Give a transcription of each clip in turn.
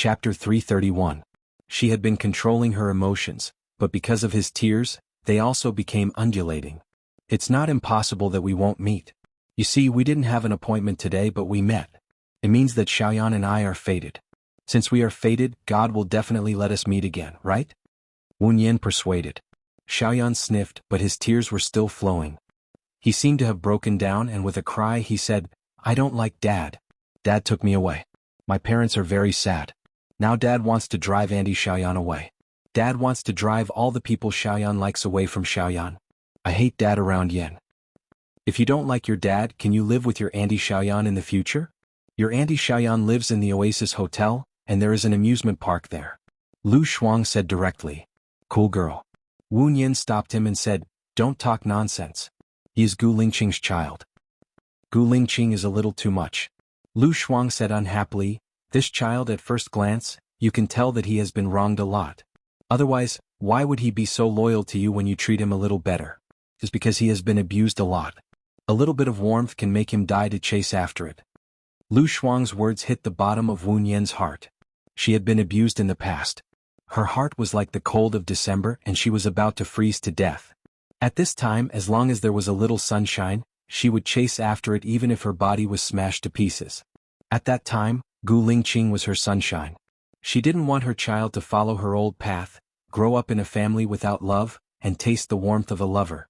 Chapter 331. She had been controlling her emotions, but because of his tears, they also became undulating. It's not impossible that we won't meet. You see, we didn't have an appointment today, but we met. It means that Xiaoyan and I are fated. Since we are fated, God will definitely let us meet again, right? Wu Nian persuaded. Xiaoyan sniffed, but his tears were still flowing. He seemed to have broken down, and with a cry he said, "I don't like Dad. Dad took me away. My parents are very sad. Now Dad wants to drive Auntie Xiaoyan away. Dad wants to drive all the people Xiaoyan likes away from Xiaoyan. I hate Dad around Yan." "If you don't like your dad, can you live with your Auntie Xiaoyan in the future? Your Auntie Xiaoyan lives in the Oasis Hotel, and there is an amusement park there," Lu Shuang said directly. "Cool girl." Wu Nian stopped him and said, "Don't talk nonsense. He is Gu Lingqing's child." "Gu Lingqing is a little too much," Lu Shuang said unhappily. "This child, at first glance, you can tell that he has been wronged a lot. Otherwise, why would he be so loyal to you when you treat him a little better? It's because he has been abused a lot. A little bit of warmth can make him die to chase after it." Lu Shuang's words hit the bottom of Wu Nian's heart. She had been abused in the past. Her heart was like the cold of December, and she was about to freeze to death. At this time, as long as there was a little sunshine, she would chase after it even if her body was smashed to pieces. At that time, Gu Lingqing was her sunshine. She didn't want her child to follow her old path, grow up in a family without love, and taste the warmth of a lover.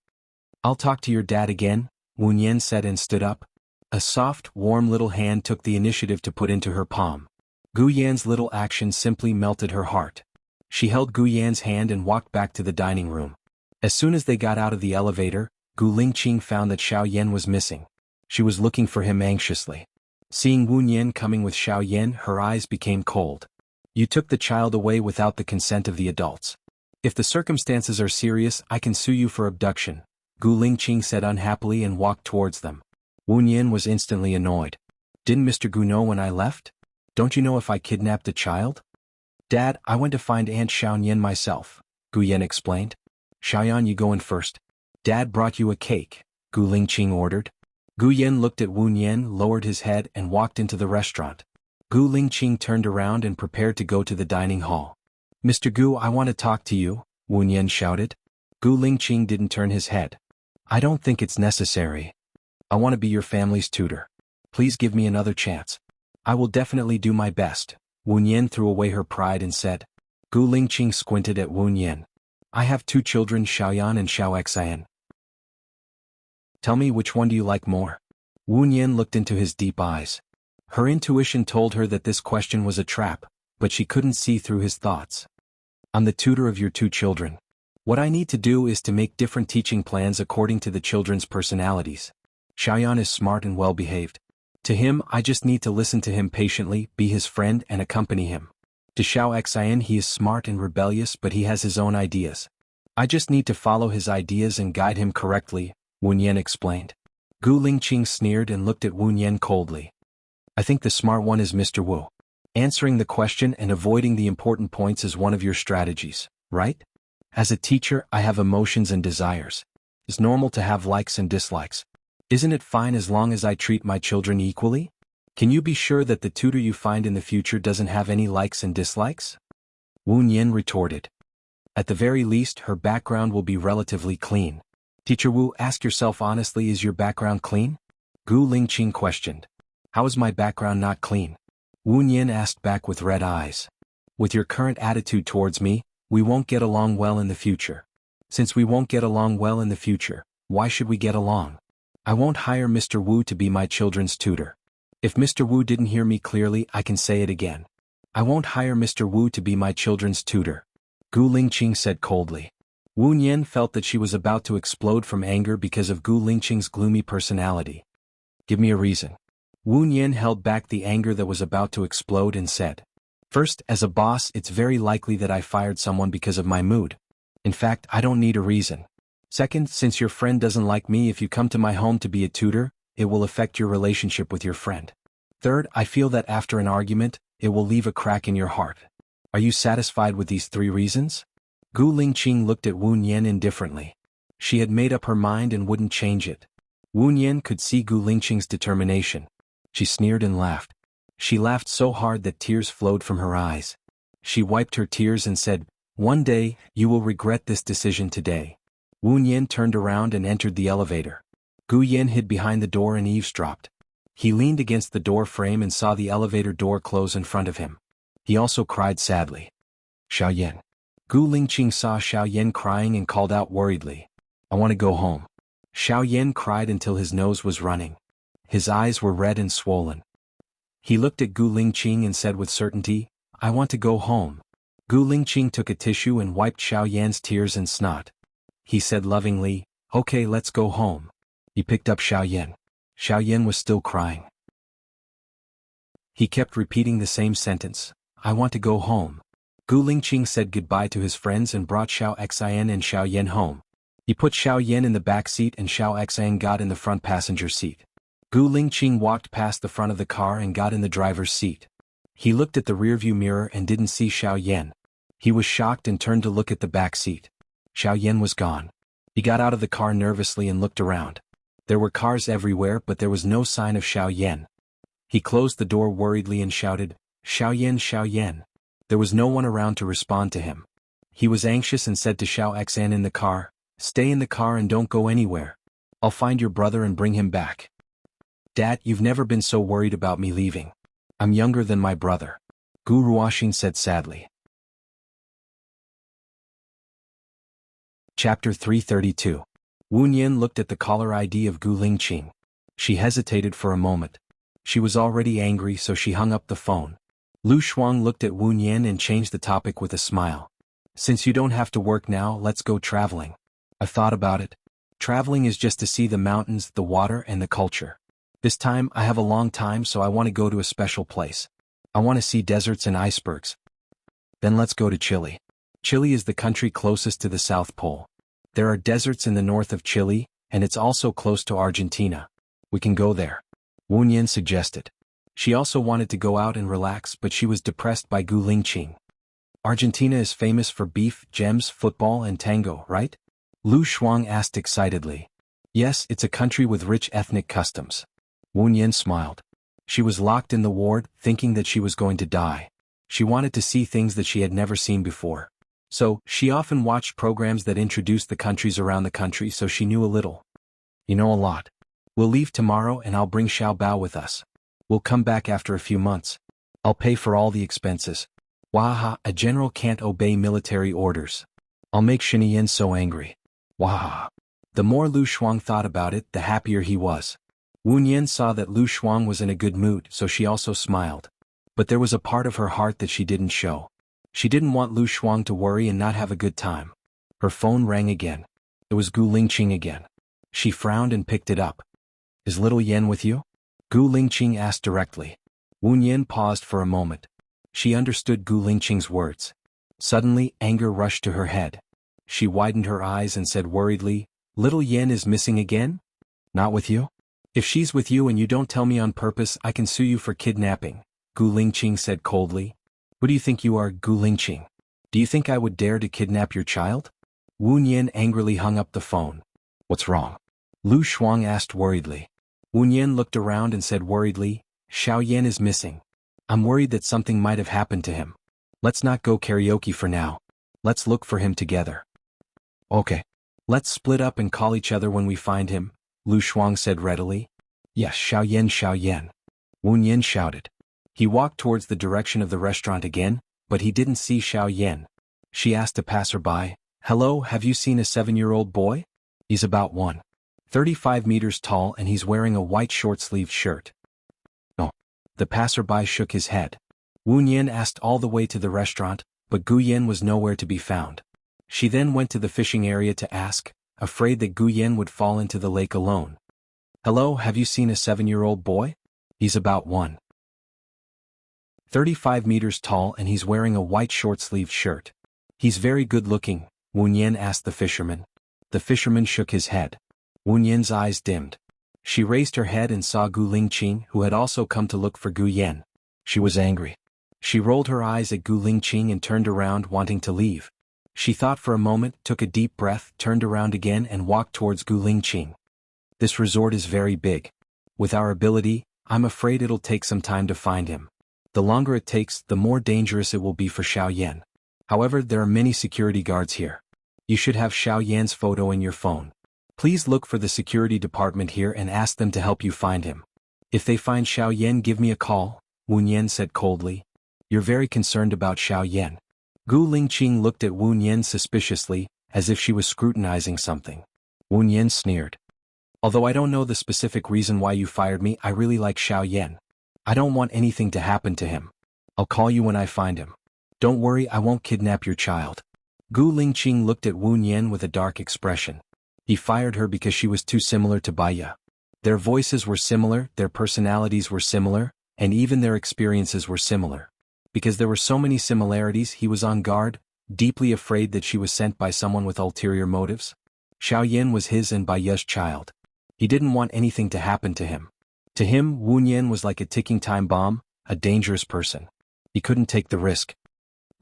"I'll talk to your dad again," Wu Nian said and stood up. A soft, warm little hand took the initiative to put into her palm. Gu Yan's little action simply melted her heart. She held Gu Yan's hand and walked back to the dining room. As soon as they got out of the elevator, Gu Lingqing found that Xiao Yan was missing. She was looking for him anxiously. Seeing Wu Nian coming with Xiao Yan, her eyes became cold. "You took the child away without the consent of the adults. If the circumstances are serious, I can sue you for abduction," Gu Lingqing said unhappily and walked towards them. Wu Nian was instantly annoyed. "Didn't Mr. Gu know when I left? Don't you know if I kidnapped a child?" "Dad, I went to find Aunt Xiaoyan myself," Gu Yan explained. "Xiaoyan, you go in first. Dad brought you a cake," Gu Lingqing ordered. Gu Yan looked at Wu Nian, lowered his head, and walked into the restaurant. Gu Lingqing turned around and prepared to go to the dining hall. "Mr. Gu, I want to talk to you," Wu Nian shouted. Gu Lingqing didn't turn his head. "I don't think it's necessary. I want to be your family's tutor. Please give me another chance." "I will definitely do my best," Wu Nian threw away her pride and said. Gu Lingqing squinted at Wu Nian. "I have two children, Xiaoyan and Xiao Xian. Tell me, which one do you like more?" Wu Nian looked into his deep eyes. Her intuition told her that this question was a trap, but she couldn't see through his thoughts. "I'm the tutor of your two children. What I need to do is to make different teaching plans according to the children's personalities. Xiaoyan is smart and well-behaved. To him, I just need to listen to him patiently, be his friend, and accompany him. To Xiao Xian, he is smart and rebellious, but he has his own ideas. I just need to follow his ideas and guide him correctly," Wu Nian explained. Gu Lingqing sneered and looked at Wu Nian coldly. "I think the smart one is Mr. Wu. Answering the question and avoiding the important points is one of your strategies, right? As a teacher, I have emotions and desires. It's normal to have likes and dislikes. Isn't it fine as long as I treat my children equally? Can you be sure that the tutor you find in the future doesn't have any likes and dislikes?" Wu Nian retorted. "At the very least, her background will be relatively clean." "Teacher Wu, ask yourself honestly, is your background clean?" Gu Lingqing questioned. "How is my background not clean?" Wu Nian asked back with red eyes. "With your current attitude towards me, we won't get along well in the future. Since we won't get along well in the future, why should we get along? I won't hire Mr. Wu to be my children's tutor. If Mr. Wu didn't hear me clearly, I can say it again. I won't hire Mr. Wu to be my children's tutor," Gu Lingqing said coldly. Wu Nian felt that she was about to explode from anger because of Gu Lingqing's gloomy personality. "Give me a reason." Wu Nian held back the anger that was about to explode and said. "First, as a boss, it's very likely that I fired someone because of my mood. In fact, I don't need a reason. Second, since your friend doesn't like me, if you come to my home to be a tutor, it will affect your relationship with your friend. Third, I feel that after an argument, it will leave a crack in your heart. Are you satisfied with these three reasons?" Gu Lingqing looked at Wu Nian indifferently. She had made up her mind and wouldn't change it. Wu Nian could see Gu Lingqing's determination. She sneered and laughed. She laughed so hard that tears flowed from her eyes. She wiped her tears and said, "One day, you will regret this decision today." Wu Nian turned around and entered the elevator. Gu Yen hid behind the door and eavesdropped. He leaned against the door frame and saw the elevator door close in front of him. He also cried sadly. "Xiao Yan." Gu Lingqing saw Xiao Yan crying and called out worriedly, "I want to go home." Xiao Yan cried until his nose was running. His eyes were red and swollen. He looked at Gu Lingqing and said with certainty, "I want to go home." Gu Lingqing took a tissue and wiped Xiao Yan's tears and snot. He said lovingly, "Okay, let's go home." He picked up Xiao Yan. Xiao Yan was still crying. He kept repeating the same sentence, "I want to go home." Gu Lingqing said goodbye to his friends and brought Xiao Xian and Xiao Yan home. He put Xiao Yan in the back seat and Xiao Xian got in the front passenger seat. Gu Lingqing walked past the front of the car and got in the driver's seat. He looked at the rearview mirror and didn't see Xiao Yan. He was shocked and turned to look at the back seat. Xiao Yan was gone. He got out of the car nervously and looked around. There were cars everywhere but there was no sign of Xiao Yan. He closed the door worriedly and shouted, "Xiao Yan, Xiao Yan." There was no one around to respond to him. He was anxious and said to Xiao Xian in the car, "Stay in the car and don't go anywhere. I'll find your brother and bring him back." "Dad, you've never been so worried about me leaving. I'm younger than my brother," Gu Ruoxin said sadly. Chapter 332. Wu Nian looked at the caller ID of Gu Lingqing. She hesitated for a moment. She was already angry so she hung up the phone. Lu Shuang looked at Wu Nian and changed the topic with a smile. "Since you don't have to work now, let's go traveling. I've thought about it. Traveling is just to see the mountains, the water and the culture. This time I have a long time so I want to go to a special place. I want to see deserts and icebergs. Then let's go to Chile. Chile is the country closest to the South Pole. There are deserts in the north of Chile, and it's also close to Argentina. We can go there," Wu Nian suggested. She also wanted to go out and relax but she was depressed by Gu Lingqing. "Argentina is famous for beef, gems, football and tango, right?" Lu Shuang asked excitedly. "Yes, it's a country with rich ethnic customs." Wu Nian smiled. She was locked in the ward, thinking that she was going to die. She wanted to see things that she had never seen before. So, she often watched programs that introduced the countries around the country so she knew a little. "You know a lot. We'll leave tomorrow and I'll bring Xiao Bao with us. We'll come back after a few months. I'll pay for all the expenses. Wahaha, a general can't obey military orders. I'll make Shinian so angry. Wahaha." The more Lu Shuang thought about it, the happier he was. Wu Nian saw that Lu Shuang was in a good mood so she also smiled. But there was a part of her heart that she didn't show. She didn't want Lu Shuang to worry and not have a good time. Her phone rang again. It was Gu Lingqing again. She frowned and picked it up. "Is little Yen with you?" Gu Lingqing asked directly. Wu Nian paused for a moment. She understood Gu Lingqing's words. Suddenly, anger rushed to her head. She widened her eyes and said worriedly, "Little Yen is missing again? Not with you? If she's with you and you don't tell me on purpose, I can sue you for kidnapping," Gu Lingqing said coldly. "Who do you think you are, Gu Lingqing? Do you think I would dare to kidnap your child?" Wu Nian angrily hung up the phone. "What's wrong?" Lu Shuang asked worriedly. Wu Nian looked around and said worriedly, "Xiao Yan is missing. I'm worried that something might have happened to him. Let's not go karaoke for now. Let's look for him together." "Okay. Let's split up and call each other when we find him," Lu Shuang said readily. "Yes, Xiao Yan, Xiao Yan," Wu Nian shouted. He walked towards the direction of the restaurant again, but he didn't see Xiao Yan. She asked a passerby, "Hello, have you seen a 7-year-old boy? He's about 1.35 meters tall and he's wearing a white short-sleeved shirt." "No." The passerby shook his head. Wu Nian asked all the way to the restaurant, but Gu Yan was nowhere to be found. She then went to the fishing area to ask, afraid that Gu Yan would fall into the lake alone. "Hello, have you seen a 7-year-old boy? He's about 1.35 meters tall and he's wearing a white short-sleeved shirt. He's very good-looking," Wu Nian asked the fisherman. The fisherman shook his head. Wu Nian's eyes dimmed. She raised her head and saw Gu Lingqing, who had also come to look for Gu Yan. She was angry. She rolled her eyes at Gu Lingqing and turned around wanting to leave. She thought for a moment, took a deep breath, turned around again and walked towards Gu Lingqing. "This resort is very big. With our ability, I'm afraid it'll take some time to find him. The longer it takes, the more dangerous it will be for Xiao Yan. However, there are many security guards here. You should have Xiao Yan's photo in your phone. Please look for the security department here and ask them to help you find him. If they find Xiao Yan, give me a call, Wu Yan said coldly. You're very concerned about Xiao Yan. Gu Lingqing looked at Wu Yan suspiciously, as if she was scrutinizing something. Wu Yan sneered. Although I don't know the specific reason why you fired me, I really like Xiao Yan. I don't want anything to happen to him. I'll call you when I find him. Don't worry, I won't kidnap your child. Gu Lingqing looked at Wu Yan with a dark expression. He fired her because she was too similar to Baya. Their voices were similar, their personalities were similar, and even their experiences were similar. Because there were so many similarities, he was on guard, deeply afraid that she was sent by someone with ulterior motives. Xiao Yan was his and Baya's child. He didn't want anything to happen to him. To him, Wu Yan was like a ticking time bomb, a dangerous person. He couldn't take the risk.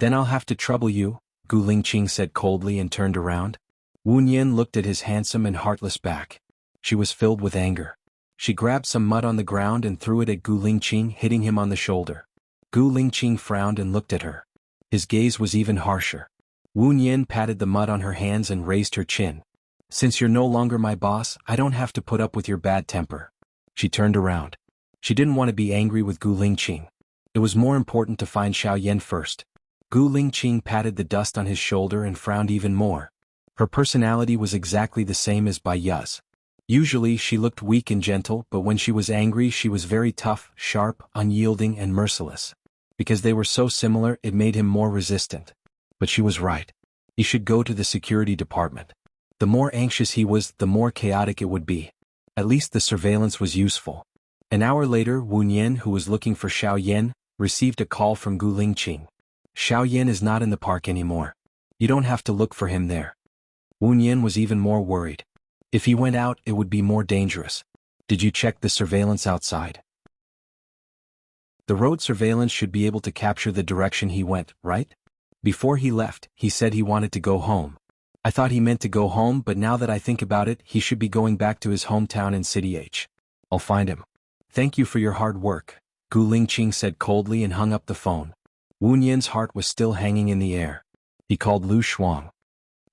Then I'll have to trouble you, Gu Lingqing said coldly and turned around. Wu Yan looked at his handsome and heartless back. She was filled with anger. She grabbed some mud on the ground and threw it at Gu Lingqing, hitting him on the shoulder. Gu Lingqing frowned and looked at her. His gaze was even harsher. Wu Yan patted the mud on her hands and raised her chin. Since you're no longer my boss, I don't have to put up with your bad temper. She turned around. She didn't want to be angry with Gu Lingqing. It was more important to find Xiao Yan first. Gu Lingqing patted the dust on his shoulder and frowned even more. Her personality was exactly the same as Baya's. Usually she looked weak and gentle, but when she was angry she was very tough, sharp, unyielding and merciless. Because they were so similar, it made him more resistant. But she was right. He should go to the security department. The more anxious he was, the more chaotic it would be. At least the surveillance was useful. An hour later, Wu Yan, who was looking for Xiao Yan, received a call from Gu Lingqing. Xiao Yan is not in the park anymore. You don't have to look for him there. Wu Yan was even more worried. If he went out, it would be more dangerous. Did you check the surveillance outside? The road surveillance should be able to capture the direction he went, right? Before he left, he said he wanted to go home. I thought he meant to go home, but now that I think about it, he should be going back to his hometown in City H. I'll find him. Thank you for your hard work, Gu Lingqing said coldly and hung up the phone. Wu Yan's heart was still hanging in the air. He called Lu Shuang.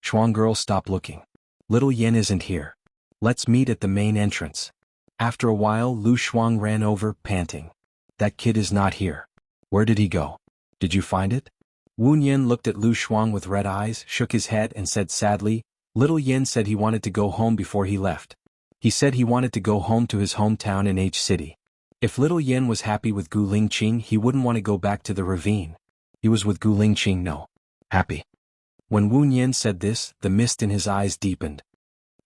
Shuang girl, stop looking. Little Yan isn't here. Let's meet at the main entrance. After a while, Lu Shuang ran over, panting. That kid is not here. Where did he go? Did you find it? Wu Yan looked at Lu Shuang with red eyes, shook his head and said sadly, Little Yan said he wanted to go home before he left. He said he wanted to go home to his hometown in H City. If Little Yan was happy with Gu Lingqing, he wouldn't want to go back to the ravine. He was with Gu Lingqing, no. Happy. When Wu Yan said this, the mist in his eyes deepened.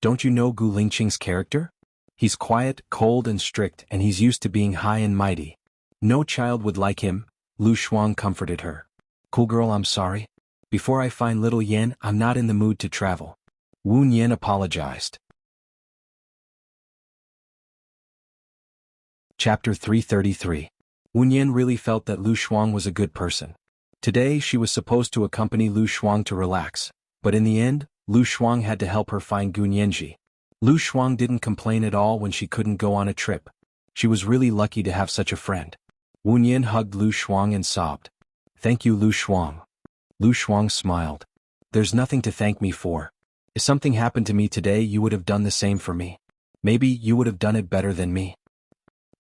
Don't you know Gu Lingqing's character? He's quiet, cold and strict, and he's used to being high and mighty. No child would like him, Lu Shuang comforted her. Cool girl, I'm sorry. Before I find Little Yan, I'm not in the mood to travel. Wu Yan apologized. Chapter 333. Wu Yan really felt that Lu Shuang was a good person. Today she was supposed to accompany Lu Shuang to relax, but in the end, Lu Shuang had to help her find Gu Nianji. Lu Shuang didn't complain at all when she couldn't go on a trip. She was really lucky to have such a friend. Wu Yan hugged Lu Shuang and sobbed. Thank you, Lu Shuang. Lu Shuang smiled. There's nothing to thank me for. If something happened to me today, you would have done the same for me. Maybe you would have done it better than me.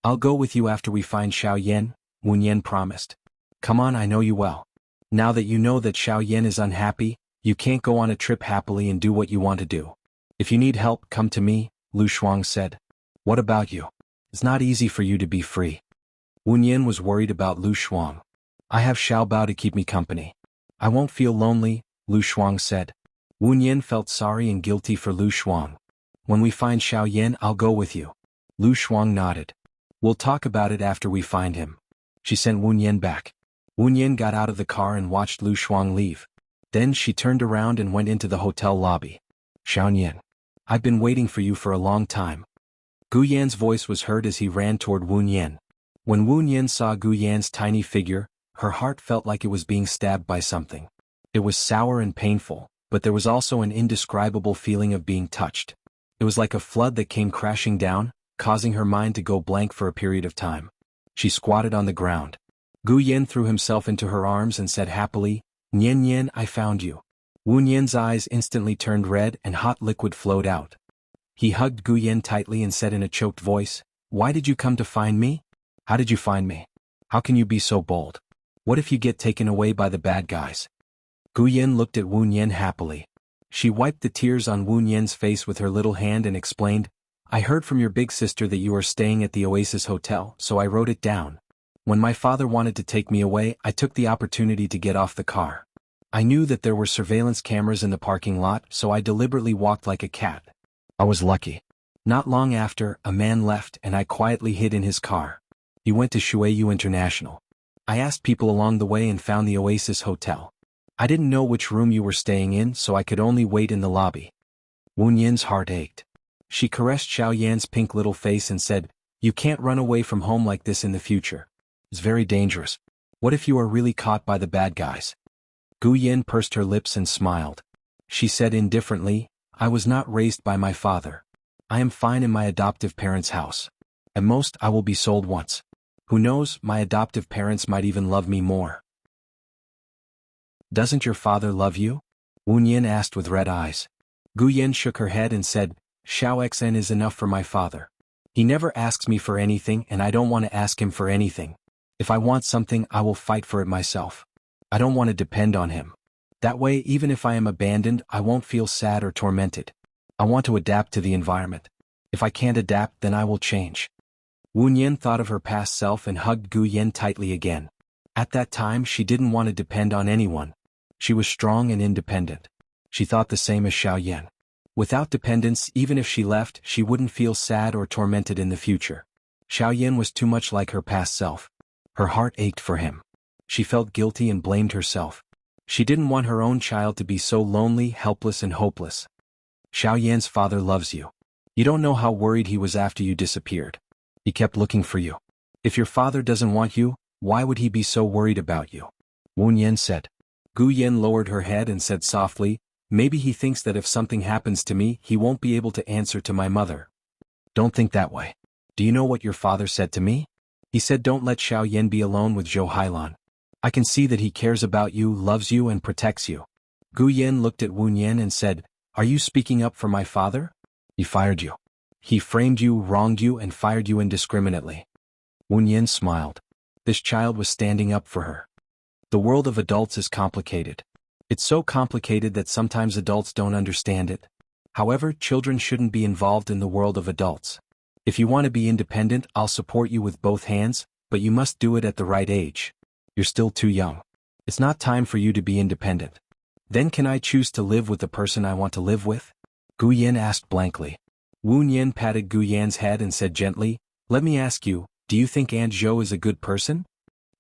I'll go with you after we find Xiao Yan, Wu Yan promised. Come on, I know you well. Now that you know that Xiao Yan is unhappy, you can't go on a trip happily and do what you want to do. If you need help, come to me, Lu Shuang said. What about you? It's not easy for you to be free. Wu Yan was worried about Lu Shuang. I have Xiao Bao to keep me company. I won't feel lonely, Lu Shuang said. Wu Yan felt sorry and guilty for Lu Shuang. When we find Xiao Yan, I'll go with you. Lu Shuang nodded. We'll talk about it after we find him. She sent Wu Yan back. Wu Yan got out of the car and watched Lu Shuang leave. Then she turned around and went into the hotel lobby. Xiao Yan. I've been waiting for you for a long time. Gu Yan's voice was heard as he ran toward Wu Yan. When Wu Yan saw Gu Yan's tiny figure, her heart felt like it was being stabbed by something. It was sour and painful, but there was also an indescribable feeling of being touched. It was like a flood that came crashing down, causing her mind to go blank for a period of time. She squatted on the ground. Gu Yen threw himself into her arms and said happily, "Nian Nian, I found you." Wu Nian's eyes instantly turned red and hot liquid flowed out. He hugged Gu Yen tightly and said in a choked voice, "Why did you come to find me? How did you find me? How can you be so bold? What if you get taken away by the bad guys?" Gu Yen looked at Wu Nian happily. She wiped the tears on Wu Nian's face with her little hand and explained, "I heard from your big sister that you are staying at the Oasis Hotel, so I wrote it down. When my father wanted to take me away, I took the opportunity to get off the car. I knew that there were surveillance cameras in the parking lot, so I deliberately walked like a cat. I was lucky. Not long after, a man left and I quietly hid in his car. He went to Shuiyu International. I asked people along the way and found the Oasis Hotel. I didn't know which room you were staying in, so I could only wait in the lobby." Wu Nian's heart ached. She caressed Xiao Yan's pink little face and said, "You can't run away from home like this in the future. It's very dangerous. What if you are really caught by the bad guys?" Gu Yen pursed her lips and smiled. She said indifferently, "I was not raised by my father. I am fine in my adoptive parents' house. At most, I will be sold once. Who knows, my adoptive parents might even love me more." "Doesn't your father love you?" Wu Nian asked with red eyes. Gu Yen shook her head and said, "Xiao Xn is enough for my father. He never asks me for anything and I don't want to ask him for anything. If I want something, I will fight for it myself. I don't want to depend on him. That way, even if I am abandoned, I won't feel sad or tormented. I want to adapt to the environment. If I can't adapt, then I will change." Wu Nian thought of her past self and hugged Gu Yen tightly again. At that time, she didn't want to depend on anyone. She was strong and independent. She thought the same as Xiao Yan. Without dependence, even if she left, she wouldn't feel sad or tormented in the future. Xiao Yan was too much like her past self. Her heart ached for him. She felt guilty and blamed herself. She didn't want her own child to be so lonely, helpless and hopeless. "Xiao Yan's father loves you. You don't know how worried he was after you disappeared. He kept looking for you. If your father doesn't want you, why would he be so worried about you?" Wu Nian said. Gu Yen lowered her head and said softly, "Maybe he thinks that if something happens to me, he won't be able to answer to my mother." "Don't think that way. Do you know what your father said to me? He said don't let Xiao Yan be alone with Zhou Hailan. I can see that he cares about you, loves you and protects you." Gu Yen looked at Wu Nian and said, "Are you speaking up for my father? He fired you. He framed you, wronged you and fired you indiscriminately." Wu Nian smiled. This child was standing up for her. The world of adults is complicated. It's so complicated that sometimes adults don't understand it. However, children shouldn't be involved in the world of adults. If you want to be independent, I'll support you with both hands, but you must do it at the right age. You're still too young. It's not time for you to be independent. Then can I choose to live with the person I want to live with? Gu Yen asked blankly. Wu Nian patted Gu Yan's head and said gently, "Let me ask you, do you think Aunt Zhou is a good person?"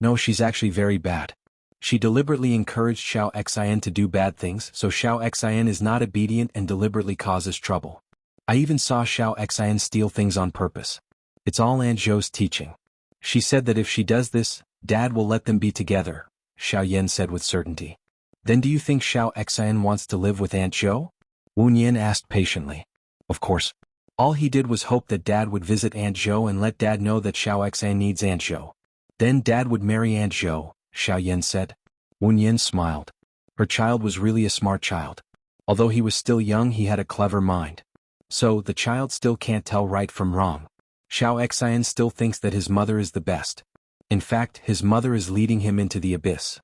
"No, she's actually very bad. She deliberately encouraged Xiao Xian to do bad things, so Xiao Xian is not obedient and deliberately causes trouble. I even saw Xiao Xian steal things on purpose. It's all Aunt Zhou's teaching. She said that if she does this, Dad will let them be together," Xiao Yan said with certainty. "Then do you think Xiao Xian wants to live with Aunt Zhou?" Wu Nian asked patiently. "Of course. All he did was hope that Dad would visit Aunt Zhou and let Dad know that Xiao Xian needs Aunt Zhou. Then Dad would marry Aunt Zhou," Xiao Yan said. Wu Nian smiled. Her child was really a smart child. Although he was still young, he had a clever mind. So, the child still can't tell right from wrong. Xiao Xian still thinks that his mother is the best. In fact, his mother is leading him into the abyss.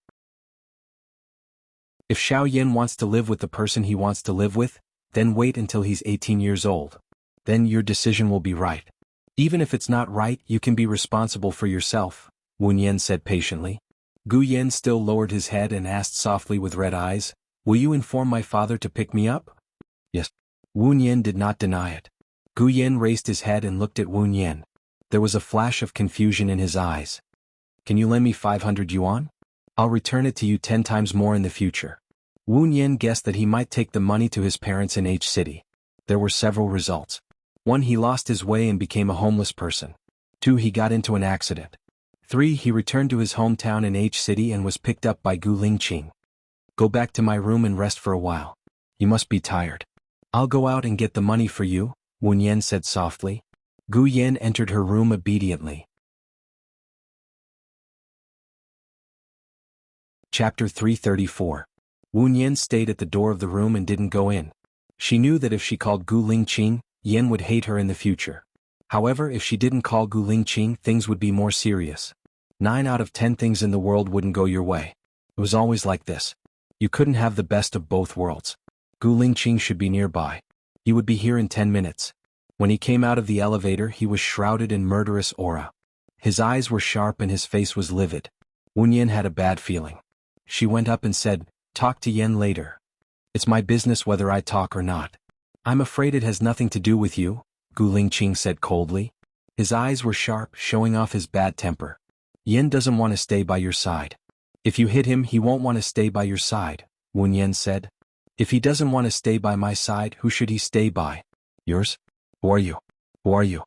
If Xiao Yan wants to live with the person he wants to live with, then wait until he's 18 years old. Then your decision will be right. Even if it's not right, you can be responsible for yourself, Wu Nian said patiently. Gu Yen still lowered his head and asked softly with red eyes, "Will you inform my father to pick me up?" "Yes." Wu Nian did not deny it. Gu Yen raised his head and looked at Wu Nian. There was a flash of confusion in his eyes. "Can you lend me 500 yuan? I'll return it to you 10 times more in the future." Wu Nian guessed that he might take the money to his parents in H City. There were several results. 1. He lost his way and became a homeless person. 2. He got into an accident. 3. He returned to his hometown in H City and was picked up by Gu Lingqing. "Go back to my room and rest for a while. You must be tired. I'll go out and get the money for you," Wu Nian said softly. Gu Yan entered her room obediently. Chapter 334. Wu Yan stayed at the door of the room and didn't go in. She knew that if she called Gu Lingqing, Yan would hate her in the future. However, if she didn't call Gu Lingqing, things would be more serious. 9 out of 10 things in the world wouldn't go your way. It was always like this. You couldn't have the best of both worlds. Gu Lingqing should be nearby. He would be here in 10 minutes. When he came out of the elevator, he was shrouded in murderous aura. His eyes were sharp and his face was livid. Wu Yan had a bad feeling. She went up and said, "Talk to Yan later." "It's my business whether I talk or not." "I'm afraid it has nothing to do with you," Gu Lingqing said coldly. His eyes were sharp, showing off his bad temper. "Yan doesn't want to stay by your side. If you hit him, he won't want to stay by your side," Wu Yan said. "If he doesn't want to stay by my side, who should he stay by? Yours? Who are you? Who are you?"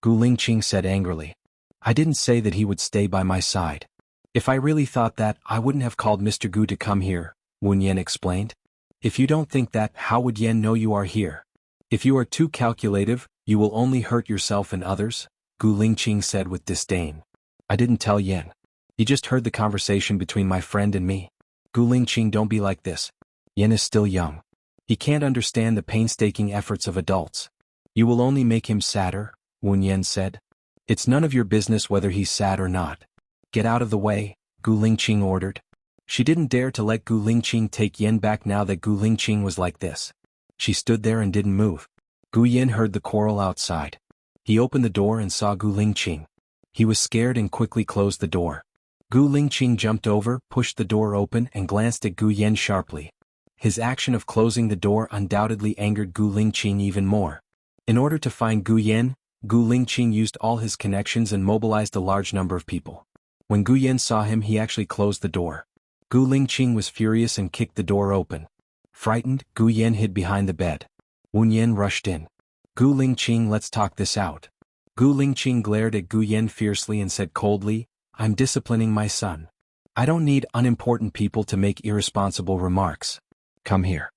Gu Lingqing said angrily. "I didn't say that he would stay by my side. If I really thought that, I wouldn't have called Mr. Gu to come here," Wu Yan explained. "If you don't think that, how would Yan know you are here? If you are too calculative, you will only hurt yourself and others," Gu Lingqing said with disdain. "I didn't tell Yan. He just heard the conversation between my friend and me." "Gu Lingqing, don't be like this. Yan is still young. He can't understand the painstaking efforts of adults. You will only make him sadder," Wu Yan said. "It's none of your business whether he's sad or not. Get out of the way," Gu Lingqing ordered. She didn't dare to let Gu Lingqing take Yan back now that Gu Lingqing was like this. She stood there and didn't move. Gu Yan heard the quarrel outside. He opened the door and saw Gu Lingqing. He was scared and quickly closed the door. Gu Lingqing jumped over, pushed the door open and glanced at Gu Yan sharply. His action of closing the door undoubtedly angered Gu Lingqing even more. In order to find Gu Yan, Gu Lingqing used all his connections and mobilized a large number of people. When Gu Yan saw him, he actually closed the door. Gu Lingqing was furious and kicked the door open. Frightened, Gu Yan hid behind the bed. Wu Yan rushed in. "Gu Lingqing, let's talk this out." Gu Lingqing glared at Gu Yan fiercely and said coldly, "I'm disciplining my son. I don't need unimportant people to make irresponsible remarks. Come here."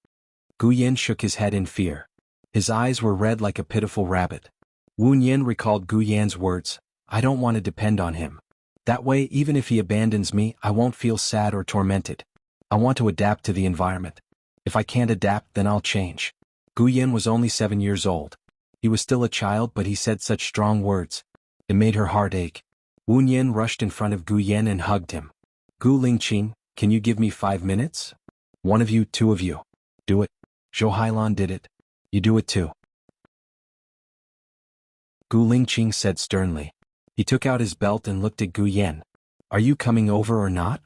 Gu Yan shook his head in fear. His eyes were red like a pitiful rabbit. Wu Yan recalled Gu Yan's words, "I don't want to depend on him. That way, even if he abandons me, I won't feel sad or tormented. I want to adapt to the environment. If I can't adapt, then I'll change." Gu Yan was only 7 years old. He was still a child, but he said such strong words. It made her heart ache. Wu Yan rushed in front of Gu Yan and hugged him. "Gu Lingqing, can you give me 5 minutes? One of you, 2 of you. Do it. Zhou Hailan did it. You do it too." Gu Lingqing said sternly. He took out his belt and looked at Gu Yan. "Are you coming over or not?"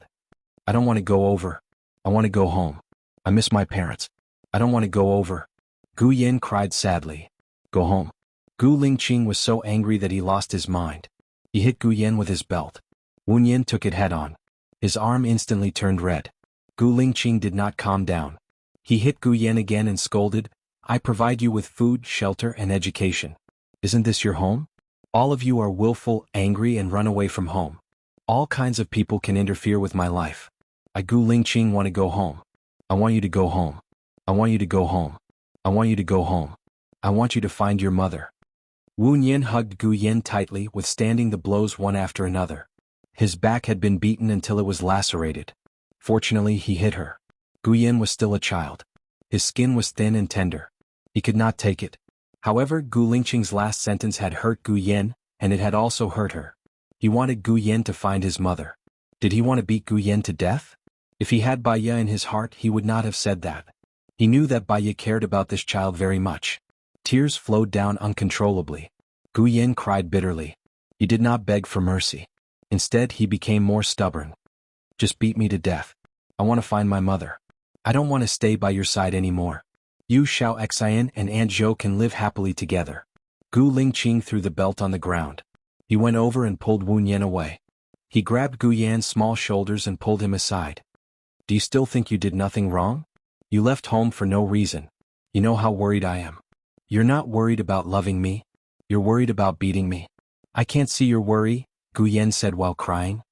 "I don't want to go over. I want to go home. I miss my parents. I don't want to go over." Gu Yan cried sadly. "Go home." Gu Lingqing was so angry that he lost his mind. He hit Gu Yan with his belt. Wu Yan took it head on. His arm instantly turned red. Gu Lingqing did not calm down. He hit Gu Yan again and scolded, "I provide you with food, shelter, and education. Isn't this your home? All of you are willful, angry, and run away from home. All kinds of people can interfere with my life. I, Gu Lingqing, want to go home. I want you to go home. I want you to go home. I want you to go home. I want you to find your mother." Wu Yan hugged Gu Yan tightly, withstanding the blows one after another. His back had been beaten until it was lacerated. Fortunately, he hit her. Gu Yan was still a child. His skin was thin and tender. He could not take it. However, Gu Lingqing's last sentence had hurt Gu Yan, and it had also hurt her. He wanted Gu Yan to find his mother. Did he want to beat Gu Yan to death? If he had Baya in his heart, he would not have said that. He knew that Baya cared about this child very much. Tears flowed down uncontrollably. Gu Yan cried bitterly. He did not beg for mercy. Instead, he became more stubborn. "Just beat me to death. I want to find my mother. I don't want to stay by your side anymore. You, Xiao Xian, and Aunt Zhou can live happily together." Gu Lingqing threw the belt on the ground. He went over and pulled Wu Yan away. He grabbed Gu Yan's small shoulders and pulled him aside. "Do you still think you did nothing wrong? You left home for no reason. You know how worried I am. You're not worried about loving me. You're worried about beating me. I can't see your worry," Gu Yan said while crying.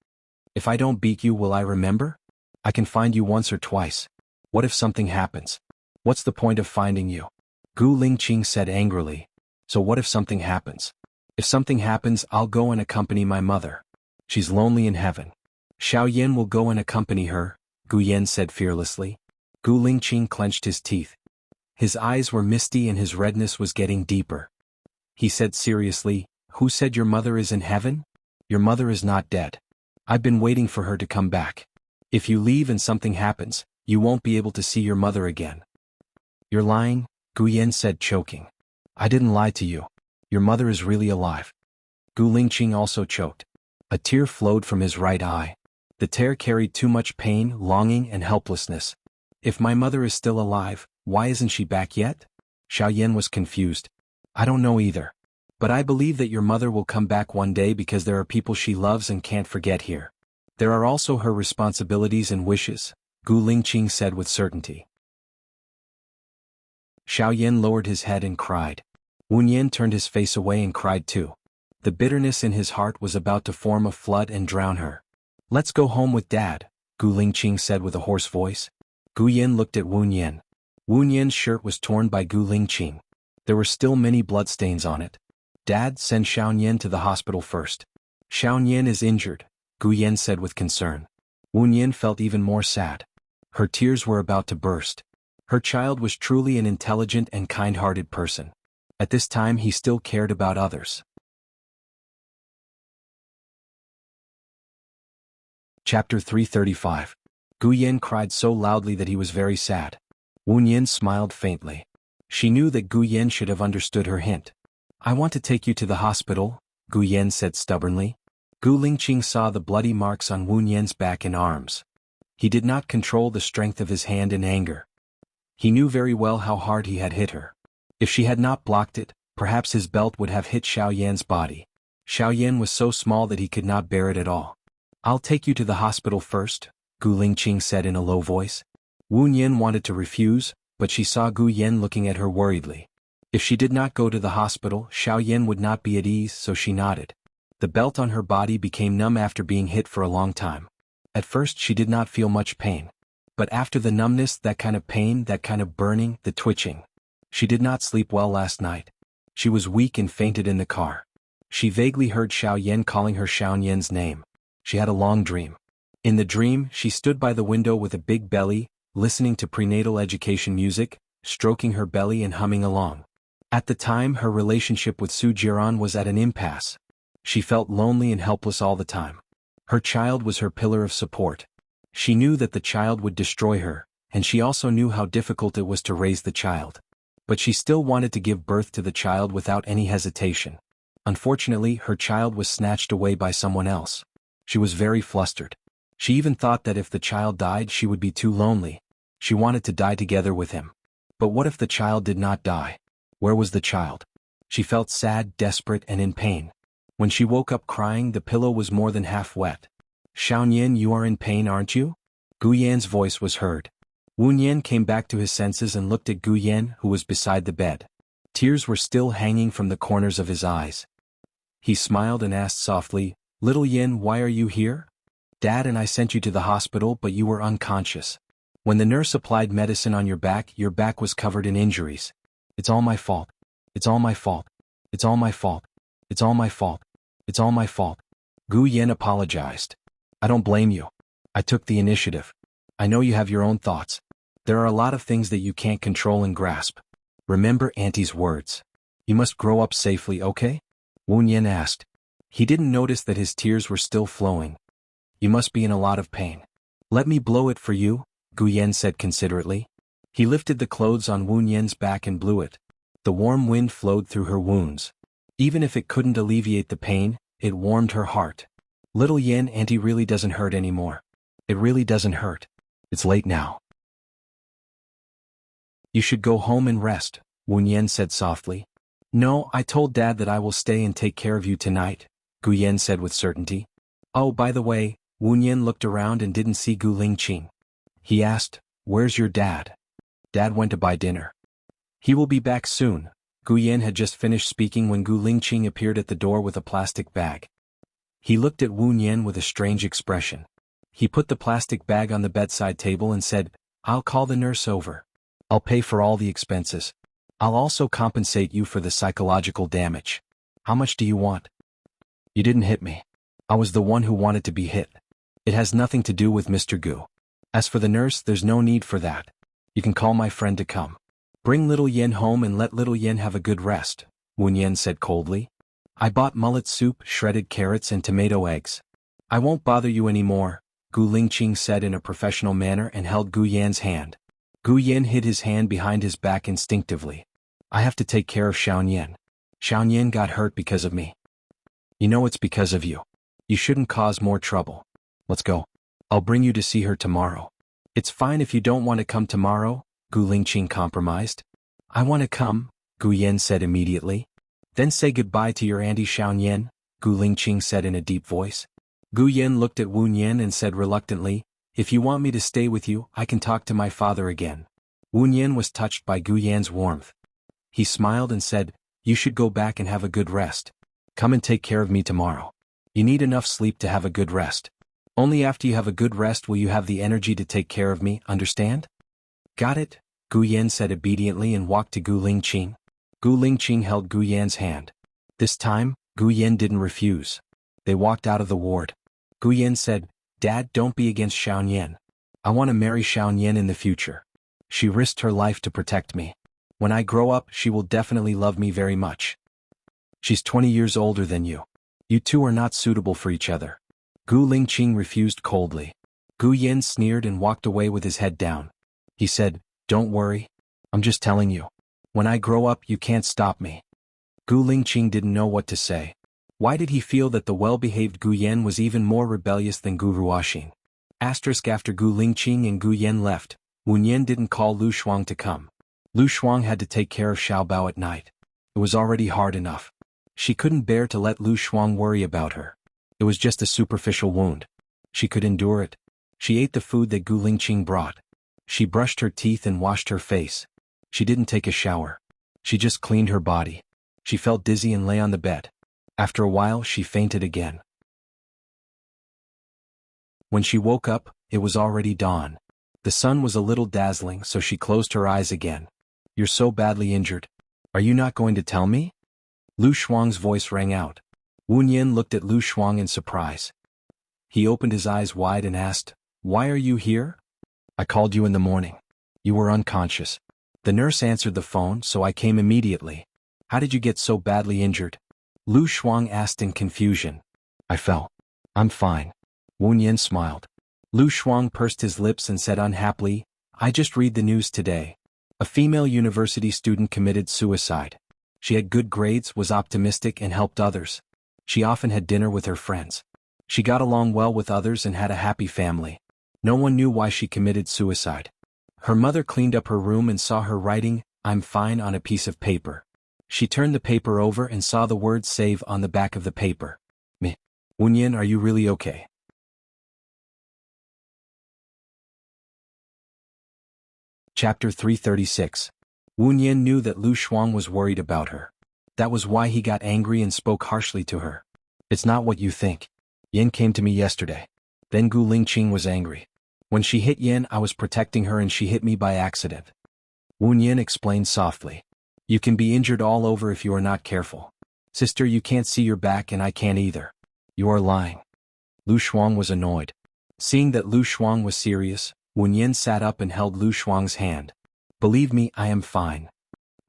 "If I don't beat you, will I remember? I can find you once or twice. What if something happens? What's the point of finding you?" Gu Lingqing said angrily. "So what if something happens? If something happens, I'll go and accompany my mother. She's lonely in heaven. Xiao Yan will go and accompany her, Gu Yan said fearlessly. Gu Lingqing clenched his teeth. His eyes were misty and his redness was getting deeper. He said seriously, "Who said your mother is in heaven? Your mother is not dead. I've been waiting for her to come back. If you leave and something happens, you won't be able to see your mother again." "You're lying," Gu Yan said, choking. "I didn't lie to you. Your mother is really alive." Gu Lingqing also choked. A tear flowed from his right eye. The tear carried too much pain, longing, and helplessness. "If my mother is still alive, why isn't she back yet?" Xiao Yan was confused. "I don't know either. But I believe that your mother will come back one day because there are people she loves and can't forget here. There are also her responsibilities and wishes," Gu Lingqing said with certainty. Xiao Yan lowered his head and cried. Wu Yan turned his face away and cried too. The bitterness in his heart was about to form a flood and drown her. "Let's go home with Dad," Gu Lingqing said with a hoarse voice. Gu Yan looked at Wu Yan. Wu Yan's shirt was torn by Gu Lingqing. There were still many bloodstains on it. "Dad, send Xiao Yan to the hospital first." "Xiao Yan is injured," Gu Yan said with concern. Wu Yan felt even more sad. Her tears were about to burst. Her child was truly an intelligent and kind-hearted person. At this time he still cared about others. Chapter 335. Gu Yan cried so loudly that he was very sad. Wu Yan smiled faintly. She knew that Gu Yan should have understood her hint. "I want to take you to the hospital," Gu Yan said stubbornly. Gu Lingqing saw the bloody marks on Wu Yan's back and arms. He did not control the strength of his hand in anger. He knew very well how hard he had hit her. If she had not blocked it, perhaps his belt would have hit Xiao Yan's body. Xiao Yan was so small that he could not bear it at all. "I'll take you to the hospital first," Gu Lingqing said in a low voice. Wu Yan wanted to refuse, but she saw Gu Yan looking at her worriedly. If she did not go to the hospital, Xiao Yan would not be at ease, so she nodded. The belt on her body became numb after being hit for a long time. At first she did not feel much pain. But after the numbness, that kind of pain, that kind of burning, the twitching. She did not sleep well last night. She was weak and fainted in the car. She vaguely heard Xiao Yan calling her Xiao Yan's name. She had a long dream. In the dream, she stood by the window with a big belly, listening to prenatal education music, stroking her belly and humming along. At the time, her relationship with Su Jiran was at an impasse. She felt lonely and helpless all the time. Her child was her pillar of support. She knew that the child would destroy her, and she also knew how difficult it was to raise the child. But she still wanted to give birth to the child without any hesitation. Unfortunately, her child was snatched away by someone else. She was very flustered. She even thought that if the child died, she would be too lonely. She wanted to die together with him. But what if the child did not die? Where was the child? She felt sad, desperate, and in pain. When she woke up crying, the pillow was more than half wet. "Xiao Yan, you are in pain, aren't you?" Gu Yan's voice was heard. Wu Yan came back to his senses and looked at Gu Yan, who was beside the bed. Tears were still hanging from the corners of his eyes. He smiled and asked softly, "Little Yan, why are you here? Dad and I sent you to the hospital, but you were unconscious. When the nurse applied medicine on your back was covered in injuries. It's all my fault. It's all my fault. It's all my fault. It's all my fault. It's all my fault." Gu Yan apologized. "I don't blame you. I took the initiative. I know you have your own thoughts. There are a lot of things that you can't control and grasp. Remember Auntie's words. You must grow up safely, okay?" Wu Yan asked. He didn't notice that his tears were still flowing. "You must be in a lot of pain. Let me blow it for you," Gu Yan said considerately. He lifted the clothes on Wu Yan's back and blew it. The warm wind flowed through her wounds. Even if it couldn't alleviate the pain, it warmed her heart. "Little Yan, Auntie really doesn't hurt anymore. It really doesn't hurt. It's late now. You should go home and rest," Wu Yan said softly. "No, I told Dad that I will stay and take care of you tonight," Gu Yan said with certainty. "Oh, by the way," Wu Yan looked around and didn't see Gu Lingqing. He asked, "Where's your dad?" "Dad went to buy dinner. He will be back soon." Gu Yan had just finished speaking when Gu Lingqing appeared at the door with a plastic bag. He looked at Wu Yan with a strange expression. He put the plastic bag on the bedside table and said, "I'll call the nurse over. I'll pay for all the expenses. I'll also compensate you for the psychological damage." How much do you want? You didn't hit me. I was the one who wanted to be hit. It has nothing to do with Mr. Gu. As for the nurse, there's no need for that. You can call my friend to come. Bring little Yen home and let little Yen have a good rest, Wu Yen said coldly. I bought mullet soup, shredded carrots and tomato eggs. I won't bother you anymore, Gu Lingqing said in a professional manner and held Gu Yan's hand. Gu Yan hid his hand behind his back instinctively. I have to take care of Xiao Yan. Xiao Yan got hurt because of me. You know it's because of you. You shouldn't cause more trouble. Let's go. I'll bring you to see her tomorrow. It's fine if you don't want to come tomorrow, Gu Lingqing compromised. I want to come, Gu Yan said immediately. Then say goodbye to your auntie Xiao Yan, Gu Lingqing said in a deep voice. Gu Yan looked at Wu Yan and said reluctantly, if you want me to stay with you, I can talk to my father again. Wu Yan was touched by Gu Yan's warmth. He smiled and said, you should go back and have a good rest. Come and take care of me tomorrow. You need enough sleep to have a good rest. Only after you have a good rest will you have the energy to take care of me, understand? Got it, Gu Yan said obediently and walked to Gu Lingqing. Gu Lingqing held Gu Yan's hand. This time, Gu Yan didn't refuse. They walked out of the ward. Gu Yan said, Dad, don't be against Xiao Yan. I want to marry Xiao Yan in the future. She risked her life to protect me. When I grow up, she will definitely love me very much. She's 20 years older than you. You two are not suitable for each other. Gu Lingqing refused coldly. Gu Yan sneered and walked away with his head down. He said, don't worry. I'm just telling you. When I grow up, you can't stop me. Gu Lingqing didn't know what to say. Why did he feel that the well-behaved Gu Yan was even more rebellious than Gu Ruoxing? After Gu Lingqing and Gu Yan left, Wu Yan didn't call Lu Shuang to come. Lu Shuang had to take care of Xiao Bao at night. It was already hard enough. She couldn't bear to let Lu Shuang worry about her. It was just a superficial wound. She could endure it. She ate the food that Gu Lingqing brought. She brushed her teeth and washed her face. She didn't take a shower. She just cleaned her body. She felt dizzy and lay on the bed. After a while, she fainted again. When she woke up, it was already dawn. The sun was a little dazzling, so she closed her eyes again. You're so badly injured. Are you not going to tell me? Lu Shuang's voice rang out. Wu Yan looked at Lu Shuang in surprise. He opened his eyes wide and asked, why are you here? I called you in the morning. You were unconscious. The nurse answered the phone, so I came immediately. How did you get so badly injured? Lu Shuang asked in confusion. I fell. I'm fine. Wu Yan smiled. Lu Shuang pursed his lips and said unhappily, I just read the news today. A female university student committed suicide. She had good grades, was optimistic and helped others. She often had dinner with her friends. She got along well with others and had a happy family. No one knew why she committed suicide. Her mother cleaned up her room and saw her writing, I'm fine on a piece of paper. She turned the paper over and saw the word save on the back of the paper. Me. Wu Yan, are you really okay? Chapter 336. Wu Yan knew that Lu Shuang was worried about her. That was why he got angry and spoke harshly to her. It's not what you think. Yan came to me yesterday. Then Gu Lingqing was angry. When she hit Yan, I was protecting her and she hit me by accident. Wu Yan explained softly. You can be injured all over if you are not careful. Sister, you can't see your back and I can't either. You are lying. Lu Shuang was annoyed. Seeing that Lu Shuang was serious, Wu Yan sat up and held Lu Shuang's hand. Believe me, I am fine.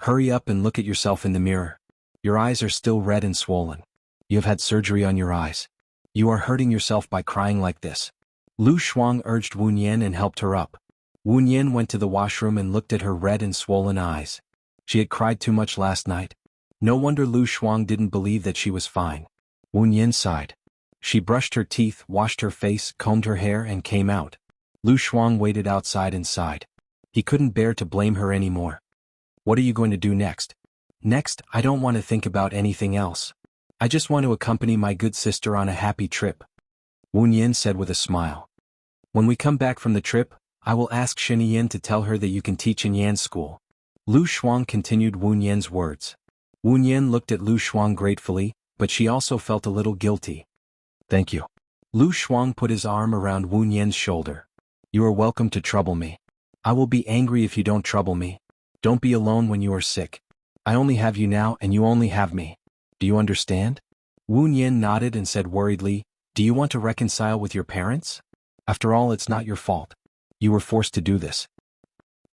Hurry up and look at yourself in the mirror. Your eyes are still red and swollen. You have had surgery on your eyes. You are hurting yourself by crying like this. Lu Shuang urged Wu Yan and helped her up. Wu Yan went to the washroom and looked at her red and swollen eyes. She had cried too much last night. No wonder Lu Shuang didn't believe that she was fine. Wu Yan sighed. She brushed her teeth, washed her face, combed her hair and came out. Lu Shuang waited outside and sighed. He couldn't bear to blame her anymore. What are you going to do next? Next, I don't want to think about anything else. I just want to accompany my good sister on a happy trip. Wu Yan said with a smile. When we come back from the trip, I will ask Shen Yan to tell her that you can teach in Yan's school. Lu Shuang continued Wu Yan's words. Wu Yan looked at Lu Shuang gratefully, but she also felt a little guilty. Thank you. Lu Shuang put his arm around Wu Yan's shoulder. You are welcome to trouble me. I will be angry if you don't trouble me. Don't be alone when you are sick. I only have you now and you only have me. Do you understand? Wu Yin nodded and said worriedly, do you want to reconcile with your parents? After all, it's not your fault. You were forced to do this.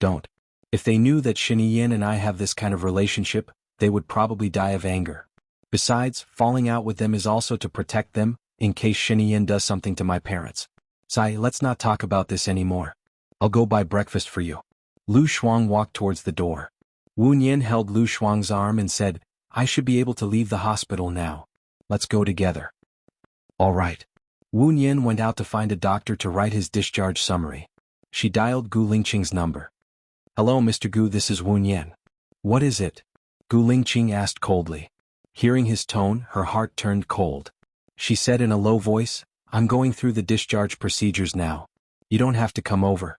Don't. If they knew that Yin and I have this kind of relationship, they would probably die of anger. Besides, falling out with them is also to protect them, in case Yin does something to my parents. Sai, let's not talk about this anymore. I'll go buy breakfast for you. Lu Shuang walked towards the door. Wu Yin held Lu Shuang's arm and said, I should be able to leave the hospital now. Let's go together. All right. Wu Yin went out to find a doctor to write his discharge summary. She dialed Gu Lingqing's number. Hello, Mr. Gu, this is Wu Yin. What is it? Gu Lingqing asked coldly. Hearing his tone, her heart turned cold. She said in a low voice, I'm going through the discharge procedures now. You don't have to come over.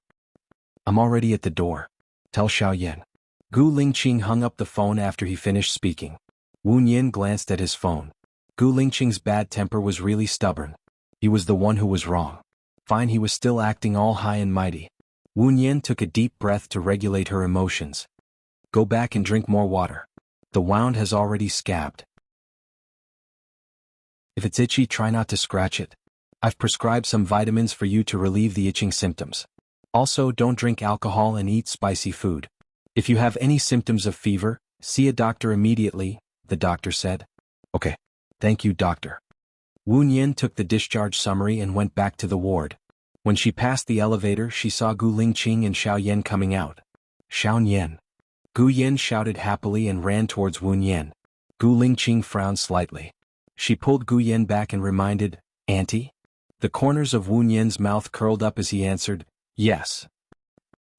I'm already at the door. Tell Xiaoyan. Gu Lingqing hung up the phone after he finished speaking. Wu Yin glanced at his phone. Gu Lingqing's bad temper was really stubborn. He was the one who was wrong. Fine, he was still acting all high and mighty. Wu Yin took a deep breath to regulate her emotions. Go back and drink more water. The wound has already scabbed. If it's itchy, try not to scratch it. I've prescribed some vitamins for you to relieve the itching symptoms. Also, don't drink alcohol and eat spicy food. If you have any symptoms of fever, see a doctor immediately, the doctor said. Okay. Thank you, doctor. Wu Yin took the discharge summary and went back to the ward. When she passed the elevator, she saw Gu Lingqing and Xiaoyan coming out. Xiaoyan. Gu Yin shouted happily and ran towards Wu Yin. Gu Lingqing frowned slightly. She pulled Gu Yin back and reminded, Auntie? The corners of Wu Yin's mouth curled up as he answered, Yes.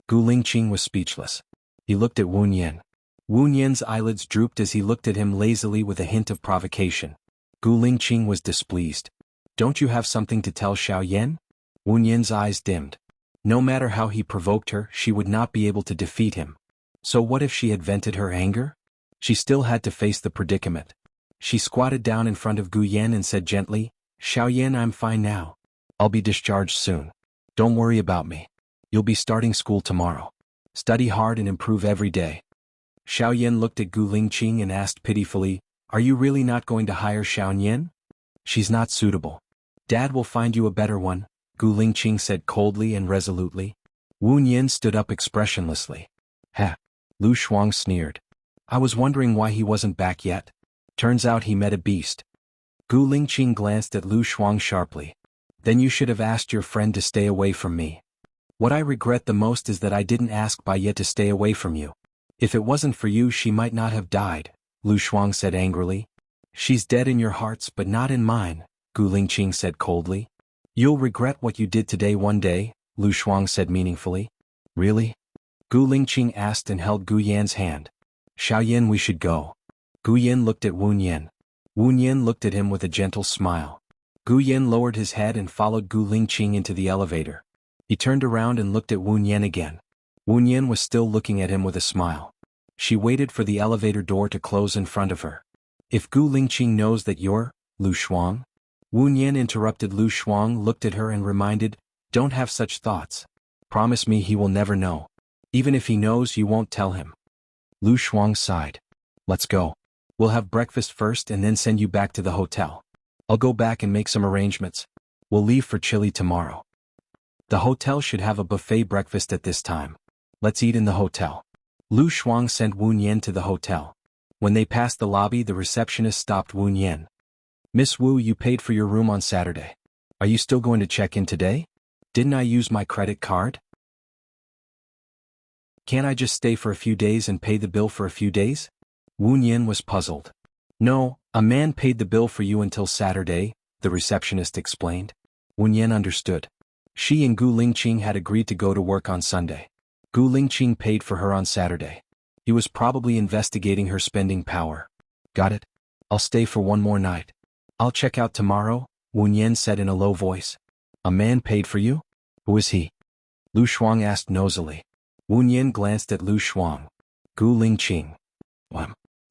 Gu Lingqing was speechless. He looked at Wu Yin. Wu Yin's eyelids drooped as he looked at him lazily with a hint of provocation. Gu Lingqing was displeased. Don't you have something to tell Xiaoyan? Wu Yin's eyes dimmed. No matter how he provoked her, she would not be able to defeat him. So what if she had vented her anger? She still had to face the predicament. She squatted down in front of Gu Yin and said gently, Xiaoyan, I'm fine now. I'll be discharged soon. Don't worry about me. You'll be starting school tomorrow. Study hard and improve every day. Xiaoyan looked at Gu Lingqing and asked pitifully, Are you really not going to hire Xiaoyan? She's not suitable. Dad will find you a better one, Gu Lingqing said coldly and resolutely. Wu Yin stood up expressionlessly. Ha! Lu Shuang sneered. I was wondering why he wasn't back yet. Turns out he met a beast. Gu Lingqing glanced at Lu Shuang sharply. Then you should have asked your friend to stay away from me. What I regret the most is that I didn't ask Bai Ye to stay away from you. If it wasn't for you, she might not have died, Lu Shuang said angrily. She's dead in your hearts but not in mine, Gu Lingqing said coldly. You'll regret what you did today one day, Lu Shuang said meaningfully. Really? Gu Lingqing asked and held Gu Yan's hand. Xiaoyan, we should go. Gu Yin looked at Wu Yin. Wu Yin looked at him with a gentle smile. Gu Yin lowered his head and followed Gu Lingqing into the elevator. He turned around and looked at Wu Yin again. Wu Yin was still looking at him with a smile. She waited for the elevator door to close in front of her. If Gu Lingqing knows that you're, Lu Shuang? Wu Yin interrupted. Lu Shuang looked at her and reminded, Don't have such thoughts. Promise me he will never know. Even if he knows, you won't tell him. Lu Shuang sighed. Let's go. We'll have breakfast first and then send you back to the hotel. I'll go back and make some arrangements. We'll leave for Chile tomorrow. The hotel should have a buffet breakfast at this time. Let's eat in the hotel. Lu Shuang sent Wu Yin to the hotel. When they passed the lobby, the receptionist stopped Wu Yin. Miss Wu, you paid for your room on Saturday. Are you still going to check in today? Didn't I use my credit card? Can't I just stay for a few days and pay the bill for a few days? Wu Yin was puzzled. No, a man paid the bill for you until Saturday, the receptionist explained. Wu Yin understood. She and Gu Lingqing had agreed to go to work on Sunday. Gu Lingqing paid for her on Saturday. He was probably investigating her spending power. Got it? I'll stay for one more night. I'll check out tomorrow, Wu Yin said in a low voice. A man paid for you? Who is he? Lu Shuang asked nosily. Wu Yin glanced at Lu Shuang. Gu Lingqing.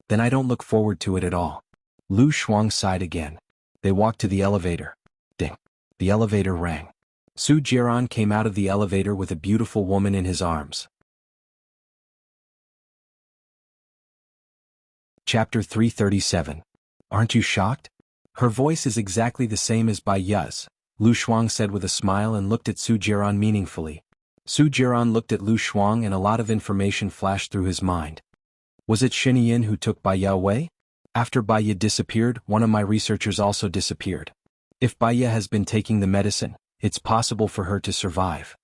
Then I don't look forward to it at all. Lu Shuang sighed again. They walked to the elevator. Ding. The elevator rang. Su Jiran came out of the elevator with a beautiful woman in his arms. Chapter 337. Aren't you shocked? Her voice is exactly the same as Bai Ya's, Lu Shuang said with a smile and looked at Su Jiran meaningfully. Su Jiran looked at Lu Shuang and a lot of information flashed through his mind. Was it Shiniyin who took Bai Ya away? After Bai Ya disappeared, one of my researchers also disappeared. If Bai Ya has been taking the medicine, it's possible for her to survive.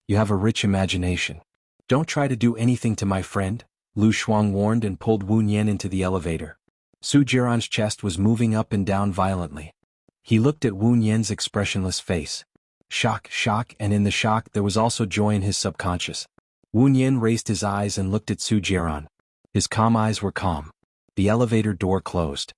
You have a rich imagination. Don't try to do anything to my friend, Lu Shuang warned and pulled Wu Nian into the elevator. Su Jiran's chest was moving up and down violently. He looked at Wu Nian's expressionless face. Shock, and in the shock there was also joy in his subconscious. Wu Nian raised his eyes and looked at Su Jiran. His calm eyes were calm. The elevator door closed.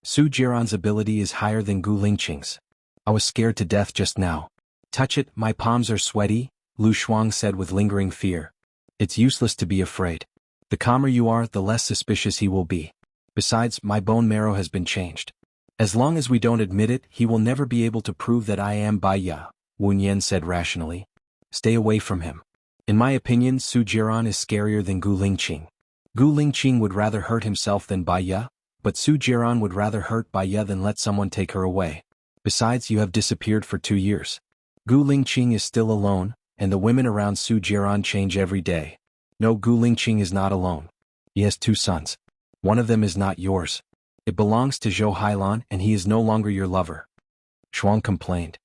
Su Jiran's ability is higher than Gu Lingqing's. I was scared to death just now. Touch it, my palms are sweaty, Lu Shuang said with lingering fear. It's useless to be afraid. The calmer you are, the less suspicious he will be. Besides, my bone marrow has been changed. As long as we don't admit it, he will never be able to prove that I am Bai Ya, Wu Nian said rationally. Stay away from him. In my opinion, Su Jiran is scarier than Gu Lingqing. Gu Lingqing would rather hurt himself than Bai Ya, but Su Jiran would rather hurt Bai Ya than let someone take her away. Besides, you have disappeared for 2 years. Gu Lingqing is still alone, and the women around Su Jiran change every day. No, Gu Lingqing is not alone. He has 2 sons. One of them is not yours. It belongs to Zhou Hailan and he is no longer your lover. Shuang complained.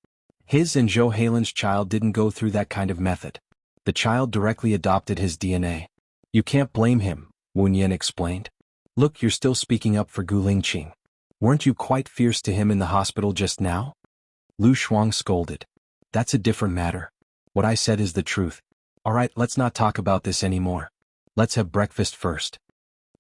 His and Zhou Hailan's child didn't go through that kind of method. The child directly adopted his DNA. You can't blame him, Wu Nian explained. Look, you're still speaking up for Gu Lingqing. Weren't you quite fierce to him in the hospital just now? Lu Shuang scolded. That's a different matter. What I said is the truth. Alright, let's not talk about this anymore. Let's have breakfast first.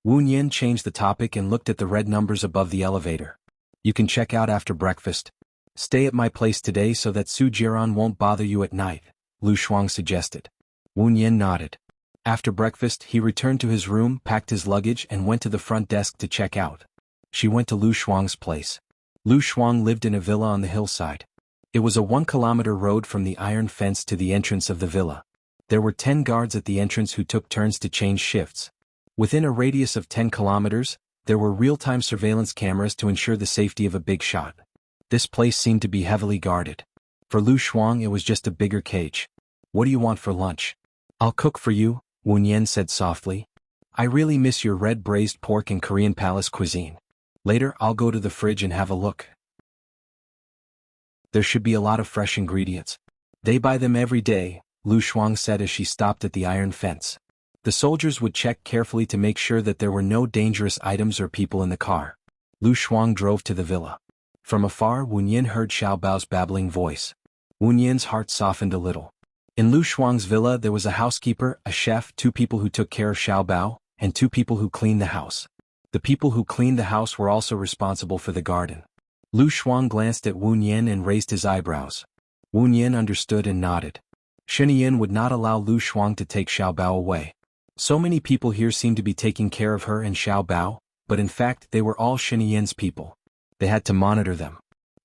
Wu Nian changed the topic and looked at the red numbers above the elevator. You can check out after breakfast. Stay at my place today so that Su Jiran won't bother you at night, Lu Shuang suggested. Wu Nian nodded. After breakfast, he returned to his room, packed his luggage and went to the front desk to check out. She went to Lu Shuang's place. Lu Shuang lived in a villa on the hillside. It was a 1-kilometer road from the iron fence to the entrance of the villa. There were 10 guards at the entrance who took turns to change shifts. Within a radius of 10 kilometers, there were real-time surveillance cameras to ensure the safety of a big shot. This place seemed to be heavily guarded. For Lu Shuang it was just a bigger cage. What do you want for lunch? I'll cook for you, Wu Nian said softly. I really miss your red braised pork and Korean palace cuisine. Later I'll go to the fridge and have a look. There should be a lot of fresh ingredients. They buy them every day, Lu Shuang said as she stopped at the iron fence. The soldiers would check carefully to make sure that there were no dangerous items or people in the car. Lu Shuang drove to the villa. From afar, Wu Nian heard Xiao Bao's babbling voice. Wu Nian's heart softened a little. In Lu Shuang's villa there was a housekeeper, a chef, 2 people who took care of Xiao Bao, and 2 people who cleaned the house. The people who cleaned the house were also responsible for the garden. Lu Shuang glanced at Wu Nian and raised his eyebrows. Wu Nian understood and nodded. Shiniyin would not allow Lu Shuang to take Xiao Bao away. So many people here seemed to be taking care of her and Xiao Bao, but in fact they were all Shiniyin's people. They had to monitor them.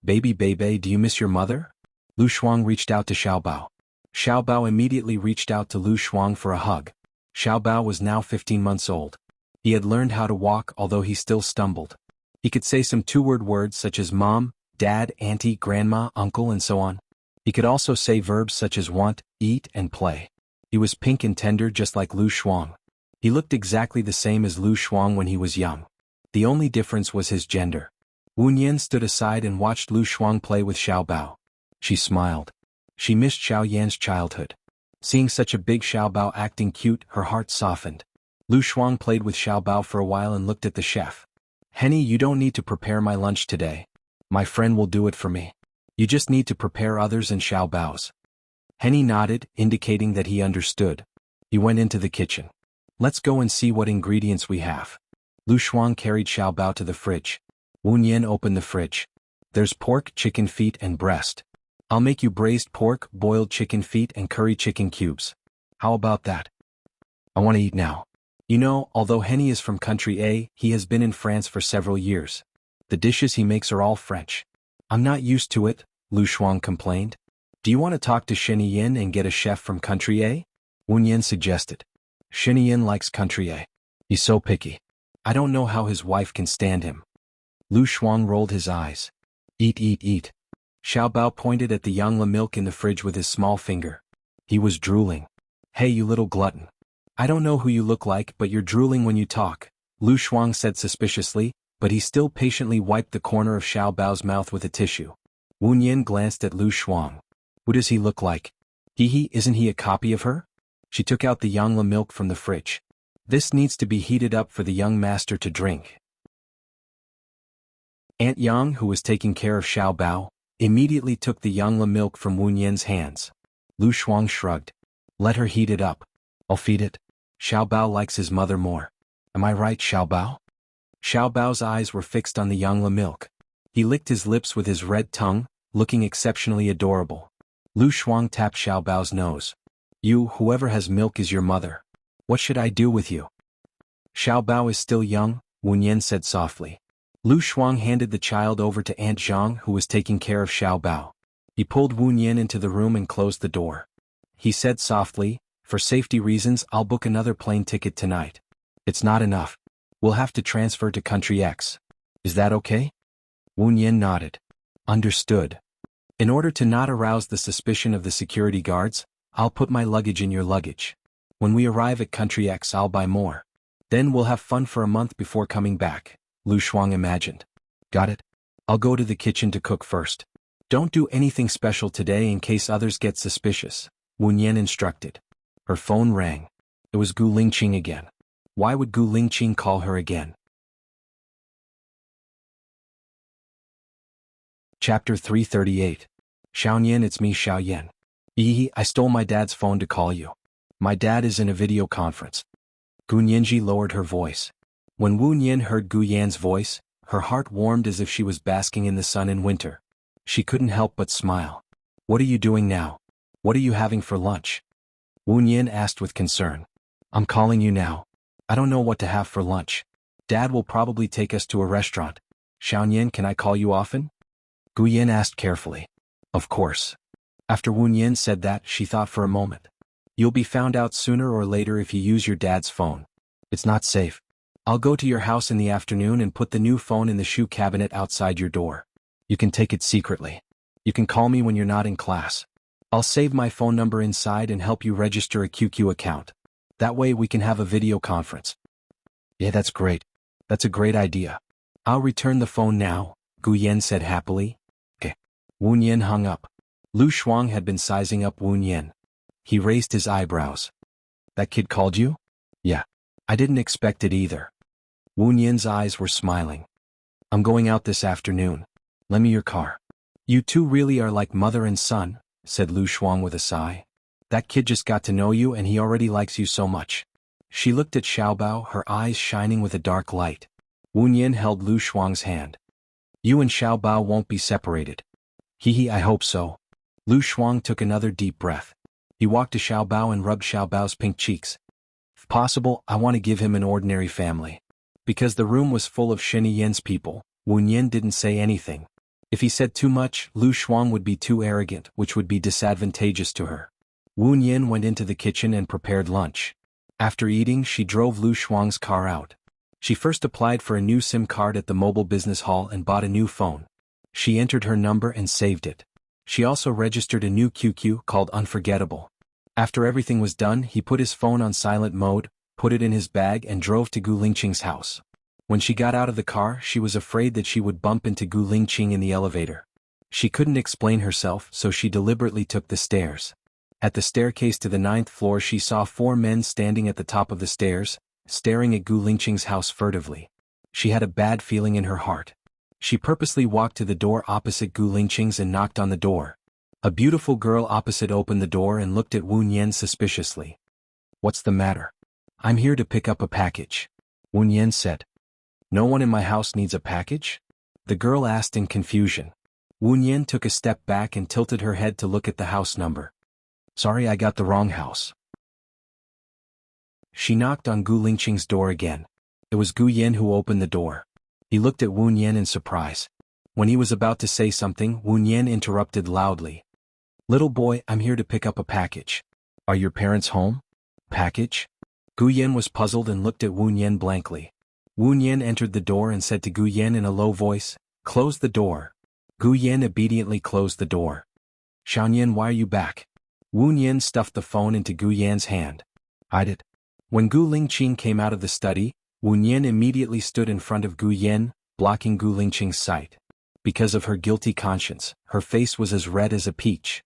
Baby Bebe, do you miss your mother? Lu Shuang reached out to Xiao Bao. Xiao Bao immediately reached out to Lu Shuang for a hug. Xiao Bao was now 15 months old. He had learned how to walk although he still stumbled. He could say some 2-word words such as mom, dad, auntie, grandma, uncle and so on. He could also say verbs such as want, eat and play. He was pink and tender just like Lu Shuang. He looked exactly the same as Lu Shuang when he was young. The only difference was his gender. Wu Nian stood aside and watched Lu Shuang play with Xiao Bao. She smiled. She missed Xiao Yan's childhood. Seeing such a big Xiao Bao acting cute, her heart softened. Lu Shuang played with Xiao Bao for a while and looked at the chef. Henny, you don't need to prepare my lunch today. My friend will do it for me. You just need to prepare others and Xiao Bao's. Henny nodded, indicating that he understood. He went into the kitchen. Let's go and see what ingredients we have. Lu Shuang carried Xiao Bao to the fridge. Wu Nian opened the fridge. There's pork, chicken feet and breast. I'll make you braised pork, boiled chicken feet and curry chicken cubes. How about that? I want to eat now. You know, although Henny is from country A, he has been in France for several years. The dishes he makes are all French. I'm not used to it, Lu Shuang complained. Do you want to talk to Shiniyin and get a chef from country A? Wu Nian suggested. Shiniyin likes country A. He's so picky. I don't know how his wife can stand him. Lu Shuang rolled his eyes. Eat, eat, eat. Xiao Bao pointed at the Yangla milk in the fridge with his small finger. He was drooling. Hey, you little glutton. I don't know who you look like, but you're drooling when you talk, Lu Shuang said suspiciously, but he still patiently wiped the corner of Xiao Bao's mouth with a tissue. Wu Nian glanced at Lu Shuang. Who does he look like? Isn't he a copy of her? She took out the Yangla milk from the fridge. This needs to be heated up for the young master to drink. Aunt Yang, who was taking care of Xiao Bao, immediately took the Yangla milk from Wu Nian's hands. Lu Shuang shrugged. Let her heat it up. I'll feed it. Xiao Bao likes his mother more. Am I right, Xiao Bao? Xiao Bao's eyes were fixed on the Yangla milk. He licked his lips with his red tongue, looking exceptionally adorable. Lu Shuang tapped Xiao Bao's nose. Whoever has milk is your mother. What should I do with you? Xiao Bao is still young, Wu Nian said softly. Lu Shuang handed the child over to Aunt Zhang, who was taking care of Xiao Bao. He pulled Wu Nian into the room and closed the door. He said softly, for safety reasons, I'll book another plane ticket tonight. It's not enough. We'll have to transfer to country X. Is that okay? Wu Nian nodded. Understood. In order to not arouse the suspicion of the security guards, I'll put my luggage in your luggage. When we arrive at country X, I'll buy more. Then we'll have fun for a month before coming back, Lu Shuang imagined. Got it? I'll go to the kitchen to cook first. Don't do anything special today in case others get suspicious, Wu Nian instructed. Her phone rang. It was Gu Lingqing again. Why would Gu Lingqing call her again? Chapter 338. Xiaoyan, it's me, Xiaoyan. I stole my dad's phone to call you. My dad is in a video conference. Gu Nianji lowered her voice. When Wu Nian heard Gu Yan's voice, her heart warmed as if she was basking in the sun in winter. She couldn't help but smile. What are you doing now? What are you having for lunch? Wu Nian asked with concern. I'm calling you now. I don't know what to have for lunch. Dad will probably take us to a restaurant. Xiaoyan, can I call you often? Gu Yan asked carefully. Of course. After Wu Nian said that, she thought for a moment. You'll be found out sooner or later if you use your dad's phone. It's not safe. I'll go to your house in the afternoon and put the new phone in the shoe cabinet outside your door. You can take it secretly. You can call me when you're not in class. I'll save my phone number inside and help you register a QQ account. That way we can have a video conference. Yeah, that's great. That's a great idea. I'll return the phone now, Gu Yan said happily. Okay. Wu Nian hung up. Lu Shuang had been sizing up Wu Nian. He raised his eyebrows. That kid called you? Yeah. I didn't expect it either. Wu Nian's eyes were smiling. I'm going out this afternoon. Lend me your car. You two really are like mother and son, said Lu Shuang with a sigh. That kid just got to know you and he already likes you so much. She looked at Xiao Bao, her eyes shining with a dark light. Wu Nian held Lu Shuang's hand. You and Xiao Bao won't be separated. I hope so. Lu Shuang took another deep breath. He walked to Xiao Bao and rubbed Xiao Bao's pink cheeks. If possible, I want to give him an ordinary family. Because the room was full of Shen Yan's people, Wu Nian didn't say anything. If he said too much, Lu Shuang would be too arrogant, which would be disadvantageous to her. Wu Nian went into the kitchen and prepared lunch. After eating, she drove Lu Shuang's car out. She first applied for a new SIM card at the mobile business hall and bought a new phone. She entered her number and saved it. She also registered a new QQ called Unforgettable. After everything was done, he put his phone on silent mode, put it in his bag and drove to Gu Lingqing's house. When she got out of the car, she was afraid that she would bump into Gu Lingqing in the elevator. She couldn't explain herself, so she deliberately took the stairs. At the staircase to the 9th floor, she saw 4 men standing at the top of the stairs, staring at Gu Lingqing's house furtively. She had a bad feeling in her heart. She purposely walked to the door opposite Gu Lingqing's and knocked on the door. A beautiful girl opposite opened the door and looked at Wu Nian suspiciously. What's the matter? I'm here to pick up a package, Wu Nian said. No one in my house needs a package? The girl asked in confusion. Wu Nian took a step back and tilted her head to look at the house number. Sorry, I got the wrong house. She knocked on Gu Lingqing's door again. It was Gu Yan who opened the door. He looked at Wu Nian in surprise. When he was about to say something, Wu Nian interrupted loudly. Little boy, I'm here to pick up a package. Are your parents home? Package? Gu Yan was puzzled and looked at Wu Nian blankly. Wu Nian entered the door and said to Gu Yan in a low voice, "Close the door." Gu Yan obediently closed the door. "Xiaoyan, why are you back?" Wu Nian stuffed the phone into Gu Yan's hand. "I did." When Gu Lingqing came out of the study, Wu Nian immediately stood in front of Gu Yan, blocking Gu Lingqing's sight. Because of her guilty conscience, her face was as red as a peach.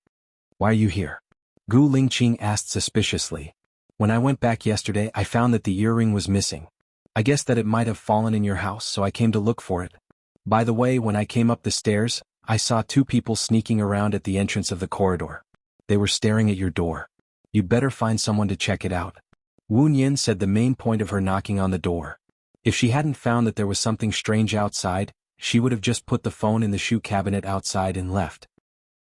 "Why are you here?" Gu Lingqing asked suspiciously. "When I went back yesterday, I found that the earring was missing. I guess that it might have fallen in your house, so I came to look for it. By the way, when I came up the stairs, I saw two people sneaking around at the entrance of the corridor. They were staring at your door. You'd better find someone to check it out." Wu Nian said the main point of her knocking on the door. If she hadn't found that there was something strange outside, she would have just put the phone in the shoe cabinet outside and left.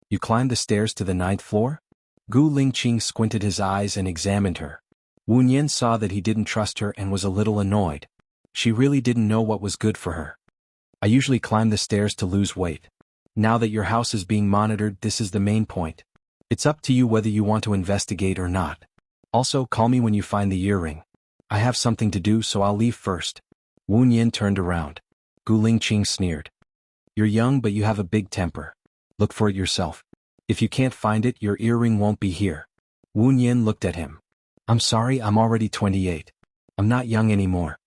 "You climbed the stairs to the 9th floor?" Gu Lingqing squinted his eyes and examined her. Wu Nian saw that he didn't trust her and was a little annoyed. She really didn't know what was good for her. "I usually climb the stairs to lose weight. Now that your house is being monitored, this is the main point. It's up to you whether you want to investigate or not. Also, call me when you find the earring. I have something to do, so I'll leave first." Wu Nian turned around. Gu Lingqing sneered. "You're young, but you have a big temper. Look for it yourself. If you can't find it, your earring won't be here." Wu Nian looked at him. "I'm sorry, I'm already 28. I'm not young anymore."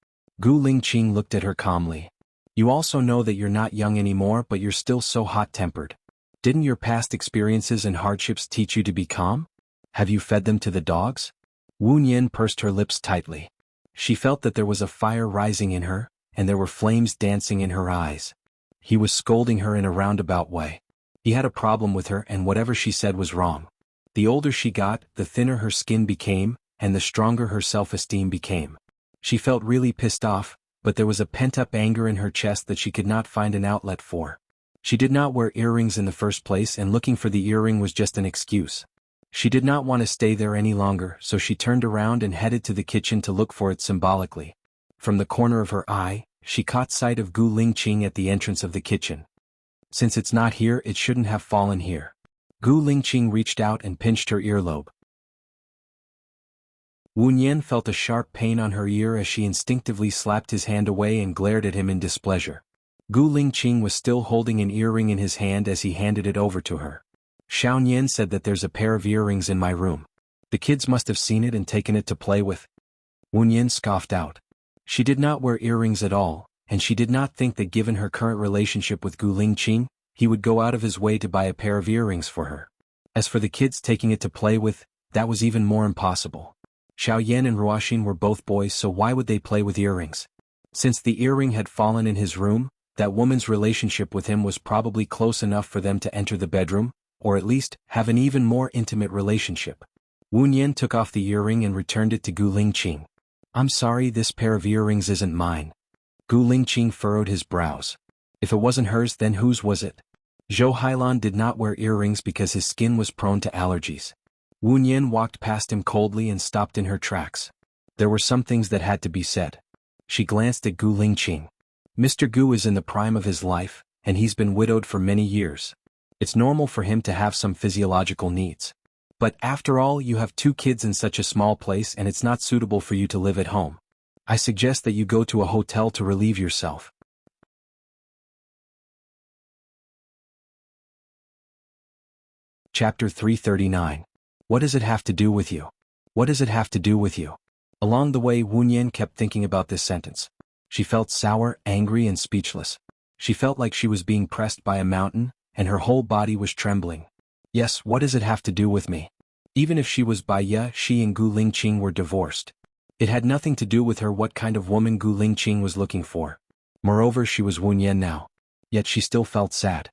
Gu Lingqing looked at her calmly. "You also know that you're not young anymore, but you're still so hot-tempered. Didn't your past experiences and hardships teach you to be calm? Have you fed them to the dogs?" Wu Nian pursed her lips tightly. She felt that there was a fire rising in her, and there were flames dancing in her eyes. He was scolding her in a roundabout way. He had a problem with her, and whatever she said was wrong. The older she got, the thinner her skin became, and the stronger her self-esteem became. She felt really pissed off, but there was a pent-up anger in her chest that she could not find an outlet for. She did not wear earrings in the first place, and looking for the earring was just an excuse. She did not want to stay there any longer, so she turned around and headed to the kitchen to look for it symbolically. From the corner of her eye, she caught sight of Gu Lingqing at the entrance of the kitchen. "Since it's not here, it shouldn't have fallen here." Gu Lingqing reached out and pinched her earlobe. Wu Nian felt a sharp pain on her ear as she instinctively slapped his hand away and glared at him in displeasure. Gu Lingqing was still holding an earring in his hand as he handed it over to her. "Xiaoyan said that there's a pair of earrings in my room. The kids must have seen it and taken it to play with." Wu Nian scoffed out. She did not wear earrings at all, and she did not think that given her current relationship with Gu Lingqing, he would go out of his way to buy a pair of earrings for her. As for the kids taking it to play with, that was even more impossible. Xiaoyan and Ruoxin were both boys, so why would they play with earrings? Since the earring had fallen in his room, that woman's relationship with him was probably close enough for them to enter the bedroom, or at least have an even more intimate relationship. Wu Nian took off the earring and returned it to Gu Lingqing. "I'm sorry, this pair of earrings isn't mine." Gu Lingqing furrowed his brows. If it wasn't hers, then whose was it? Zhou Hailan did not wear earrings because his skin was prone to allergies. Wu Nian walked past him coldly and stopped in her tracks. There were some things that had to be said. She glanced at Gu Lingqing. "Mr. Gu is in the prime of his life, and he's been widowed for many years. It's normal for him to have some physiological needs. But after all, you have two kids in such a small place and it's not suitable for you to live at home. I suggest that you go to a hotel to relieve yourself." Chapter 339. What does it have to do with you? What does it have to do with you? Along the way, Wu Nian kept thinking about this sentence. She felt sour, angry, and speechless. She felt like she was being pressed by a mountain, and her whole body was trembling. Yes, what does it have to do with me? Even if she was Bai Ye, she and Gu Lingqing were divorced. It had nothing to do with her what kind of woman Gu Lingqing was looking for. Moreover, she was Wu Nian now. Yet she still felt sad.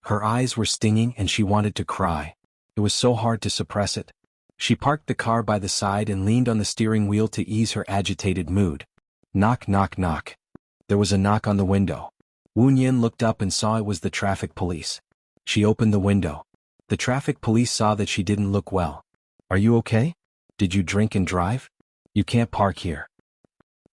Her eyes were stinging and she wanted to cry. It was so hard to suppress it. She parked the car by the side and leaned on the steering wheel to ease her agitated mood. Knock, knock, knock. There was a knock on the window. Wu Nian looked up and saw it was the traffic police. She opened the window. The traffic police saw that she didn't look well. "Are you okay? Did you drink and drive? You can't park here."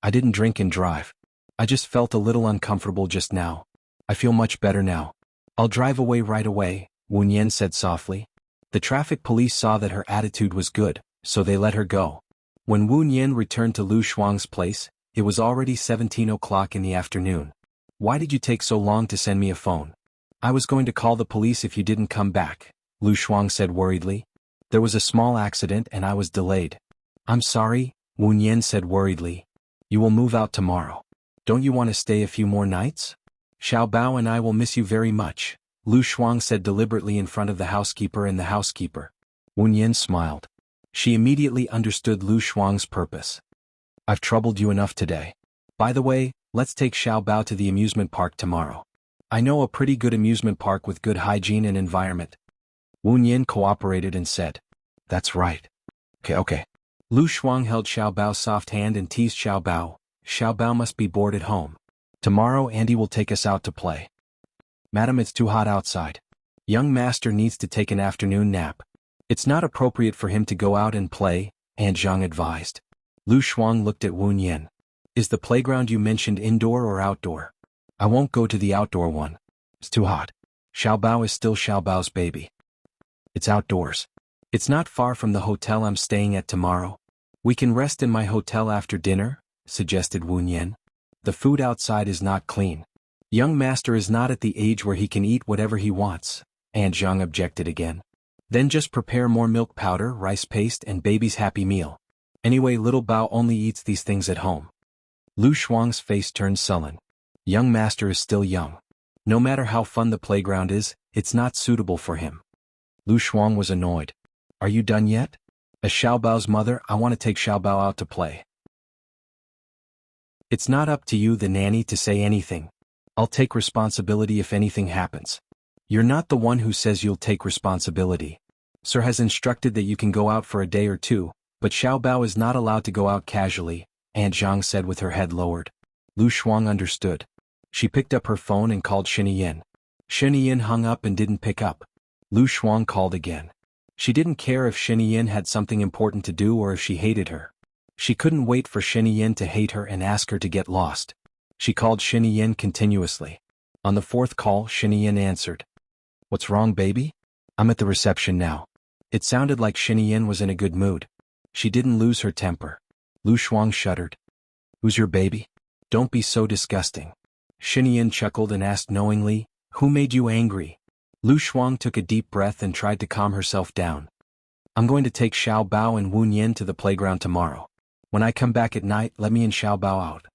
"I didn't drink and drive. I just felt a little uncomfortable just now. I feel much better now. I'll drive away right away," Wu Nian said softly. The traffic police saw that her attitude was good, so they let her go. When Wu Nian returned to Lu Shuang's place, It was already 17 o'clock in the afternoon. Why did you take so long to send me a phone? I was going to call the police if you didn't come back, Lu Shuang said worriedly. There was a small accident and I was delayed. I'm sorry, Wu Nian said worriedly. You will move out tomorrow. Don't you want to stay a few more nights? Xiao Bao and I will miss you very much, Lu Shuang said deliberately in front of the housekeeper and the housekeeper. Wu Nian smiled. She immediately understood Lu Shuang's purpose. I've troubled you enough today. By the way, let's take Xiao Bao to the amusement park tomorrow. I know a pretty good amusement park with good hygiene and environment. Wu Nian cooperated and said, That's right. Okay. Lu Shuang held Xiao Bao's soft hand and teased Xiao Bao. Xiao Bao must be bored at home. Tomorrow Andy will take us out to play. Madam, it's too hot outside. Young master needs to take an afternoon nap. It's not appropriate for him to go out and play, Aunt Zhang advised. Lu Shuang looked at Wu Nian. Is the playground you mentioned indoor or outdoor? I won't go to the outdoor one. It's too hot. Xiao Bao is still Xiao Bao's baby. It's outdoors. It's not far from the hotel I'm staying at tomorrow. We can rest in my hotel after dinner, suggested Wu Nian. The food outside is not clean. Young master is not at the age where he can eat whatever he wants, Aunt Zhang objected again. Then just prepare more milk powder, rice paste and baby's happy meal. Anyway, little Bao only eats these things at home. Lu Shuang's face turned sullen. Young master is still young. No matter how fun the playground is, it's not suitable for him. Lu Shuang was annoyed. Are you done yet? As Xiao Bao's mother, I want to take Xiao Bao out to play. It's not up to you, the nanny, to say anything. I'll take responsibility if anything happens. You're not the one who says you'll take responsibility. Sir has instructed that you can go out for a day or two, but Xiao Bao is not allowed to go out casually, Aunt Zhang said with her head lowered. Lu Shuang understood. She picked up her phone and called Shiniyin. Shiniyin hung up and didn't pick up. Lu Shuang called again. She didn't care if Shiniyin had something important to do or if she hated her. She couldn't wait for Shiniyin to hate her and ask her to get lost. She called Shiniyin continuously. On the fourth call, Shiniyin answered. What's wrong, baby? I'm at the reception now. It sounded like Shiniyin was in a good mood. She didn't lose her temper. Lu Shuang shuddered. Who's your baby? Don't be so disgusting. Shiniyin chuckled and asked knowingly, Who made you angry? Lu Shuang took a deep breath and tried to calm herself down. I'm going to take Xiao Bao and Wu Nian to the playground tomorrow. When I come back at night, let me and Xiao Bao out.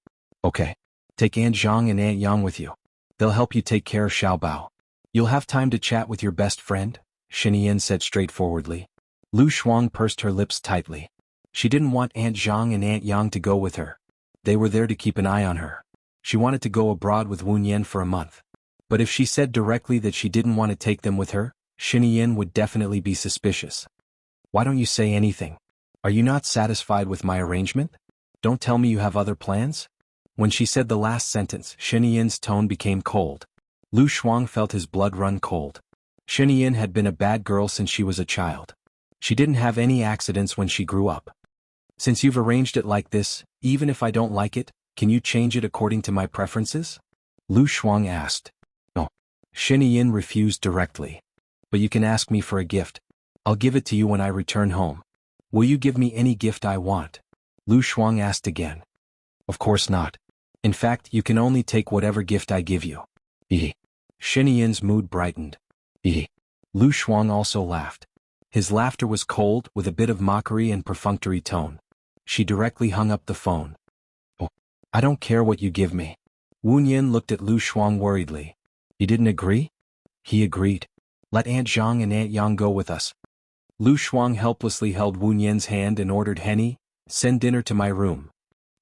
Okay. Take Aunt Zhang and Aunt Yang with you. They'll help you take care of Xiao Bao. You'll have time to chat with your best friend, Shiniyin said straightforwardly. Lu Shuang pursed her lips tightly. She didn't want Aunt Zhang and Aunt Yang to go with her. They were there to keep an eye on her. She wanted to go abroad with Wu Nian for a month. But if she said directly that she didn't want to take them with her, Shiniyin would definitely be suspicious. Why don't you say anything? Are you not satisfied with my arrangement? Don't tell me you have other plans? When she said the last sentence, Shiniyin's tone became cold. Lu Shuang felt his blood run cold. Shiniyin had been a bad girl since she was a child. She didn't have any accidents when she grew up. Since you've arranged it like this, even if I don't like it, can you change it according to my preferences? Lu Shuang asked. No. Shiniyin refused directly. But you can ask me for a gift. I'll give it to you when I return home. Will you give me any gift I want? Lu Shuang asked again. Of course not. In fact, you can only take whatever gift I give you. Shiniyin's mood brightened. Lu Shuang also laughed. His laughter was cold, with a bit of mockery and perfunctory tone. She directly hung up the phone. Oh, I don't care what you give me. Wu Nian looked at Lu Shuang worriedly. You didn't agree? He agreed. Let Aunt Zhang and Aunt Yang go with us. Lu Shuang helplessly held Wu Nian's hand and ordered Henny, send dinner to my room.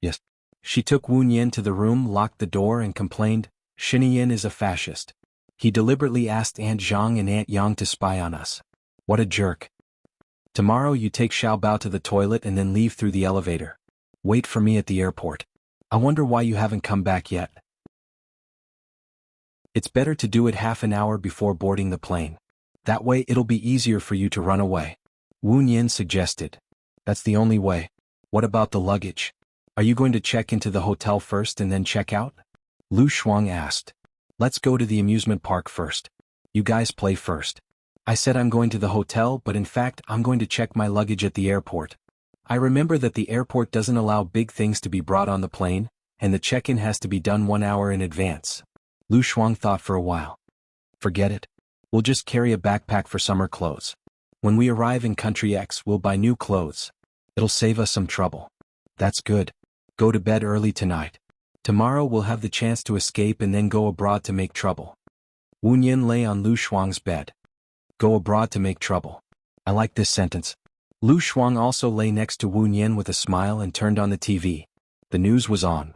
Yes. She took Wu Nian to the room, locked the door and complained, Shiniyin is a fascist. He deliberately asked Aunt Zhang and Aunt Yang to spy on us. What a jerk. Tomorrow you take Xiao Bao to the toilet and then leave through the elevator. Wait for me at the airport. I wonder why you haven't come back yet. It's better to do it half an hour before boarding the plane. That way it'll be easier for you to run away. Wu Nian suggested. That's the only way. What about the luggage? Are you going to check into the hotel first and then check out? Lu Shuang asked. Let's go to the amusement park first. You guys play first. I said I'm going to the hotel, but in fact I'm going to check my luggage at the airport. I remember that the airport doesn't allow big things to be brought on the plane, and the check-in has to be done 1 hour in advance. Lu Shuang thought for a while. Forget it. We'll just carry a backpack for summer clothes. When we arrive in country X, we'll buy new clothes. It'll save us some trouble. That's good. Go to bed early tonight. Tomorrow we'll have the chance to escape and then go abroad to make trouble. Wu Nian lay on Lu Shuang's bed. Go abroad to make trouble. I like this sentence. Lu Shuang also lay next to Wu Nian with a smile and turned on the TV. The news was on.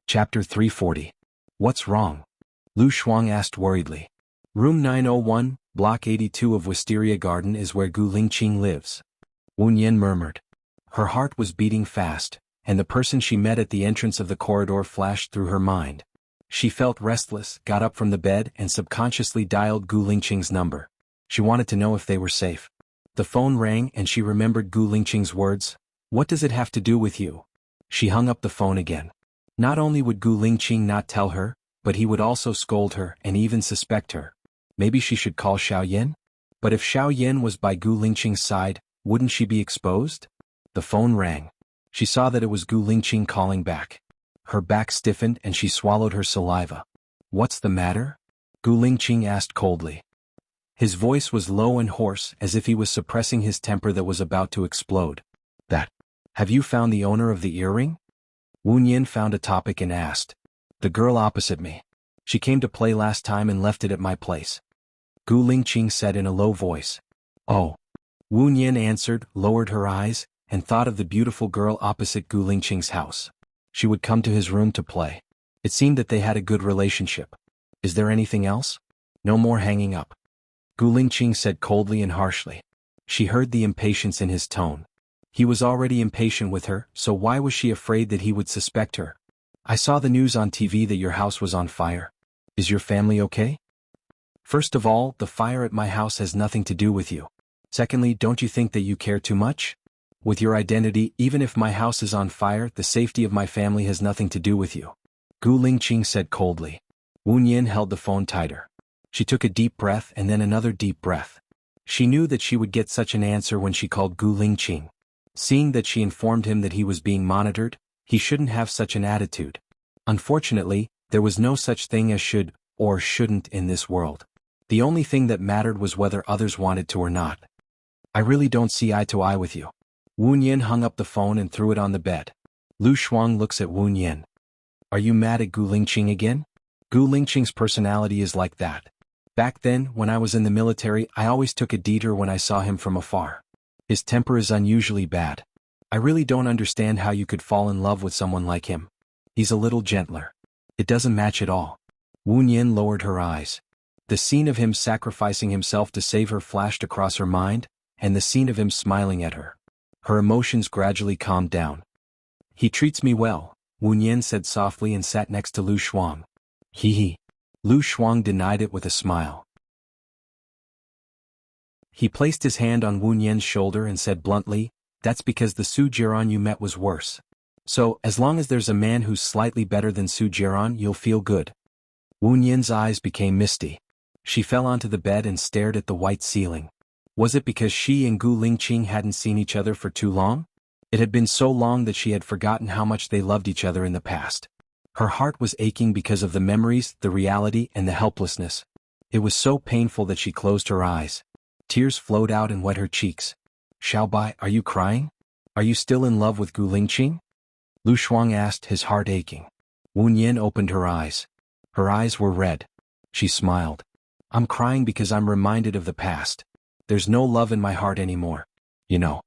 Chapter 340. What's wrong? Lu Shuang asked worriedly. Room 901, Block 82 of Wisteria Garden is where Gu Lingqing lives. Wu Nian murmured. Her heart was beating fast, and the person she met at the entrance of the corridor flashed through her mind. She felt restless, got up from the bed and subconsciously dialed Gu Lingqing's number. She wanted to know if they were safe. The phone rang and she remembered Gu Lingqing's words. What does it have to do with you? She hung up the phone again. Not only would Gu Lingqing not tell her, but he would also scold her and even suspect her. Maybe she should call Xiao Yin? But if Xiao Yin was by Gu Lingqing's side, wouldn't she be exposed? The phone rang. She saw that it was Gu Lingqing calling back. Her back stiffened and she swallowed her saliva. What's the matter? Gu Lingqing asked coldly. His voice was low and hoarse as if he was suppressing his temper that was about to explode. Have you found the owner of the earring? Wu Nian found a topic and asked. The girl opposite me. She came to play last time and left it at my place. Gu Lingqing said in a low voice. Oh. Wu Nian answered, lowered her eyes, and thought of the beautiful girl opposite Gu Lingqing's house. She would come to his room to play. It seemed that they had a good relationship. Is there anything else? No more hanging up. Gu Lingqing said coldly and harshly. She heard the impatience in his tone. He was already impatient with her, so why was she afraid that he would suspect her? I saw the news on TV that your house was on fire. Is your family okay? First of all, the fire at my house has nothing to do with you. Secondly, don't you think that you care too much? With your identity, even if my house is on fire, the safety of my family has nothing to do with you. Gu Lingqing said coldly. Wu Nian held the phone tighter. She took a deep breath and then another deep breath. She knew that she would get such an answer when she called Gu Lingqing. Seeing that she informed him that he was being monitored, he shouldn't have such an attitude. Unfortunately, there was no such thing as should or shouldn't in this world. The only thing that mattered was whether others wanted to or not. I really don't see eye to eye with you. Wu Nian hung up the phone and threw it on the bed. Lu Shuang looks at Wu Nian. Are you mad at Gu Lingqing again? Gu Lingqing's personality is like that. Back then, when I was in the military, I always took a deter when I saw him from afar. His temper is unusually bad. I really don't understand how you could fall in love with someone like him. He's a little gentler. It doesn't match at all. Wu Nian lowered her eyes. The scene of him sacrificing himself to save her flashed across her mind, and the scene of him smiling at her. Her emotions gradually calmed down. He treats me well, Wu Nian said softly and sat next to Lu Shuang. He. Lu Shuang denied it with a smile. He placed his hand on Wu Nian's shoulder and said bluntly, that's because the Su Jiran you met was worse. So, as long as there's a man who's slightly better than Su Jiran, you'll feel good. Wu Nian's eyes became misty. She fell onto the bed and stared at the white ceiling. Was it because she and Gu Lingqing hadn't seen each other for too long? It had been so long that she had forgotten how much they loved each other in the past. Her heart was aching because of the memories, the reality, and the helplessness. It was so painful that she closed her eyes. Tears flowed out and wet her cheeks. Xiaobai, are you crying? Are you still in love with Gu Lingqing? Lu Shuang asked, his heart aching. Wu Nian opened her eyes. Her eyes were red. She smiled. I'm crying because I'm reminded of the past. There's no love in my heart anymore. You know.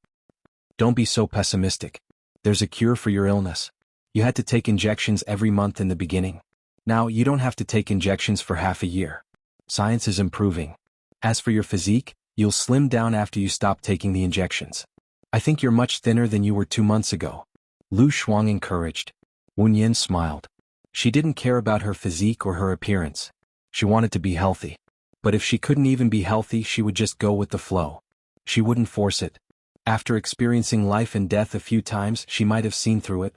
Don't be so pessimistic. There's a cure for your illness. You had to take injections every month in the beginning. Now you don't have to take injections for half a year. Science is improving. As for your physique, you'll slim down after you stop taking the injections. I think you're much thinner than you were 2 months ago. Lu Shuang encouraged. Wu Nian smiled. She didn't care about her physique or her appearance. She wanted to be healthy. But if she couldn't even be healthy, she would just go with the flow. She wouldn't force it. After experiencing life and death a few times, she might have seen through it.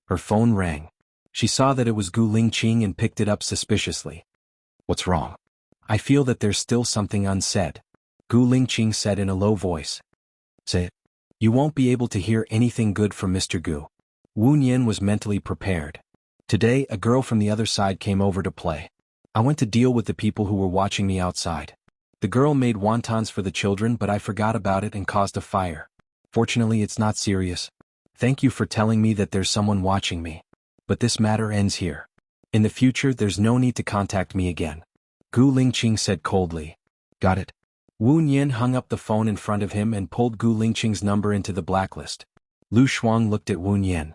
Her phone rang. She saw that it was Gu Lingqing and picked it up suspiciously. What's wrong? I feel that there's still something unsaid. Gu Lingqing said in a low voice. Say it. You won't be able to hear anything good from Mr. Gu. Wu Nian was mentally prepared. Today, a girl from the other side came over to play. I went to deal with the people who were watching me outside. The girl made wontons for the children, but I forgot about it and caused a fire. Fortunately, it's not serious. Thank you for telling me that there's someone watching me. But this matter ends here. In the future, there's no need to contact me again. Gu Lingqing said coldly. Got it. Wu Nian hung up the phone in front of him and pulled Gu Lingqing's number into the blacklist. Lu Shuang looked at Wu Nian.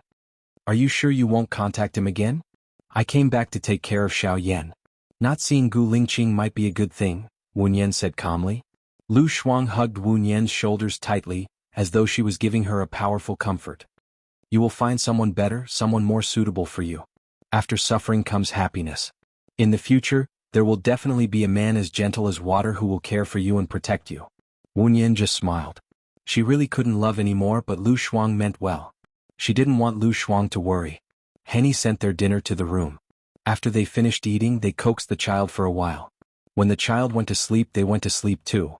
Are you sure you won't contact him again? I came back to take care of Xiao Yan. Not seeing Gu Lingqing might be a good thing, Wu Nian said calmly. Lu Shuang hugged Wu Nian's shoulders tightly, as though she was giving her a powerful comfort. You will find someone better, someone more suitable for you. After suffering comes happiness. In the future, there will definitely be a man as gentle as water who will care for you and protect you. Wu Nian just smiled. She really couldn't love anymore, but Lu Shuang meant well. She didn't want Lu Shuang to worry. Henny sent their dinner to the room. After they finished eating, they coaxed the child for a while. When the child went to sleep, they went to sleep too.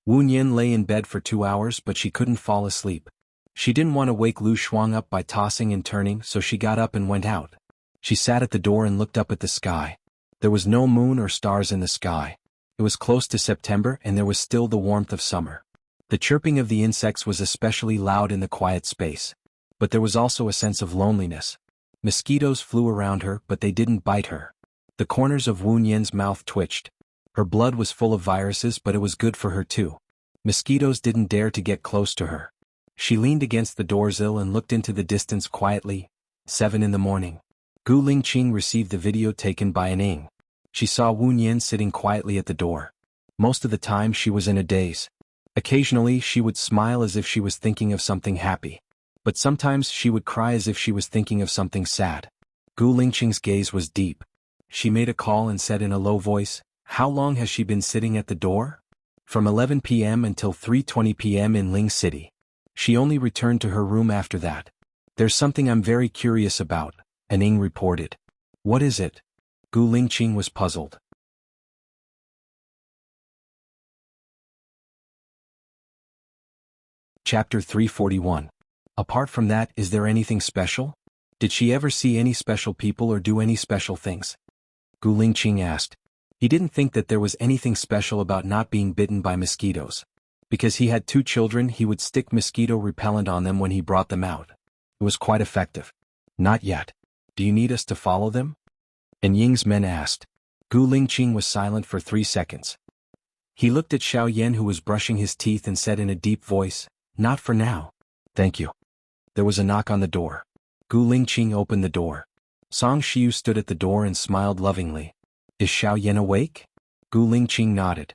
Wu Nian lay in bed for 2 hours, but she couldn't fall asleep. She didn't want to wake Lu Shuang up by tossing and turning, so she got up and went out. She sat at the door and looked up at the sky. There was no moon or stars in the sky. It was close to September and there was still the warmth of summer. The chirping of the insects was especially loud in the quiet space. But there was also a sense of loneliness. Mosquitoes flew around her, but they didn't bite her. The corners of Wu Nian's mouth twitched. Her blood was full of viruses, but it was good for her too. Mosquitoes didn't dare to get close to her. She leaned against the doorsill and looked into the distance quietly. 7 in the morning. Gu Lingqing received the video taken by an Ing. She saw Wu Nian sitting quietly at the door. Most of the time she was in a daze. Occasionally she would smile as if she was thinking of something happy. But sometimes she would cry as if she was thinking of something sad. Gu Lingqing's gaze was deep. She made a call and said in a low voice, How long has she been sitting at the door? From 11 p.m. until 3:20 p.m. in Ling City. She only returned to her room after that. There's something I'm very curious about, an Ing reported. What is it? Gu Lingqing was puzzled. Chapter 341. Apart from that, is there anything special? Did she ever see any special people or do any special things? Gu Lingqing asked. He didn't think that there was anything special about not being bitten by mosquitoes. Because he had 2 children, he would stick mosquito repellent on them when he brought them out. It was quite effective. Not yet. Do you need us to follow them? And Ying's men asked. Gu Lingqing was silent for 3 seconds. He looked at Xiao Yan, who was brushing his teeth, and said in a deep voice, Not for now. Thank you. There was a knock on the door. Gu Lingqing opened the door. Song Shiu stood at the door and smiled lovingly. Is Xiao Yan awake? Gu Lingqing nodded.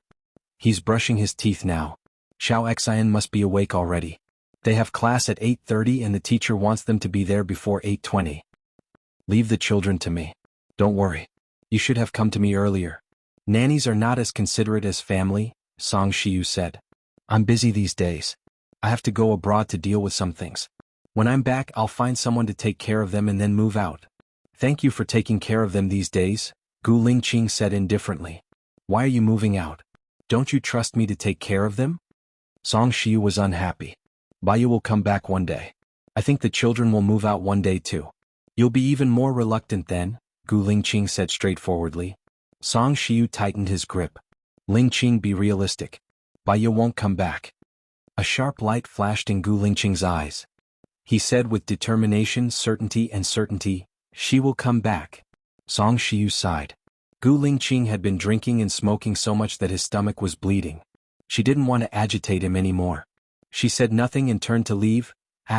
He's brushing his teeth now. Xiao Xian must be awake already. They have class at 8:30 and the teacher wants them to be there before 8:20. Leave the children to me. Don't worry. You should have come to me earlier. Nannies are not as considerate as family, Song Shiu said. I'm busy these days. I have to go abroad to deal with some things. When I'm back, I'll find someone to take care of them and then move out. Thank you for taking care of them these days, Gu Lingqing said indifferently. Why are you moving out? Don't you trust me to take care of them? Song Shiu was unhappy. Baiyu will come back one day. I think the children will move out one day too. You'll be even more reluctant then, Gu Lingqing said straightforwardly. Song Shiu tightened his grip. Lingqing, be realistic. Baiyu won't come back. A sharp light flashed in Gu Lingqing's eyes. He said with determination, certainty, she will come back. Song Shiu sighed. Gu Lingqing had been drinking and smoking so much that his stomach was bleeding. She didn't want to agitate him anymore. She said nothing and turned to leave. Wu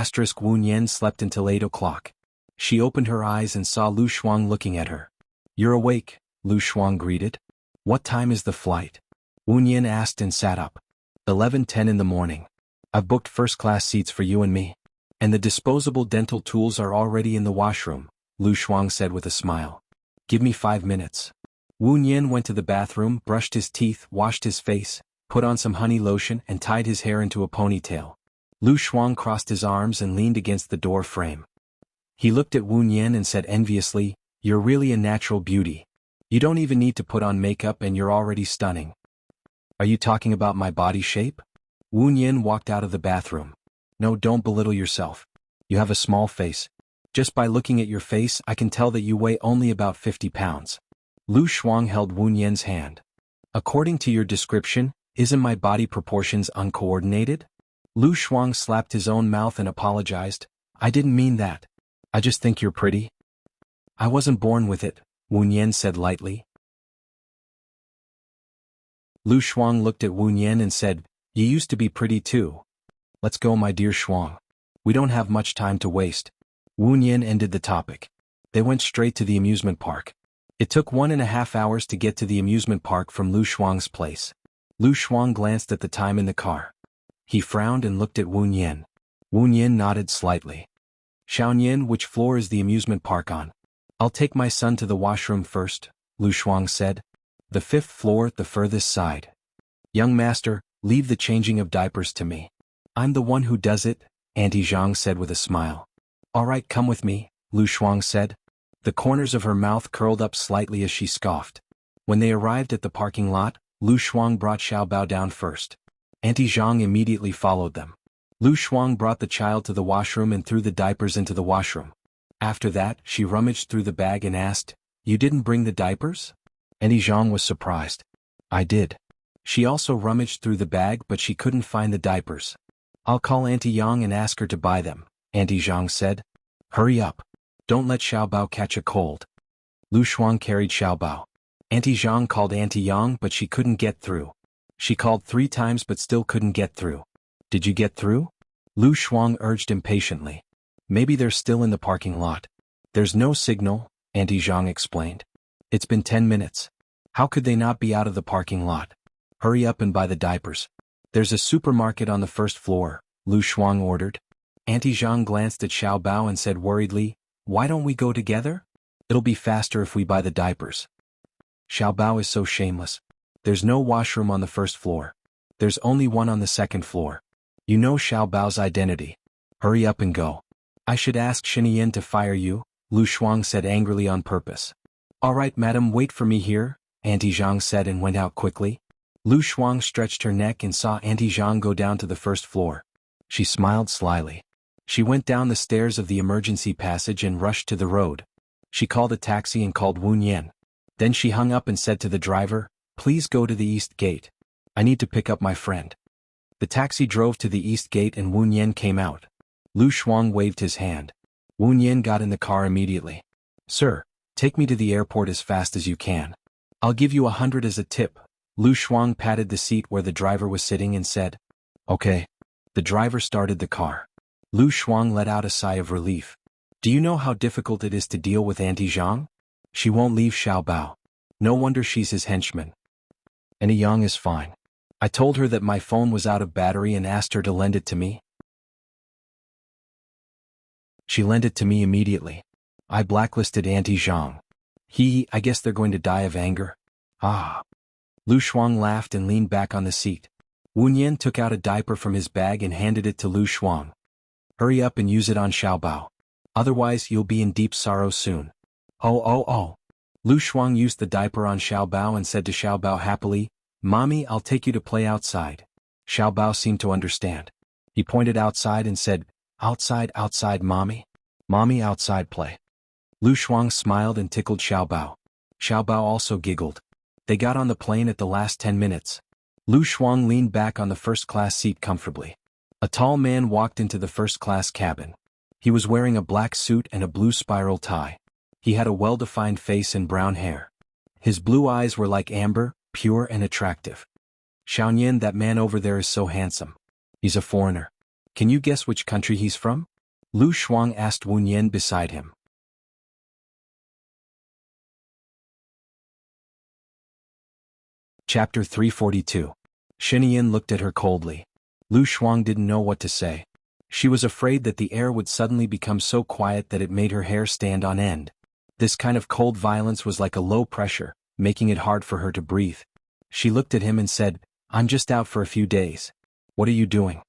Nian slept until 8 o'clock. She opened her eyes and saw Lu Shuang looking at her. You're awake, Lu Shuang greeted. What time is the flight? Wu Nian asked and sat up. 11:10 in the morning. I've booked first-class seats for you and me. And the disposable dental tools are already in the washroom, Lu Shuang said with a smile. Give me 5 minutes. Wu Nian went to the bathroom, brushed his teeth, washed his face, put on some honey lotion and tied his hair into a ponytail. Lu Shuang crossed his arms and leaned against the door frame. He looked at Wu Nian and said enviously, You're really a natural beauty. You don't even need to put on makeup and you're already stunning. Are you talking about my body shape? Wu Nian walked out of the bathroom. No, don't belittle yourself. You have a small face. Just by looking at your face, I can tell that you weigh only about 50 pounds. Lu Shuang held Wu Nian's hand. According to your description, isn't my body proportions uncoordinated? Lu Shuang slapped his own mouth and apologized. I didn't mean that. I just think you're pretty. I wasn't born with it, Wu Nian said lightly. Lu Shuang looked at Wu Nian and said, You used to be pretty too. Let's go, my dear Shuang. We don't have much time to waste. Wu Nian ended the topic. They went straight to the amusement park. It took 1.5 hours to get to the amusement park from Lu Shuang's place. Lu Shuang glanced at the time in the car. He frowned and looked at Wu Nian. Wu Nian nodded slightly. Xiaonian, which floor is the amusement park on? I'll take my son to the washroom first, Lu Shuang said. The 5th floor, the furthest side. Young master, leave the changing of diapers to me. I'm the one who does it, Auntie Zhang said with a smile. All right, come with me, Lu Shuang said. The corners of her mouth curled up slightly as she scoffed. When they arrived at the parking lot, Lu Shuang brought Xiaobao down first. Auntie Zhang immediately followed them. Lu Shuang brought the child to the washroom and threw the diapers into the washroom. After that, she rummaged through the bag and asked, You didn't bring the diapers? Auntie Zhang was surprised. I did. She also rummaged through the bag but she couldn't find the diapers. I'll call Auntie Yang and ask her to buy them, Auntie Zhang said. Hurry up. Don't let Xiaobao catch a cold. Lu Shuang carried Xiaobao. Auntie Zhang called Auntie Yang but she couldn't get through. She called 3 times but still couldn't get through. Did you get through? Lu Shuang urged impatiently. Maybe they're still in the parking lot. There's no signal, Auntie Zhang explained. It's been 10 minutes. How could they not be out of the parking lot? Hurry up and buy the diapers. There's a supermarket on the 1st floor, Lu Shuang ordered. Auntie Zhang glanced at Xiaobao and said worriedly, Why don't we go together? It'll be faster if we buy the diapers. Xiaobao is so shameless. There's no washroom on the 1st floor. There's only one on the 2nd floor. You know Xiaobao's identity. Hurry up and go. I should ask Xinian to fire you, Lu Shuang said angrily on purpose. All right, madam, wait for me here, Auntie Zhang said and went out quickly. Lu Shuang stretched her neck and saw Auntie Zhang go down to the 1st floor. She smiled slyly. She went down the stairs of the emergency passage and rushed to the road. She called a taxi and called Wu Nian. Then she hung up and said to the driver, Please go to the east gate. I need to pick up my friend. The taxi drove to the east gate and Wu Nian came out. Lu Shuang waved his hand. Wu Nian got in the car immediately. Sir, take me to the airport as fast as you can. I'll give you 100 as a tip. Lu Shuang patted the seat where the driver was sitting and said, Okay. The driver started the car. Lu Shuang let out a sigh of relief. Do you know how difficult it is to deal with Auntie Zhang? She won't leave Xiaobao. No wonder she's his henchman. Auntie Yang is fine. I told her that my phone was out of battery and asked her to lend it to me. She lent it to me immediately. I blacklisted Auntie Zhang. I guess they're going to die of anger. Ah. Lu Shuang laughed and leaned back on the seat. Wu Nian took out a diaper from his bag and handed it to Lu Shuang. Hurry up and use it on Xiaobao. Otherwise you'll be in deep sorrow soon. Oh. Lu Shuang used the diaper on Xiaobao and said to Xiaobao happily, Mommy, I'll take you to play outside. Xiaobao seemed to understand. He pointed outside and said, Outside, Mommy. Mommy, outside play. Lu Shuang smiled and tickled Xiaobao. Xiaobao also giggled. They got on the plane at the last 10 minutes. Lu Shuang leaned back on the first-class seat comfortably. A tall man walked into the first-class cabin. He was wearing a black suit and a blue spiral tie. He had a well-defined face and brown hair. His blue eyes were like amber, pure and attractive. Xiaonian, that man over there is so handsome. He's a foreigner. Can you guess which country he's from? Lu Shuang asked Wu Nian beside him. Chapter 342. Xinian looked at her coldly. Lu Shuang didn't know what to say. She was afraid that the air would suddenly become so quiet that it made her hair stand on end. This kind of cold violence was like a low pressure, making it hard for her to breathe. She looked at him and said, I'm just out for a few days. What are you doing?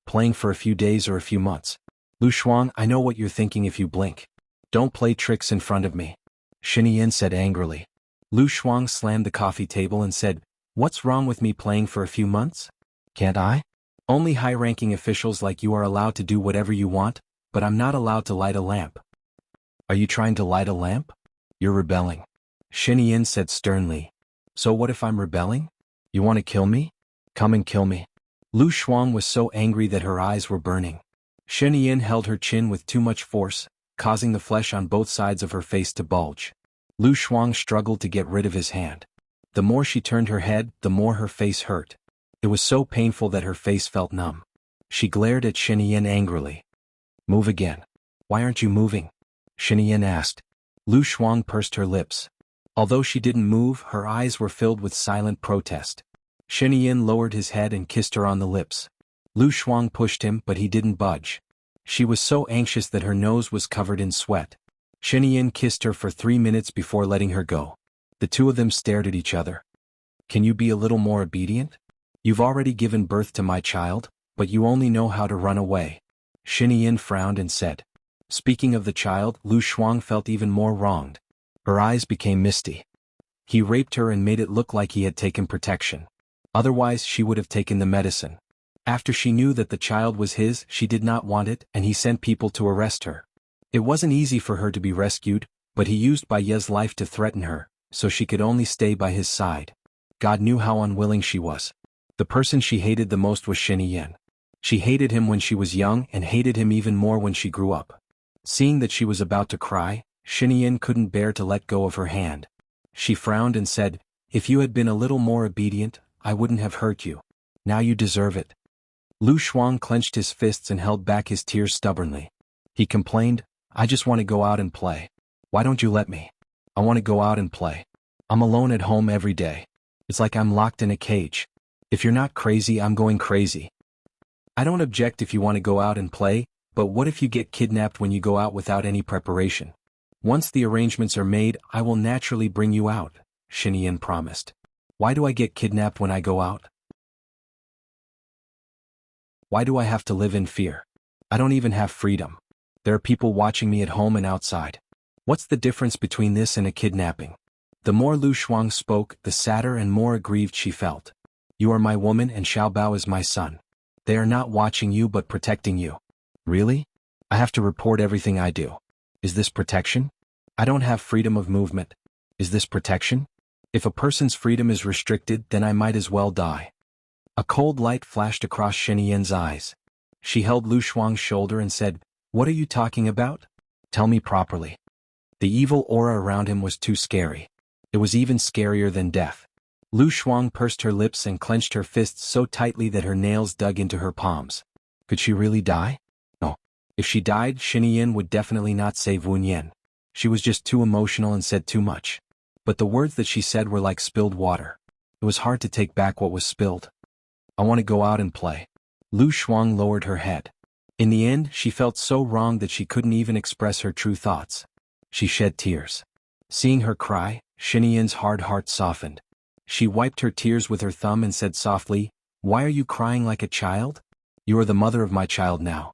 Playing for a few days or a few months. Lu Shuang, I know what you're thinking if you blink. Don't play tricks in front of me. Xinian said angrily. Lu Shuang slammed the coffee table and said, "What's wrong with me playing for a few months? Can't I? Only high-ranking officials like you are allowed to do whatever you want, but I'm not allowed to light a lamp." "Are you trying to light a lamp? You're rebelling," Shinian said sternly. "So what if I'm rebelling? You want to kill me? Come and kill me." Lu Shuang was so angry that her eyes were burning. Shinian held her chin with too much force, causing the flesh on both sides of her face to bulge. Lu Shuang struggled to get rid of his hand. The more she turned her head, the more her face hurt. It was so painful that her face felt numb. She glared at Shinian angrily. "Move again." "Why aren't you moving?" Shinian asked. Lu Shuang pursed her lips. Although she didn't move, her eyes were filled with silent protest. Shinian lowered his head and kissed her on the lips. Lu Shuang pushed him, but he didn't budge. She was so anxious that her nose was covered in sweat. Shinian kissed her for 3 minutes before letting her go. The two of them stared at each other. "Can you be a little more obedient? You've already given birth to my child, but you only know how to run away." Shinian frowned and said. Speaking of the child, Lu Shuang felt even more wronged. Her eyes became misty. He raped her and made it look like he had taken protection. Otherwise she would have taken the medicine. After she knew that the child was his, she did not want it, and he sent people to arrest her. It wasn't easy for her to be rescued, but he used Bai Ye's life to threaten her, so she could only stay by his side. God knew how unwilling she was. The person she hated the most was Shinian. She hated him when she was young and hated him even more when she grew up. Seeing that she was about to cry, Shinian couldn't bear to let go of her hand. She frowned and said, "If you had been a little more obedient, I wouldn't have hurt you. Now you deserve it." Lu Shuang clenched his fists and held back his tears stubbornly. He complained, "I just want to go out and play. Why don't you let me? I want to go out and play. I'm alone at home every day. It's like I'm locked in a cage. If you're not crazy, I'm going crazy." "I don't object if you want to go out and play, but what if you get kidnapped when you go out without any preparation? Once the arrangements are made, I will naturally bring you out," Shinian promised. "Why do I get kidnapped when I go out? Why do I have to live in fear? I don't even have freedom. There are people watching me at home and outside. What's the difference between this and a kidnapping?" The more Lu Shuang spoke, the sadder and more aggrieved she felt. "You are my woman and Xiaobao is my son. They are not watching you but protecting you." "Really? I have to report everything I do. Is this protection? I don't have freedom of movement. Is this protection? If a person's freedom is restricted, then I might as well die." A cold light flashed across Shinian's eyes. She held Lu Shuang's shoulder and said, "What are you talking about? Tell me properly." The evil aura around him was too scary. It was even scarier than death. Lu Shuang pursed her lips and clenched her fists so tightly that her nails dug into her palms. Could she really die? No. If she died, Shinian would definitely not save Wen Yan. She was just too emotional and said too much. But the words that she said were like spilled water. It was hard to take back what was spilled. "I want to go out and play." Lu Shuang lowered her head. In the end, she felt so wrong that she couldn't even express her true thoughts. She shed tears. Seeing her cry, Shinian's hard heart softened. She wiped her tears with her thumb and said softly, "Why are you crying like a child? You are the mother of my child now.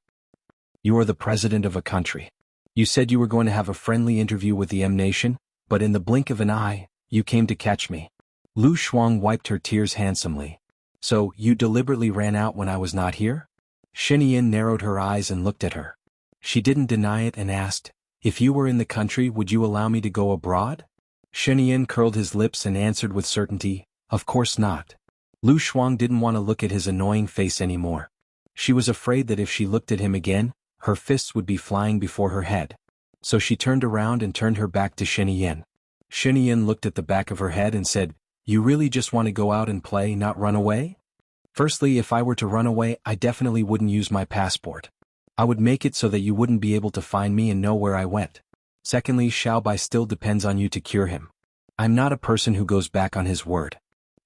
You are the president of a country. You said you were going to have a friendly interview with the M Nation, but in the blink of an eye, you came to catch me." Lu Shuang wiped her tears handsomely. "So, you deliberately ran out when I was not here?" Shinian narrowed her eyes and looked at her. She didn't deny it and asked, "If you were in the country, would you allow me to go abroad?" Shinian curled his lips and answered with certainty, "Of course not." Lu Shuang didn't want to look at his annoying face anymore. She was afraid that if she looked at him again, her fists would be flying before her head. So she turned around and turned her back to Shinian. Shinian looked at the back of her head and said, "You really just want to go out and play, not run away?" "Firstly, if I were to run away, I definitely wouldn't use my passport. I would make it so that you wouldn't be able to find me and know where I went. Secondly, Xiaobai still depends on you to cure him. I'm not a person who goes back on his word,"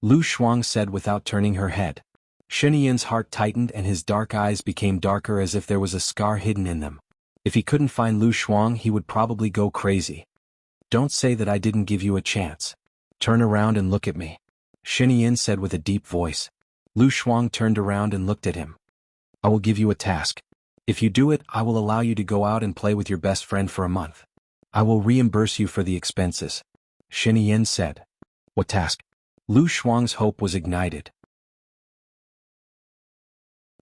Lu Shuang said without turning her head. Shinian's heart tightened and his dark eyes became darker as if there was a scar hidden in them. If he couldn't find Lu Shuang, he would probably go crazy. "Don't say that I didn't give you a chance. Turn around and look at me," Shinian said with a deep voice. Lu Shuang turned around and looked at him. "I will give you a task. If you do it, I will allow you to go out and play with your best friend for a month. I will reimburse you for the expenses." Yin said. What task? Lu Shuang's hope was ignited.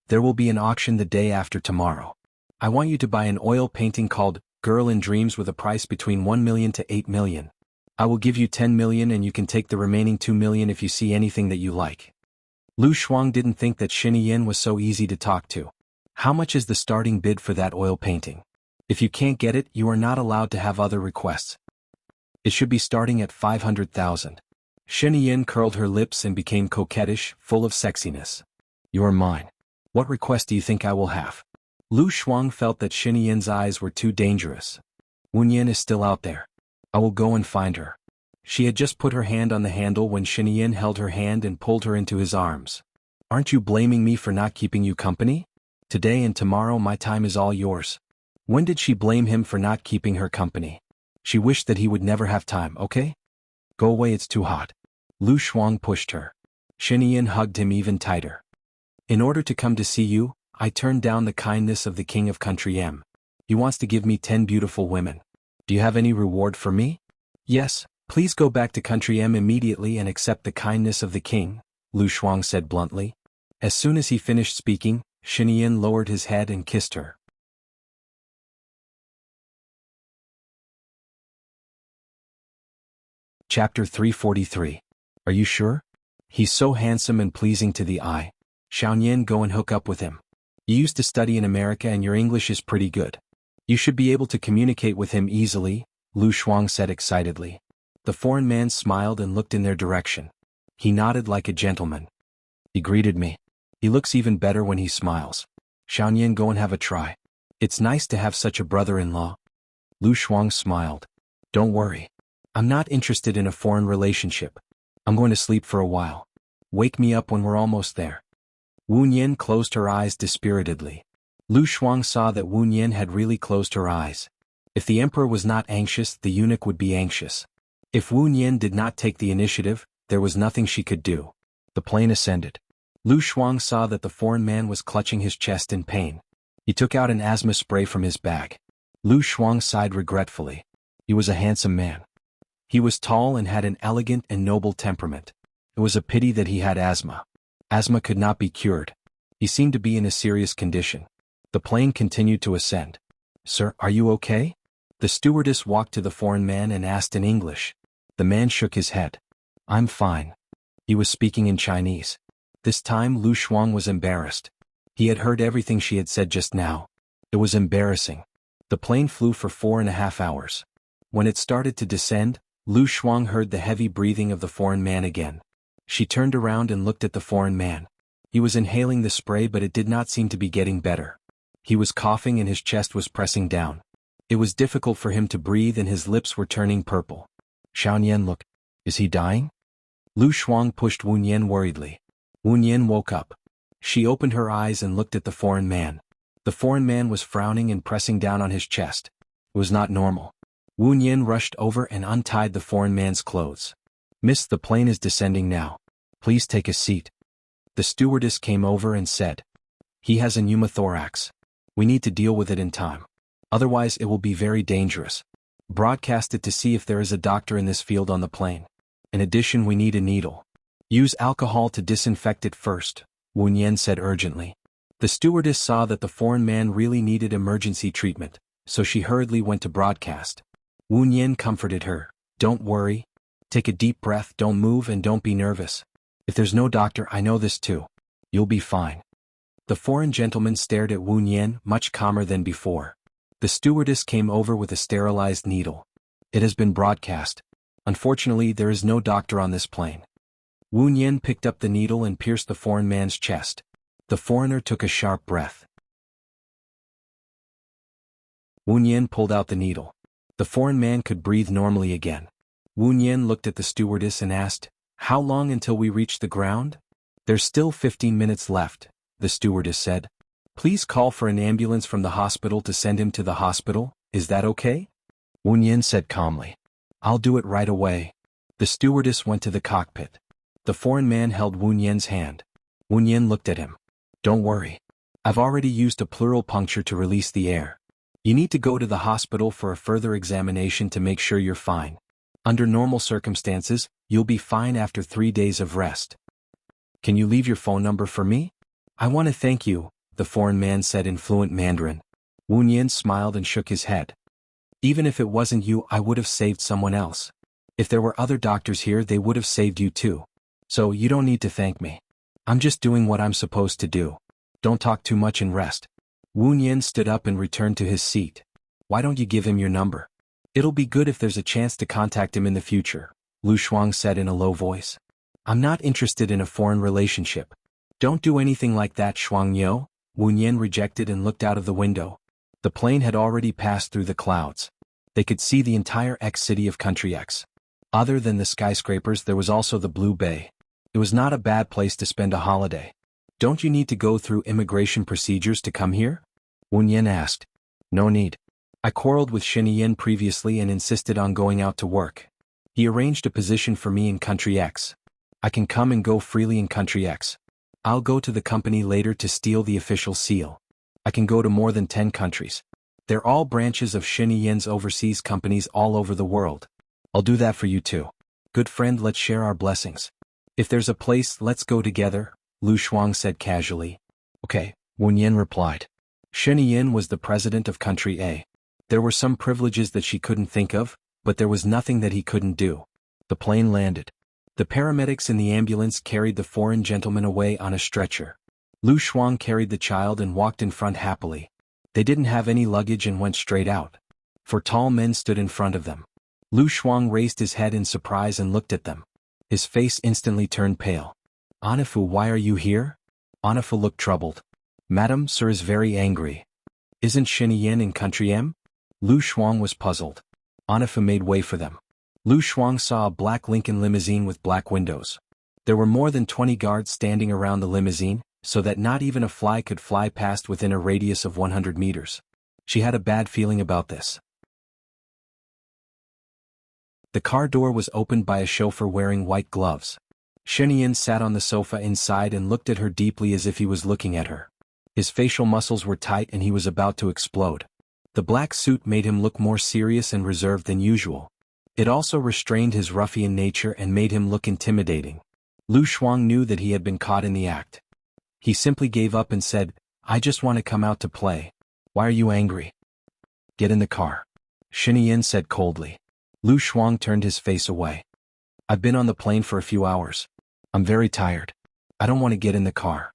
There will be an auction the day after tomorrow. I want you to buy an oil painting called Girl in Dreams with a price between 1 million to 8 million. I will give you 10 million and you can take the remaining 2 million if you see anything that you like. Lu Shuang didn't think that Yin was so easy to talk to. How much is the starting bid for that oil painting? If you can't get it, you are not allowed to have other requests. It should be starting at 500,000. Yin curled her lips and became coquettish, full of sexiness. You are mine. What request do you think I will have? Lu Shuang felt that Yin's eyes were too dangerous. Yin is still out there. I will go and find her. She had just put her hand on the handle when Yin held her hand and pulled her into his arms. Aren't you blaming me for not keeping you company? Today and tomorrow my time is all yours. When did she blame him for not keeping her company? She wished that he would never have time, okay? Go away, it's too hot. Lu Shuang pushed her. Yin hugged him even tighter. In order to come to see you, I turned down the kindness of the king of Country M. He wants to give me 10 beautiful women. Do you have any reward for me? Yes, please go back to Country M immediately and accept the kindness of the king, Lu Shuang said bluntly. As soon as he finished speaking, Yin lowered his head and kissed her. Chapter 343. Are you sure? He's so handsome and pleasing to the eye. Yin, go and hook up with him. You used to study in America and your English is pretty good. You should be able to communicate with him easily, Lu Shuang said excitedly. The foreign man smiled and looked in their direction. He nodded like a gentleman. He greeted me. He looks even better when he smiles. Yin, go and have a try. It's nice to have such a brother-in-law. Lu Shuang smiled. Don't worry. I'm not interested in a foreign relationship. I'm going to sleep for a while. Wake me up when we're almost there. Yin closed her eyes dispiritedly. Lu Shuang saw that Yin had really closed her eyes. If the emperor was not anxious, the eunuch would be anxious. If Yin did not take the initiative, there was nothing she could do. The plane ascended. Lu Shuang saw that the foreign man was clutching his chest in pain. He took out an asthma spray from his bag. Lu Shuang sighed regretfully. He was a handsome man. He was tall and had an elegant and noble temperament. It was a pity that he had asthma. Asthma could not be cured. He seemed to be in a serious condition. The plane continued to ascend. Sir, are you okay? The stewardess walked to the foreign man and asked in English. The man shook his head. I'm fine. He was speaking in Chinese. This time Lu Shuang was embarrassed. He had heard everything she had said just now. It was embarrassing. The plane flew for 4.5 hours. When it started to descend, Lu Shuang heard the heavy breathing of the foreign man again. She turned around and looked at the foreign man. He was inhaling the spray but it did not seem to be getting better. He was coughing and his chest was pressing down. It was difficult for him to breathe and his lips were turning purple. Yin, look. Is he dying? Lu Shuang pushed Yin worriedly. Yin woke up. She opened her eyes and looked at the foreign man. The foreign man was frowning and pressing down on his chest. It was not normal. Yin rushed over and untied the foreign man's clothes. Miss, the plane is descending now. Please take a seat. The stewardess came over and said. He has a pneumothorax. We need to deal with it in time. Otherwise it will be very dangerous. Broadcast it to see if there is a doctor in this field on the plane. In addition, we need a needle. Use alcohol to disinfect it first, Yin said urgently. The stewardess saw that the foreign man really needed emergency treatment, so she hurriedly went to broadcast. Yin comforted her. Don't worry. Take a deep breath, don't move and don't be nervous. If there's no doctor, I know this too. You'll be fine. The foreign gentleman stared at Yin, much calmer than before. The stewardess came over with a sterilized needle. It has been broadcast. Unfortunately, there is no doctor on this plane. Yin picked up the needle and pierced the foreign man's chest. The foreigner took a sharp breath. Yin pulled out the needle. The foreign man could breathe normally again. Yin looked at the stewardess and asked, How long until we reach the ground? There's still 15 minutes left, the stewardess said. Please call for an ambulance from the hospital to send him to the hospital, is that okay? Yin said calmly. I'll do it right away. The stewardess went to the cockpit. The foreign man held Yin's hand. Yin looked at him. Don't worry. I've already used a pleural puncture to release the air. You need to go to the hospital for a further examination to make sure you're fine. Under normal circumstances, you'll be fine after 3 days of rest. Can you leave your phone number for me? I want to thank you, the foreign man said in fluent Mandarin. Wu Nian smiled and shook his head. Even if it wasn't you, I would have saved someone else. If there were other doctors here, they would have saved you too. So you don't need to thank me. I'm just doing what I'm supposed to do. Don't talk too much and rest. Wu Nian stood up and returned to his seat. Why don't you give him your number? It'll be good if there's a chance to contact him in the future, Lu Shuang said in a low voice. I'm not interested in a foreign relationship. Don't do anything like that, Shuang Yo, Wu Nian rejected and looked out of the window. The plane had already passed through the clouds. They could see the entire X city of Country X. Other than the skyscrapers, there was also the Blue Bay. It was not a bad place to spend a holiday. Don't you need to go through immigration procedures to come here? Wu Nian asked. No need. I quarreled with Shen Yin previously and insisted on going out to work. He arranged a position for me in Country X. I can come and go freely in Country X. I'll go to the company later to steal the official seal. I can go to more than 10 countries. They're all branches of Shen Yin's overseas companies all over the world. I'll do that for you too. Good friend, let's share our blessings. If there's a place, let's go together, Lu Shuang said casually. Okay, Wu Nian replied. Shen Yin was the president of Country A. There were some privileges that she couldn't think of, but there was nothing that he couldn't do. The plane landed. The paramedics in the ambulance carried the foreign gentleman away on a stretcher. Lu Shuang carried the child and walked in front happily. They didn't have any luggage and went straight out. 4 tall men stood in front of them. Lu Shuang raised his head in surprise and looked at them. His face instantly turned pale. Anafu, why are you here? Anafu looked troubled. Madam, sir is very angry. Isn't Shen Yin in Country M? Lu Shuang was puzzled. Anafu made way for them. Lu Shuang saw a black Lincoln limousine with black windows. There were more than 20 guards standing around the limousine, so that not even a fly could fly past within a radius of 100 meters. She had a bad feeling about this. The car door was opened by a chauffeur wearing white gloves. Shen Yin sat on the sofa inside and looked at her deeply as if he was looking at her. His facial muscles were tight and he was about to explode. The black suit made him look more serious and reserved than usual. It also restrained his ruffian nature and made him look intimidating. Lu Shuang knew that he had been caught in the act. He simply gave up and said, I just want to come out to play. Why are you angry? Get in the car. Shen Yin said coldly. Lu Shuang turned his face away. I've been on the plane for a few hours. I'm very tired. I don't want to get in the car.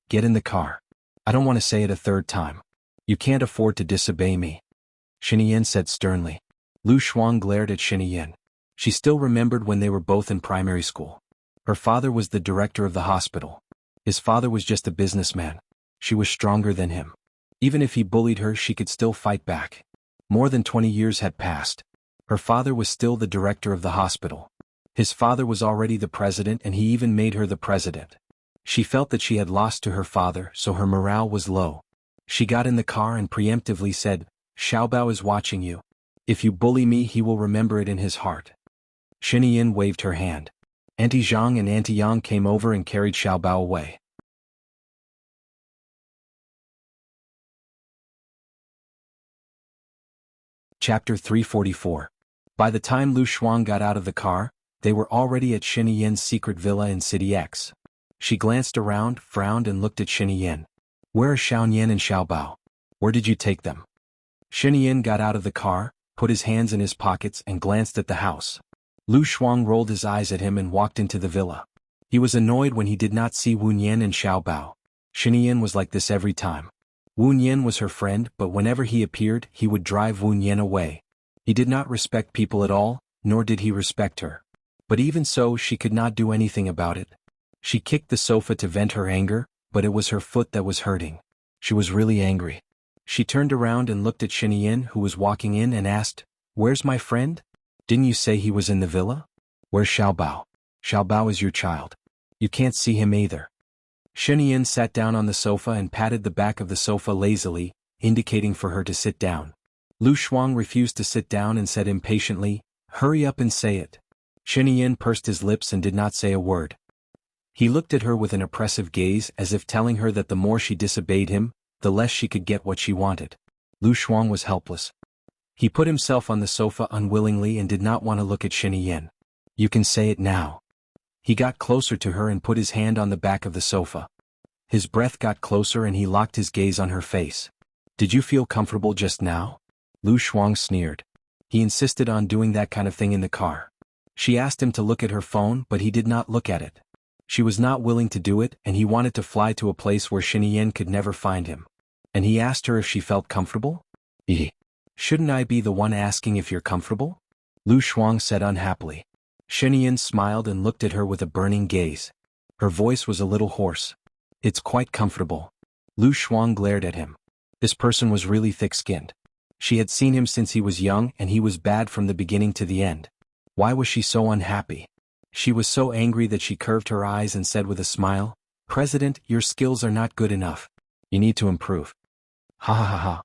Get in the car. I don't want to say it a third time. You can't afford to disobey me. Shen Yin said sternly. Lu Shuang glared at Shen Yin. She still remembered when they were both in primary school. Her father was the director of the hospital. His father was just a businessman. She was stronger than him. Even if he bullied her, she could still fight back. More than 20 years had passed. Her father was still the director of the hospital. His father was already the president and he even made her the president. She felt that she had lost to her father, so her morale was low. She got in the car and preemptively said, Xiaobao is watching you. If you bully me, he will remember it in his heart. Shen Yin waved her hand. Auntie Zhang and Auntie Yang came over and carried Xiaobao away. Chapter 344. By the time Lu Shuang got out of the car, they were already at Shen Yin's secret villa in City X. She glanced around, frowned and looked at Shen Yin. Where are Xiao Nian and Xiaobao? Where did you take them? Shen Yin got out of the car, put his hands in his pockets and glanced at the house. Lu Shuang rolled his eyes at him and walked into the villa. He was annoyed when he did not see Wu Nian and Xiaobao. Shen Yin was like this every time. Wu Nian was her friend, but whenever he appeared, he would drive Wu Nian away. He did not respect people at all, nor did he respect her. But even so, she could not do anything about it. She kicked the sofa to vent her anger, but it was her foot that was hurting. She was really angry. She turned around and looked at Shen Yin, who was walking in, and asked, Where's my friend? Didn't you say he was in the villa? Where's Xiaobao? Xiaobao is your child. You can't see him either. Shen Yin sat down on the sofa and patted the back of the sofa lazily, indicating for her to sit down. Lu Shuang refused to sit down and said impatiently, Hurry up and say it. Shen Yin pursed his lips and did not say a word. He looked at her with an oppressive gaze as if telling her that the more she disobeyed him, the less she could get what she wanted. Lu Shuang was helpless. He put himself on the sofa unwillingly and did not want to look at Yin. You can say it now. He got closer to her and put his hand on the back of the sofa. His breath got closer and he locked his gaze on her face. Did you feel comfortable just now? Lu Shuang sneered. He insisted on doing that kind of thing in the car. She asked him to look at her phone, but he did not look at it. She was not willing to do it, and he wanted to fly to a place where Yin could never find him. And he asked her if she felt comfortable? Shouldn't I be the one asking if you're comfortable? Lu Shuang said unhappily. Yin smiled and looked at her with a burning gaze. Her voice was a little hoarse. It's quite comfortable. Lu Shuang glared at him. This person was really thick-skinned. She had seen him since he was young and he was bad from the beginning to the end. Why was she so unhappy? She was so angry that she curved her eyes and said with a smile, President, your skills are not good enough. You need to improve. Ha ha ha ha.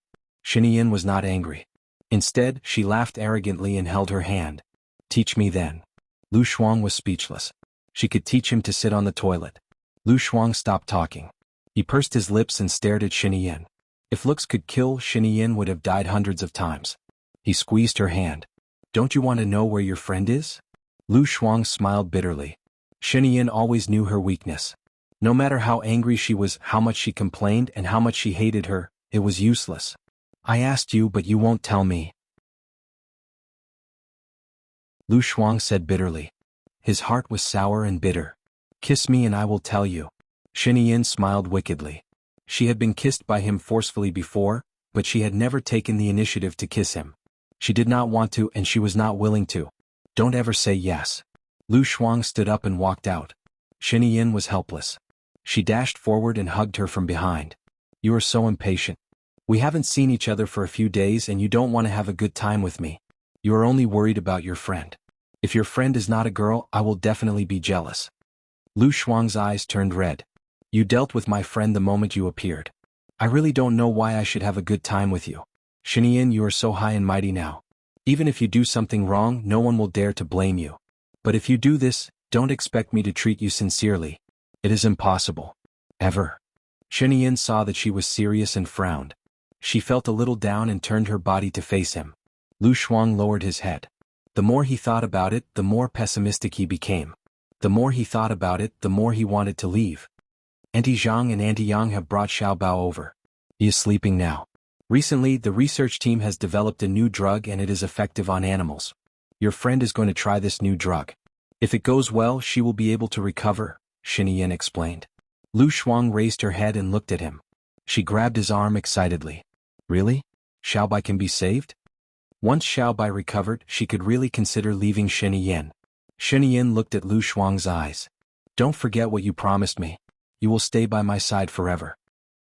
Yin was not angry. Instead, she laughed arrogantly and held her hand. Teach me then. Lu Shuang was speechless. She could teach him to sit on the toilet. Lu Shuang stopped talking. He pursed his lips and stared at Yin. If looks could kill, Yin would have died hundreds of times. He squeezed her hand. Don't you want to know where your friend is? Lu Shuang smiled bitterly. Yin always knew her weakness. No matter how angry she was, how much she complained and how much she hated her, it was useless. I asked you but you won't tell me. Lu Shuang said bitterly. His heart was sour and bitter. Kiss me and I will tell you. Yin smiled wickedly. She had been kissed by him forcefully before, but she had never taken the initiative to kiss him. She did not want to and she was not willing to. Don't ever say yes. Lu Shuang stood up and walked out. Yin was helpless. She dashed forward and hugged her from behind. You are so impatient. We haven't seen each other for a few days and you don't want to have a good time with me. You are only worried about your friend. If your friend is not a girl, I will definitely be jealous. Lu Shuang's eyes turned red. You dealt with my friend the moment you appeared. I really don't know why I should have a good time with you. Yin, you are so high and mighty now. Even if you do something wrong, no one will dare to blame you. But if you do this, don't expect me to treat you sincerely. It is impossible. Ever. Yin saw that she was serious and frowned. She felt a little down and turned her body to face him. Lu Shuang lowered his head. The more he thought about it, the more pessimistic he became. The more he thought about it, the more he wanted to leave. Auntie Zhang and Auntie Yang have brought Xiaobao over. He is sleeping now. Recently, the research team has developed a new drug and it is effective on animals. Your friend is going to try this new drug. If it goes well, she will be able to recover, Yin explained. Lu Shuang raised her head and looked at him. She grabbed his arm excitedly. Really? Xiaobai can be saved? Once Xiaobai recovered, she could really consider leaving Yin. Yin looked at Lu Shuang's eyes. Don't forget what you promised me. You will stay by my side forever.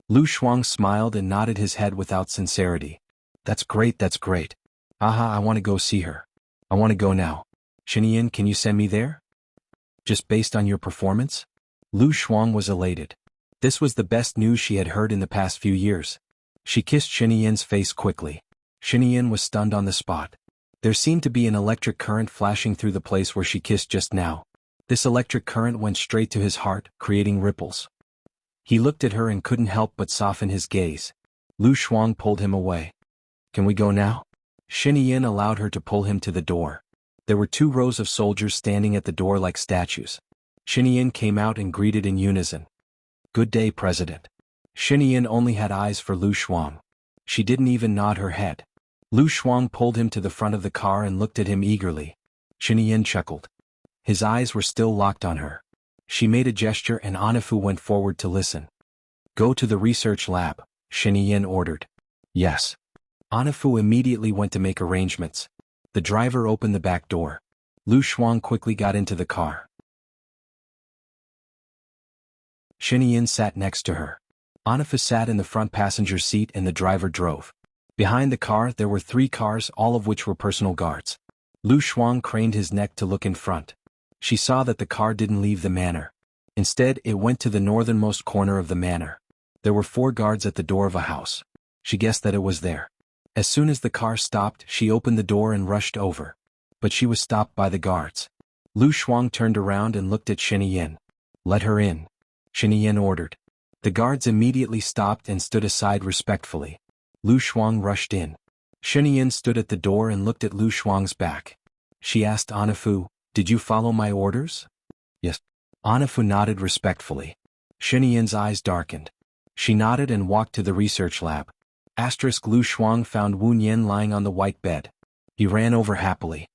Lu Shuang smiled and nodded his head without sincerity. That's great, that's great. Aha, I want to go see her. I want to go now. Yin, can you send me there? Just based on your performance? Lu Shuang was elated. This was the best news she had heard in the past few years. She kissed Yin's face quickly. Yin was stunned on the spot. There seemed to be an electric current flashing through the place where she kissed just now. This electric current went straight to his heart, creating ripples. He looked at her and couldn't help but soften his gaze. Lu Shuang pulled him away. Can we go now? Yin allowed her to pull him to the door. There were 2 rows of soldiers standing at the door like statues. Yin came out and greeted in unison. Good day, President. Yin only had eyes for Lu Shuang. She didn't even nod her head. Lu Shuang pulled him to the front of the car and looked at him eagerly. Yin chuckled. His eyes were still locked on her. She made a gesture and Anafu went forward to listen. Go to the research lab, Yin ordered. Yes. Anafu immediately went to make arrangements. The driver opened the back door. Lu Shuang quickly got into the car. Yin sat next to her. Anafu sat in the front passenger seat and the driver drove. Behind the car there were 3 cars, all of which were personal guards. Lu Shuang craned his neck to look in front. She saw that the car didn't leave the manor. Instead, it went to the northernmost corner of the manor. There were 4 guards at the door of a house. She guessed that it was there. As soon as the car stopped, she opened the door and rushed over. But she was stopped by the guards. Lu Shuang turned around and looked at Yin. Let her in. Yin ordered. The guards immediately stopped and stood aside respectfully. Lu Shuang rushed in. Shenian stood at the door and looked at Lu Shuang's back. She asked Anafu, "Did you follow my orders?" "Yes." Anafu nodded respectfully. Shenian's eyes darkened. She nodded and walked to the research lab. Lu Shuang found Wu Nian lying on the white bed. He ran over happily.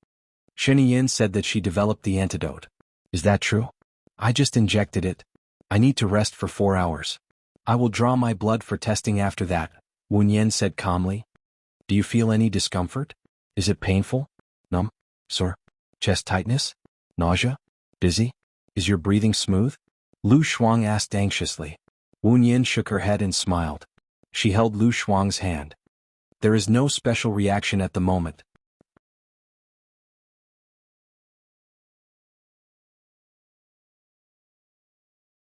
Shenian said that she developed the antidote. "Is that true?" "I just injected it. I need to rest for 4 hours. I will draw my blood for testing after that," Wu Nian said calmly. "Do you feel any discomfort? Is it painful? Numb? Sore? Chest tightness? Nausea? Dizzy? Is your breathing smooth?" Lu Shuang asked anxiously. Wu Nian shook her head and smiled. She held Lu Shuang's hand. "There is no special reaction at the moment."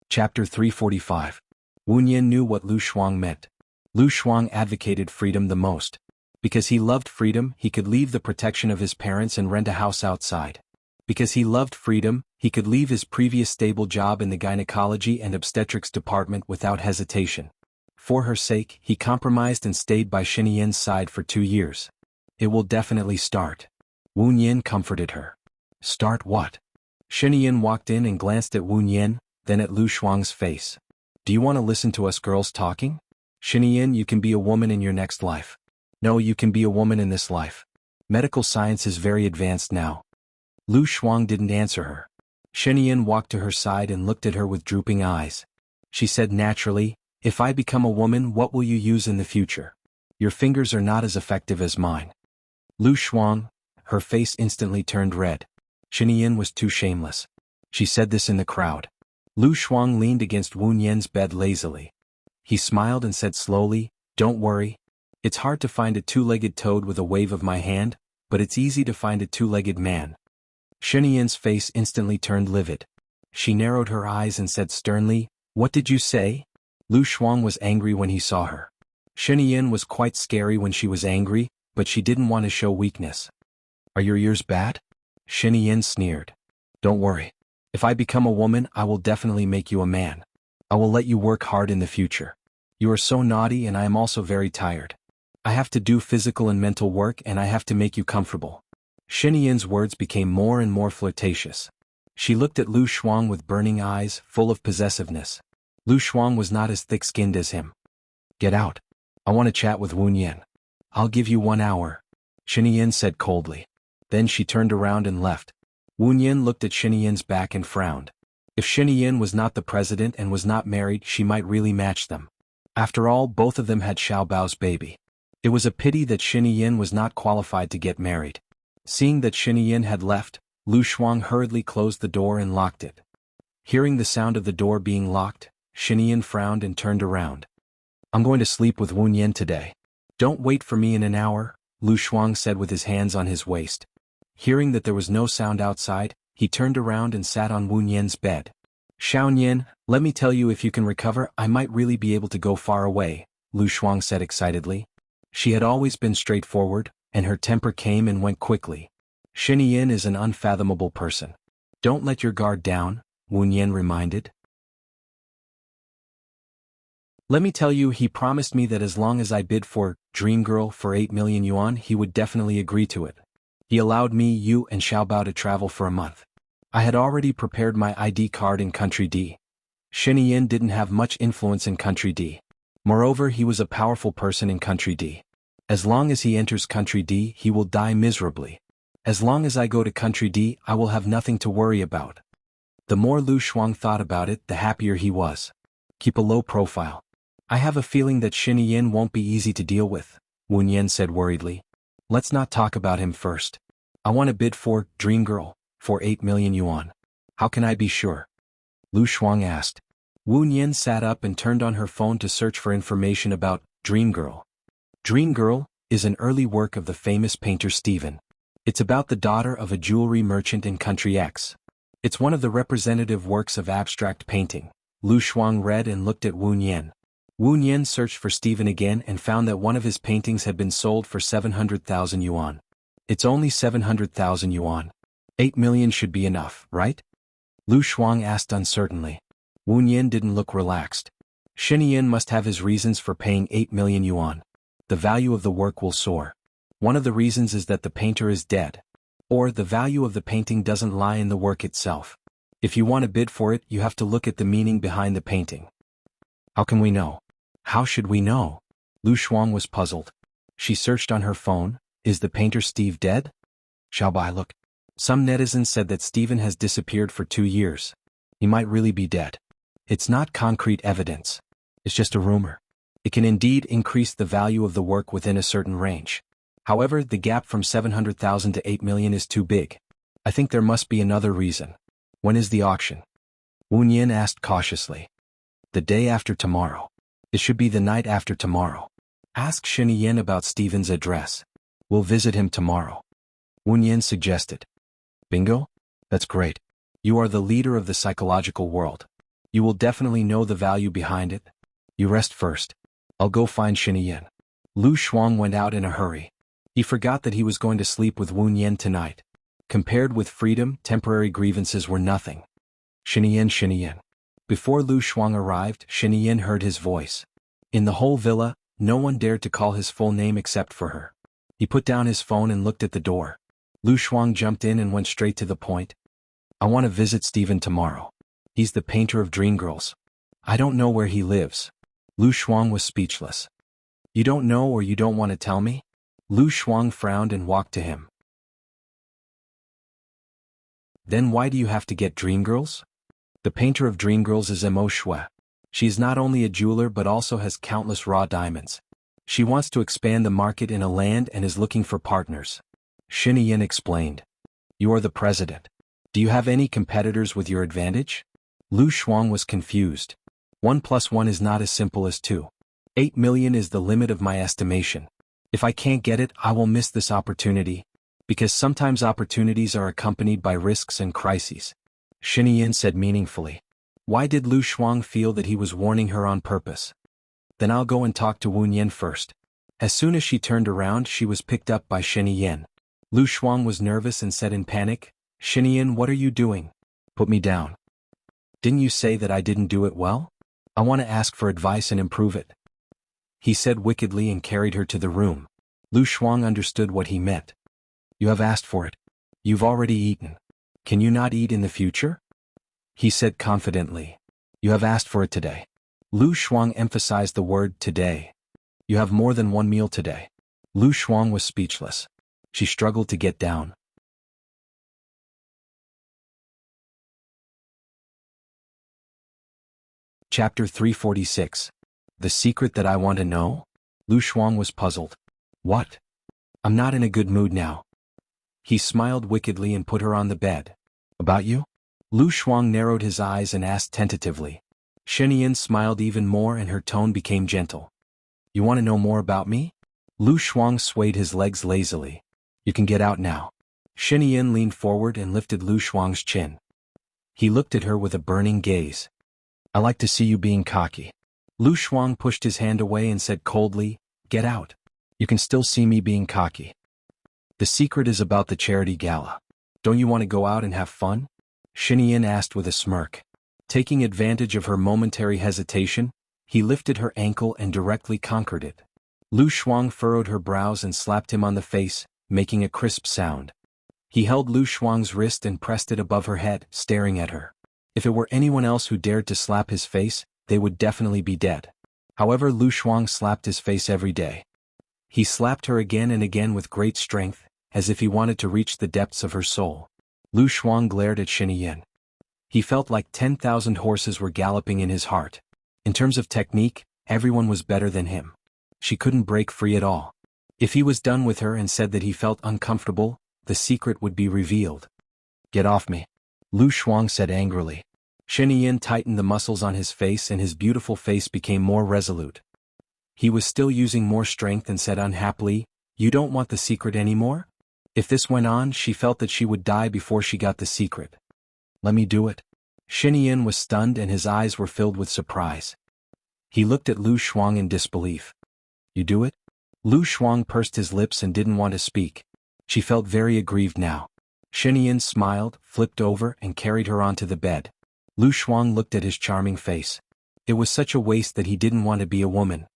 Chapter 345. Wu Nian knew what Lu Shuang meant. Lu Shuang advocated freedom the most. Because he loved freedom, he could leave the protection of his parents and rent a house outside. Because he loved freedom, he could leave his previous stable job in the gynecology and obstetrics department without hesitation. For her sake, he compromised and stayed by Shenian's side for 2 years. "It will definitely start." Wu Nian comforted her. "Start what?" Shenian walked in and glanced at Wu Nian, then at Lu Shuang's face. "Do you want to listen to us girls talking? Shenian, you can be a woman in your next life. No, you can be a woman in this life. Medical science is very advanced now." Lu Shuang didn't answer her. Shenian walked to her side and looked at her with drooping eyes. She said naturally, "If I become a woman, what will you use in the future? Your fingers are not as effective as mine." Lu Shuang, her face instantly turned red. Shenian was too shameless. She said this in the crowd. Lu Shuang leaned against Wu Nian's bed lazily. He smiled and said slowly, "Don't worry. It's hard to find a 2-legged toad with a wave of my hand, but it's easy to find a 2-legged man." Shenian's face instantly turned livid. She narrowed her eyes and said sternly, "What did you say?" Lu Shuang was angry when he saw her. Shenian was quite scary when she was angry, but she didn't want to show weakness. "Are your ears bad?" Shenian sneered. "Don't worry. If I become a woman, I will definitely make you a man. I will let you work hard in the future. You are so naughty and I am also very tired. I have to do physical and mental work and I have to make you comfortable." Shenian's words became more and more flirtatious. She looked at Lu Shuang with burning eyes, full of possessiveness. Lu Shuang was not as thick-skinned as him. "Get out. I want to chat with Wu Nian." "I'll give you 1 hour," Shenian said coldly. Then she turned around and left. Wu Nian looked at Shenian's back and frowned. If Shenian was not the president and was not married, she might really match them. After all, both of them had Xiaobao's baby. It was a pity that Shenian was not qualified to get married. Seeing that Shenian had left, Lu Shuang hurriedly closed the door and locked it. Hearing the sound of the door being locked, Shenian frowned and turned around. "I'm going to sleep with Wu Nian today. Don't wait for me in an hour," Lu Shuang said with his hands on his waist. Hearing that there was no sound outside, he turned around and sat on Wu Nian's bed. "Xiao Nian, let me tell you, if you can recover, I might really be able to go far away," Lu Shuang said excitedly. She had always been straightforward, and her temper came and went quickly. Shenian is an unfathomable person. "Don't let your guard down," Wu Nian reminded. "Let me tell you, he promised me that as long as I bid for Dream Girl for 8 million yuan, he would definitely agree to it. He allowed me, you, and Xiaobao to travel for a month. I had already prepared my ID card in Country D. Shenian didn't have much influence in Country D. Moreover, he was a powerful person in Country D. As long as he enters Country D, he will die miserably. As long as I go to Country D, I will have nothing to worry about." The more Lu Shuang thought about it, the happier he was. "Keep a low profile. I have a feeling that Shenian won't be easy to deal with," Wu Nian said worriedly. "Let's not talk about him first. I want to bid for Dream Girl for 8 million yuan. How can I be sure?" Lu Shuang asked. Wu Nian sat up and turned on her phone to search for information about Dream Girl. Dream Girl is an early work of the famous painter Stephen. It's about the daughter of a jewelry merchant in Country X. It's one of the representative works of abstract painting. Lu Shuang read and looked at Wu Nian. Wu Nian searched for Stephen again and found that one of his paintings had been sold for 700,000 yuan. "It's only 700,000 yuan. 8 million should be enough, right?" Lu Shuang asked uncertainly. Wu Nian didn't look relaxed. Shenian must have his reasons for paying 8 million yuan. The value of the work will soar. One of the reasons is that the painter is dead. Or the value of the painting doesn't lie in the work itself. If you want to bid for it, you have to look at the meaning behind the painting. How can we know? How should we know? Lu Shuang was puzzled. She searched on her phone. Is the painter Steve dead? Shall I look? Some netizens said that Steven has disappeared for 2 years. He might really be dead. It's not concrete evidence. It's just a rumor. It can indeed increase the value of the work within a certain range. However, the gap from 700,000 to 8 million is too big. I think there must be another reason. When is the auction? Wu Yin asked cautiously. The day after tomorrow. It should be the night after tomorrow. Ask Shen Yin about Steven's address. We'll visit him tomorrow. Wu Yin suggested. Bingo? That's great. You are the leader of the psychological world. You will definitely know the value behind it. You rest first. I'll go find Shen Yin. Lu Shuang went out in a hurry. He forgot that he was going to sleep with Wu Yin tonight. Compared with freedom, temporary grievances were nothing. Shen Yin, Shen Yin. Before Lu Shuang arrived, Shen Yin heard his voice. In the whole villa, no one dared to call his full name except for her. He put down his phone and looked at the door. Lu Shuang jumped in and went straight to the point. I want to visit Steven tomorrow. He's the painter of dream girls. I don't know where he lives. Lu Shuang was speechless. You don't know or you don't want to tell me? Lu Shuang frowned and walked to him. Then why do you have to get dream girls? The painter of dream girls is Mo Shui. She is not only a jeweler but also has countless raw diamonds. She wants to expand the market in a land and is looking for partners. Shen Yin explained. You are the president. Do you have any competitors with your advantage? Lu Shuang was confused. 1 + 1 is not as simple as 2. 8 million is the limit of my estimation. If I can't get it, I will miss this opportunity. Because sometimes opportunities are accompanied by risks and crises. Shen Yin said meaningfully. Why did Lu Shuang feel that he was warning her on purpose? Then I'll go and talk to Wu Yin first. As soon as she turned around, she was picked up by Shen Yin. Lu Shuang was nervous and said in panic, Shen Yin, what are you doing? Put me down. Didn't you say that I didn't do it well? I want to ask for advice and improve it. He said wickedly and carried her to the room. Lu Shuang understood what he meant. You have asked for it. You've already eaten. Can you not eat in the future? He said confidently. You have asked for it today. Lu Shuang emphasized the word today. You have more than one meal today. Lu Shuang was speechless. She struggled to get down. Chapter 346. The secret that I want to know? Lu Shuang was puzzled. What? I'm not in a good mood now. He smiled wickedly and put her on the bed. About you? Lu Shuang narrowed his eyes and asked tentatively. Shen Yin smiled even more and her tone became gentle. You want to know more about me? Lu Shuang swayed his legs lazily. You can get out now. Shen Yin leaned forward and lifted Lu Shuang's chin. He looked at her with a burning gaze. I like to see you being cocky. Lu Shuang pushed his hand away and said coldly, Get out. You can still see me being cocky. The secret is about the charity gala. Don't you want to go out and have fun? Shen Yin asked with a smirk. Taking advantage of her momentary hesitation, he lifted her ankle and directly conquered it. Lu Shuang furrowed her brows and slapped him on the face, making a crisp sound. He held Lu Shuang's wrist and pressed it above her head, staring at her. If it were anyone else who dared to slap his face, they would definitely be dead. However, Lu Shuang slapped his face every day. He slapped her again and again with great strength, as if he wanted to reach the depths of her soul. Lu Shuang glared at Shen Yin. He felt like 10,000 horses were galloping in his heart. In terms of technique, everyone was better than him. She couldn't break free at all. If he was done with her and said that he felt uncomfortable, the secret would be revealed. Get off me. Lu Shuang said angrily. Shen Yin tightened the muscles on his face and his beautiful face became more resolute. He was still using more strength and said unhappily, You don't want the secret anymore? If this went on, she felt that she would die before she got the secret. Let me do it. Shen Yin was stunned and his eyes were filled with surprise. He looked at Lu Shuang in disbelief. You do it? Lu Shuang pursed his lips and didn't want to speak. She felt very aggrieved now. Shen Yin smiled, flipped over and carried her onto the bed. Lu Shuang looked at his charming face. It was such a waste that he didn't want to be a woman.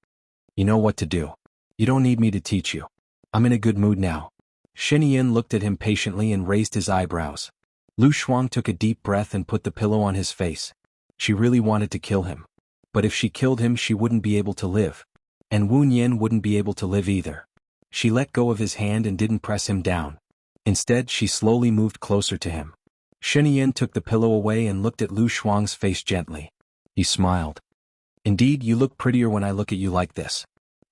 You know what to do. You don't need me to teach you. I'm in a good mood now. Shen looked at him patiently and raised his eyebrows. Lu Shuang took a deep breath and put the pillow on his face. She really wanted to kill him. But if she killed him she wouldn't be able to live. And Wu Nian wouldn't be able to live either. She let go of his hand and didn't press him down. Instead she slowly moved closer to him. Shen took the pillow away and looked at Lu Shuang's face gently. He smiled. Indeed, you look prettier when I look at you like this.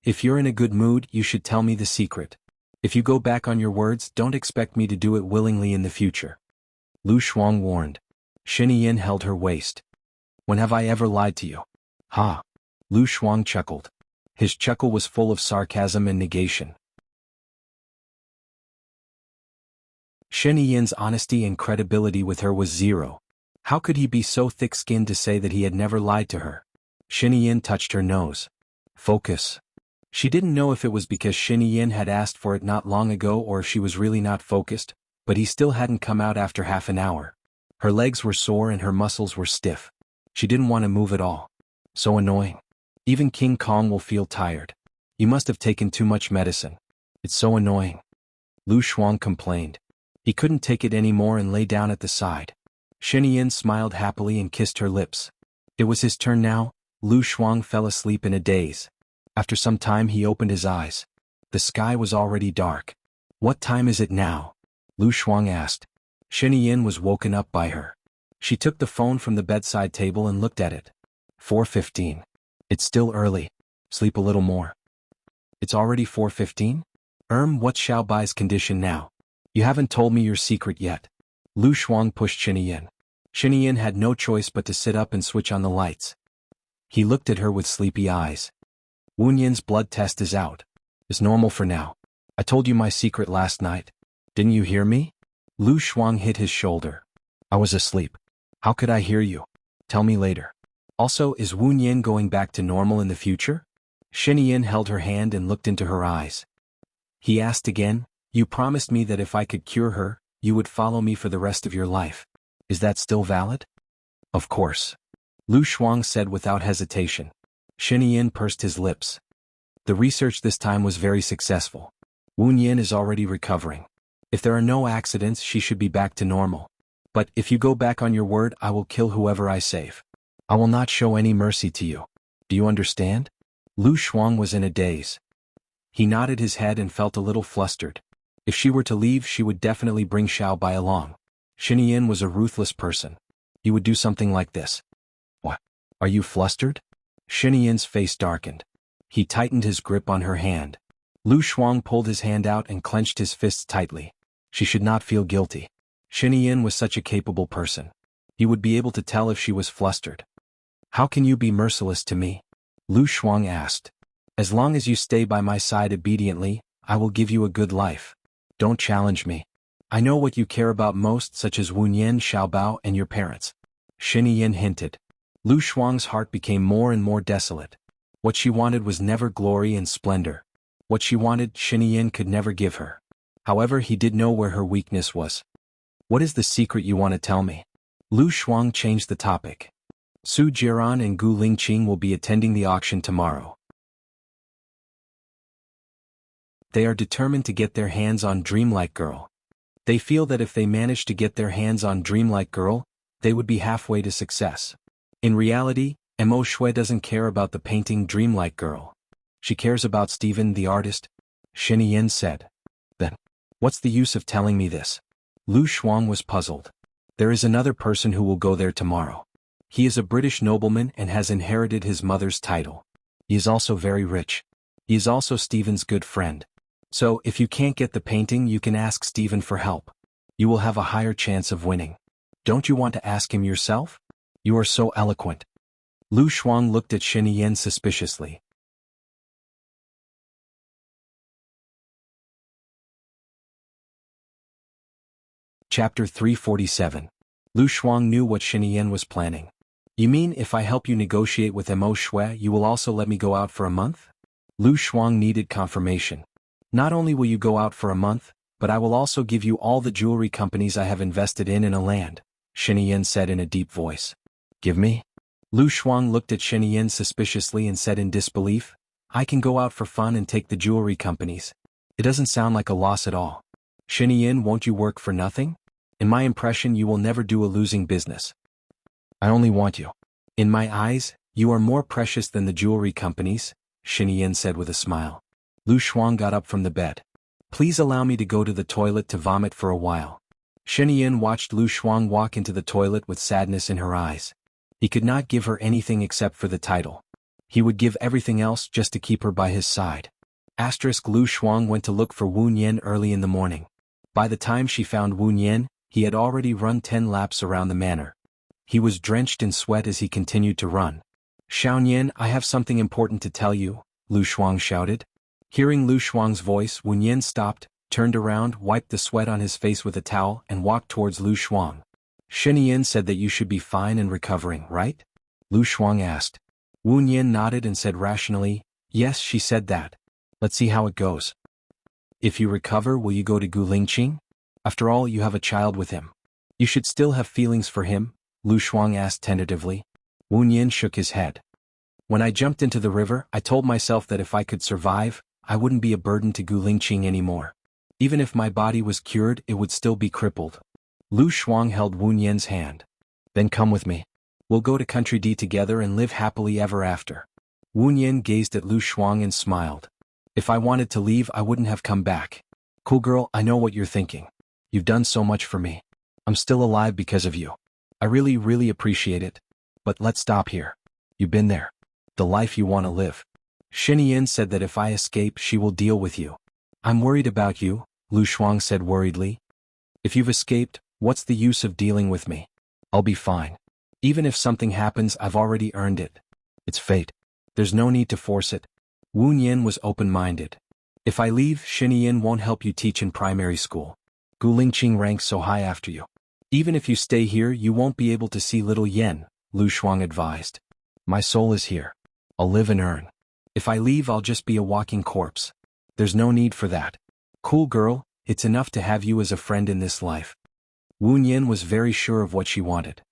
If you're in a good mood, you should tell me the secret. If you go back on your words, don't expect me to do it willingly in the future. Lu Shuang warned. Shen held her waist. When have I ever lied to you? Ha! Lu Shuang chuckled. His chuckle was full of sarcasm and negation. Shen honesty and credibility with her was zero. How could he be so thick-skinned to say that he had never lied to her? Shen touched her nose. Focus. She didn't know if it was because Shen had asked for it not long ago or if she was really not focused, but he still hadn't come out after half an hour. Her legs were sore and her muscles were stiff. She didn't want to move at all. So annoying. Even King Kong will feel tired. You must have taken too much medicine. It's so annoying. Lu Shuang complained. He couldn't take it anymore and lay down at the side. Shen smiled happily and kissed her lips. It was his turn now. Lu Shuang fell asleep in a daze. After some time he opened his eyes. The sky was already dark. What time is it now? Lu Shuang asked. Shen was woken up by her. She took the phone from the bedside table and looked at it. 4:15. It's still early. Sleep a little more. It's already 4:15? What's Xiao Bai's condition now? You haven't told me your secret yet. Lu Shuang pushed Shen. Shen had no choice but to sit up and switch on the lights. He looked at her with sleepy eyes. Wu Nian's blood test is out. It's normal for now. I told you my secret last night. Didn't you hear me? Lu Shuang hit his shoulder. I was asleep. How could I hear you? Tell me later. Also, is Wu Nian going back to normal in the future? Shen held her hand and looked into her eyes. He asked again, you promised me that if I could cure her, you would follow me for the rest of your life. Is that still valid? Of course. Lu Shuang said without hesitation. Shen pursed his lips. The research this time was very successful. Wu Nian is already recovering. If there are no accidents, she should be back to normal. But if you go back on your word, I will kill whoever I save. I will not show any mercy to you. Do you understand? Lu Shuang was in a daze. He nodded his head and felt a little flustered. If she were to leave, she would definitely bring Xiao Bai along. Shen was a ruthless person. He would do something like this. What? Are you flustered? Shen face darkened. He tightened his grip on her hand. Lu Shuang pulled his hand out and clenched his fists tightly. She should not feel guilty. Shen was such a capable person. He would be able to tell if she was flustered. How can you be merciless to me? Lu Shuang asked. As long as you stay by my side obediently, I will give you a good life. Don't challenge me. I know what you care about most, such as Wu Nian, Xiao Bao, and your parents. Shen hinted. Lu Shuang's heart became more and more desolate. What she wanted was never glory and splendor. What she wanted, Shen could never give her. However, he did know where her weakness was. What is the secret you want to tell me? Lu Shuang changed the topic. Su Jiran and Gu Lingqing will be attending the auction tomorrow. They are determined to get their hands on Dreamlike Girl. They feel that if they manage to get their hands on Dreamlike Girl, they would be halfway to success. In reality, Mo Shui doesn't care about the painting Dreamlike Girl. She cares about Stephen the artist. Shen said. Then, what's the use of telling me this? Lu Shuang was puzzled. There is another person who will go there tomorrow. He is a British nobleman and has inherited his mother's title. He is also very rich. He is also Stephen's good friend. So, if you can't get the painting, you can ask Stephen for help. You will have a higher chance of winning. Don't you want to ask him yourself? You are so eloquent. Lu Shuang looked at Shen suspiciously. Chapter 347. Lu Shuang knew what Shen was planning. You mean if I help you negotiate with Mo Shui, you will also let me go out for a month? Lu Shuang needed confirmation. Not only will you go out for a month, but I will also give you all the jewelry companies I have invested in a land, Shen said in a deep voice. Give me? Lu Shuang looked at Shen suspiciously and said in disbelief, I can go out for fun and take the jewelry companies. It doesn't sound like a loss at all. Shiniyin, won't you work for nothing? In my impression, you will never do a losing business. I only want you. In my eyes, you are more precious than the jewelry companies, Shiniyin said with a smile. Lu Shuang got up from the bed. Please allow me to go to the toilet to vomit for a while. Shiniyin watched Lu Shuang walk into the toilet with sadness in her eyes. He could not give her anything except for the title. He would give everything else just to keep her by his side. Lu Shuang went to look for Wu Nian early in the morning. By the time she found Wu Nian, he had already run 10 laps around the manor. He was drenched in sweat as he continued to run. Xiaonian, I have something important to tell you, Lu Shuang shouted. Hearing Lu Shuang's voice, Wu Nian stopped, turned around, wiped the sweat on his face with a towel, and walked towards Lu Shuang. Shiniyin said that you should be fine and recovering, right? Lu Shuang asked. Wu Nian nodded and said rationally, yes, she said that. Let's see how it goes. If you recover, will you go to Gulingqing? After all, you have a child with him. You should still have feelings for him, Lu Shuang asked tentatively. Wu Nian shook his head. When I jumped into the river, I told myself that if I could survive, I wouldn't be a burden to Gulingqing anymore. Even if my body was cured, it would still be crippled. Lu Shuang held Wu Nian's hand. Then come with me. We'll go to Country D together and live happily ever after. Wu Nian gazed at Lu Shuang and smiled. If I wanted to leave, I wouldn't have come back. Cool girl, I know what you're thinking. You've done so much for me. I'm still alive because of you. I really appreciate it. But let's stop here. You've been there. The life you want to live. Shiniyin said that if I escape, she will deal with you. I'm worried about you, Lu Shuang said worriedly. If you've escaped, what's the use of dealing with me? I'll be fine. Even if something happens, I've already earned it. It's fate. There's no need to force it. Wu Nian was open-minded. If I leave, Shiniyin won't help you teach in primary school. Gulingqing ranks so high after you. Even if you stay here, you won't be able to see little Yen, Lu Shuang advised. My soul is here. I'll live and earn. If I leave, I'll just be a walking corpse. There's no need for that. Cool girl, it's enough to have you as a friend in this life. Wu Nian was very sure of what she wanted.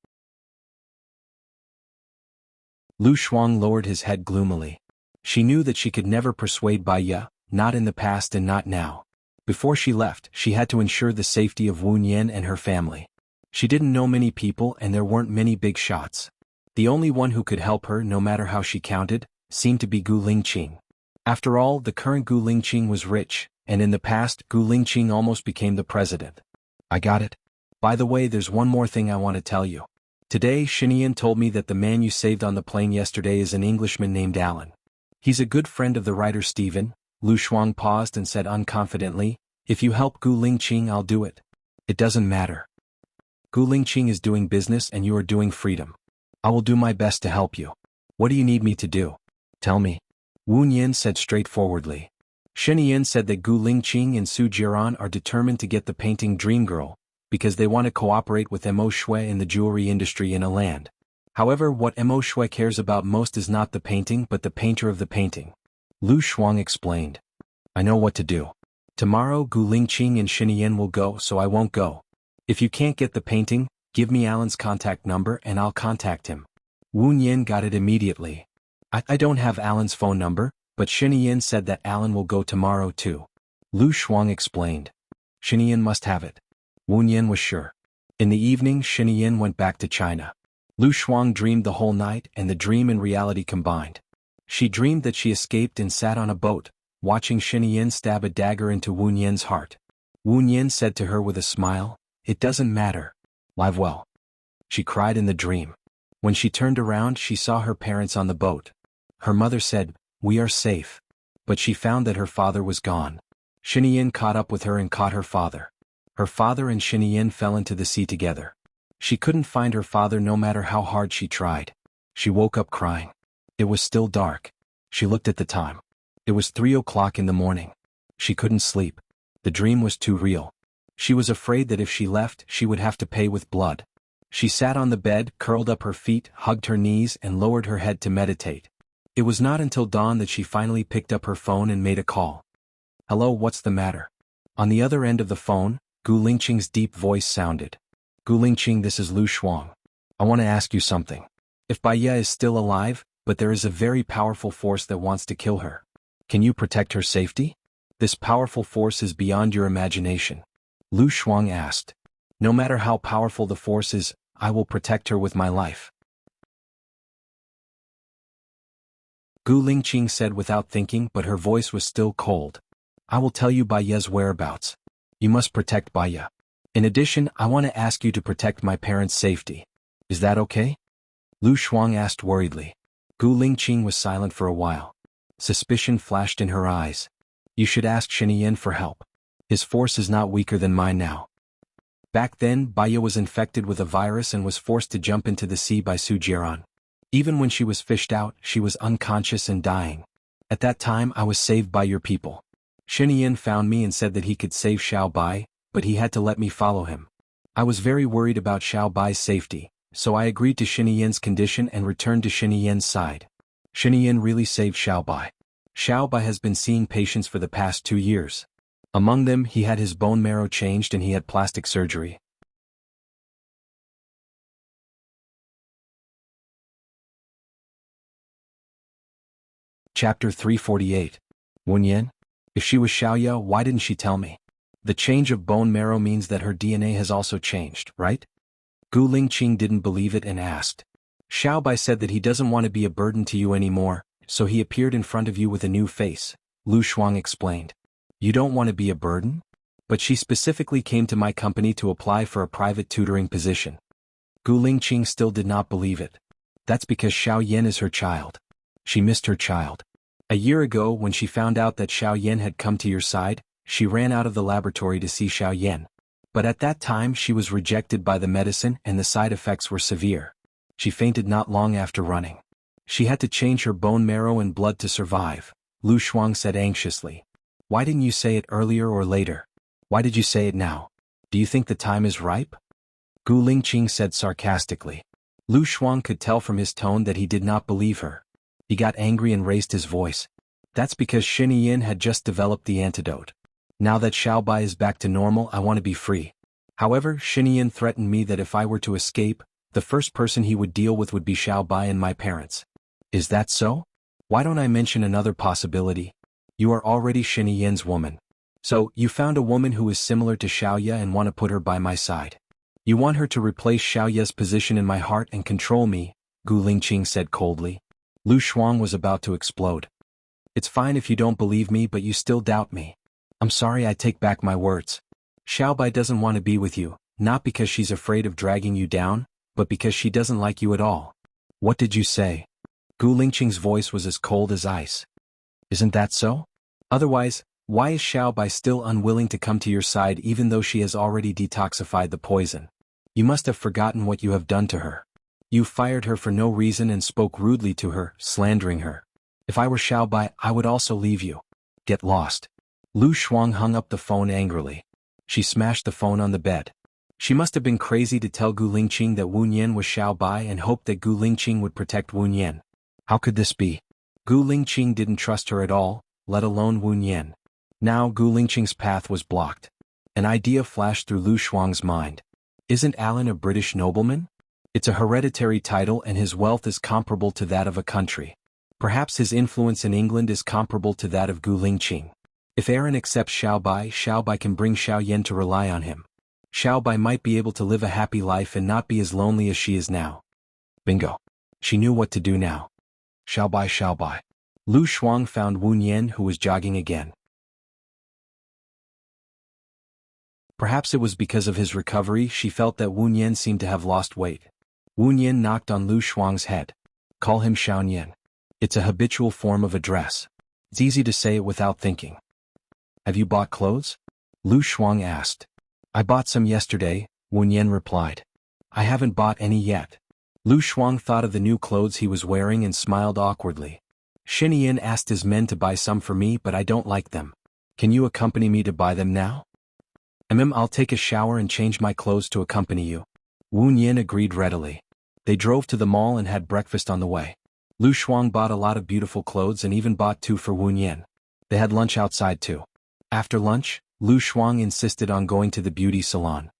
Lu Shuang lowered his head gloomily. She knew that she could never persuade Bai Ye, not in the past and not now. Before she left, she had to ensure the safety of Wu Nian and her family. She didn't know many people and there weren't many big shots. The only one who could help her, no matter how she counted, seemed to be Gulingqing. After all, the current Gulingqing was rich, and in the past, Gulingqing almost became the president. I got it. By the way, there's one more thing I want to tell you. Today, Shiniyin told me that the man you saved on the plane yesterday is an Englishman named Alan. He's a good friend of the writer Stephen. Lu Shuang paused and said unconfidently, if you help Gulingqing, I'll do it. It doesn't matter. Gulingqing is doing business and you are doing freedom. I will do my best to help you. What do you need me to do? Tell me. Wu Nian said straightforwardly. Shiniyin said that Gulingqing and Su Jiran are determined to get the painting Dream Girl, because they want to cooperate with Mo Shui in the jewelry industry in a land. However, what Mo Shui cares about most is not the painting but the painter of the painting. Lu Shuang explained. I know what to do. Tomorrow Gulingqing and Shiniyin will go, so I won't go. If you can't get the painting, give me Alan's contact number and I'll contact him. Wu Nian got it immediately. I don't have Alan's phone number, but Shiniyin said that Alan will go tomorrow too. Lu Shuang explained. Shiniyin must have it. Wu Nian was sure. In the evening, Shiniyin went back to China. Lu Shuang dreamed the whole night and the dream and reality combined. She dreamed that she escaped and sat on a boat, watching Shiniyin stab a dagger into Wu Nian's heart. Wu Nian said to her with a smile, it doesn't matter. Live well. She cried in the dream. When she turned around, she saw her parents on the boat. Her mother said, we are safe. But she found that her father was gone. Shiniyin caught up with her and caught her father. Her father and Shiniyin fell into the sea together. She couldn't find her father no matter how hard she tried. She woke up crying. It was still dark. She looked at the time. It was 3 o'clock in the morning. She couldn't sleep. The dream was too real. She was afraid that if she left, she would have to pay with blood. She sat on the bed, curled up her feet, hugged her knees, and lowered her head to meditate. It was not until dawn that she finally picked up her phone and made a call. Hello, what's the matter? On the other end of the phone, Gulingqing's deep voice sounded. Gulingqing, this is Lu Shuang. I want to ask you something. If Bai Ye is still alive, but there is a very powerful force that wants to kill her. Can you protect her safety? This powerful force is beyond your imagination. Lu Shuang asked. No matter how powerful the force is, I will protect her with my life. Gu Lingqing said without thinking, but her voice was still cold. I will tell you Bai Ye's whereabouts. You must protect Bai Ye. In addition, I want to ask you to protect my parents' safety. Is that okay? Lu Shuang asked worriedly. Gu Lingqing was silent for a while. Suspicion flashed in her eyes. You should ask Shinian for help. His force is not weaker than mine now. Back then, Bai Ye was infected with a virus and was forced to jump into the sea by Su Jiran. Even when she was fished out, she was unconscious and dying. At that time I was saved by your people. Shinian found me and said that he could save Xiao Bai, but he had to let me follow him. I was very worried about Xiao Bai's safety, so I agreed to Shinian's condition and returned to Shinian's side. Shinian really saved Xiao Bai. Xiao Bai has been seeing patients for the past 2 years. Among them, he had his bone marrow changed and he had plastic surgery. Chapter 348. Wen Yan? If she was Xiaoya, why didn't she tell me? The change of bone marrow means that her DNA has also changed, right? Gu Lingqing didn't believe it and asked. Xiao Bai said that he doesn't want to be a burden to you anymore, so he appeared in front of you with a new face, Lu Shuang explained. You don't want to be a burden? But she specifically came to my company to apply for a private tutoring position. Gu Lingqing still did not believe it. That's because Xiao Yan is her child. She missed her child. A year ago, when she found out that Xiao Yan had come to your side, she ran out of the laboratory to see Xiao Yan. But at that time she was rejected by the medicine and the side effects were severe. She fainted not long after running. She had to change her bone marrow and blood to survive, Lu Shuang said anxiously. Why didn't you say it earlier or later? Why did you say it now? Do you think the time is ripe? Gu Lingqing said sarcastically. Lu Shuang could tell from his tone that he did not believe her. He got angry and raised his voice. That's because Shinian had just developed the antidote. Now that Xiao Bai is back to normal, I want to be free. However, Shinian threatened me that if I were to escape, the first person he would deal with would be Xiao Bai and my parents. Is that so? Why don't I mention another possibility? You are already Shinian's woman. So, you found a woman who is similar to Xiaoya and want to put her by my side. You want her to replace Xiaoya's position in my heart and control me, Gu Lingqing said coldly. Lu Shuang was about to explode. It's fine if you don't believe me, but you still doubt me. I'm sorry, I take back my words. Xiao Bai doesn't want to be with you, not because she's afraid of dragging you down, but because she doesn't like you at all. What did you say? Gu Lingqing's voice was as cold as ice. Isn't that so? Otherwise, why is Xiao Bai still unwilling to come to your side even though she has already detoxified the poison? You must have forgotten what you have done to her. You fired her for no reason and spoke rudely to her, slandering her. If I were Xiao Bai, I would also leave you. Get lost. Lu Shuang hung up the phone angrily. She smashed the phone on the bed. She must have been crazy to tell Gu Lingqing that Wen Yan was Xiao Bai and hoped that Gu Lingqing would protect Wen Yan. How could this be? Gu Lingqing didn't trust her at all, let alone Wen Yan. Now Gu Lingqing's path was blocked. An idea flashed through Lu Shuang's mind. Isn't Alan a British nobleman? It's a hereditary title and his wealth is comparable to that of a country. Perhaps his influence in England is comparable to that of Gu Lingqing. If Aaron accepts Xiao Bai can bring Xiao Yan to rely on him. Xiao Bai might be able to live a happy life and not be as lonely as she is now. Bingo. She knew what to do now. Xiao Bai. Lu Shuang found Wen Yan who was jogging again. Perhaps it was because of his recovery she felt that Wen Yan seemed to have lost weight. Wen Yan knocked on Lu Shuang's head. Call him Xiao Yan. It's a habitual form of address. It's easy to say it without thinking. Have you bought clothes? Lu Shuang asked. I bought some yesterday, Wen Yan replied. I haven't bought any yet. Lu Shuang thought of the new clothes he was wearing and smiled awkwardly. Shinian asked his men to buy some for me but I don't like them. Can you accompany me to buy them now? I'll take a shower and change my clothes to accompany you. Wen Yan agreed readily. They drove to the mall and had breakfast on the way. Lu Shuang bought a lot of beautiful clothes and even bought 2 for Wen Yan. They had lunch outside too. After lunch, Lu Shuang insisted on going to the beauty salon.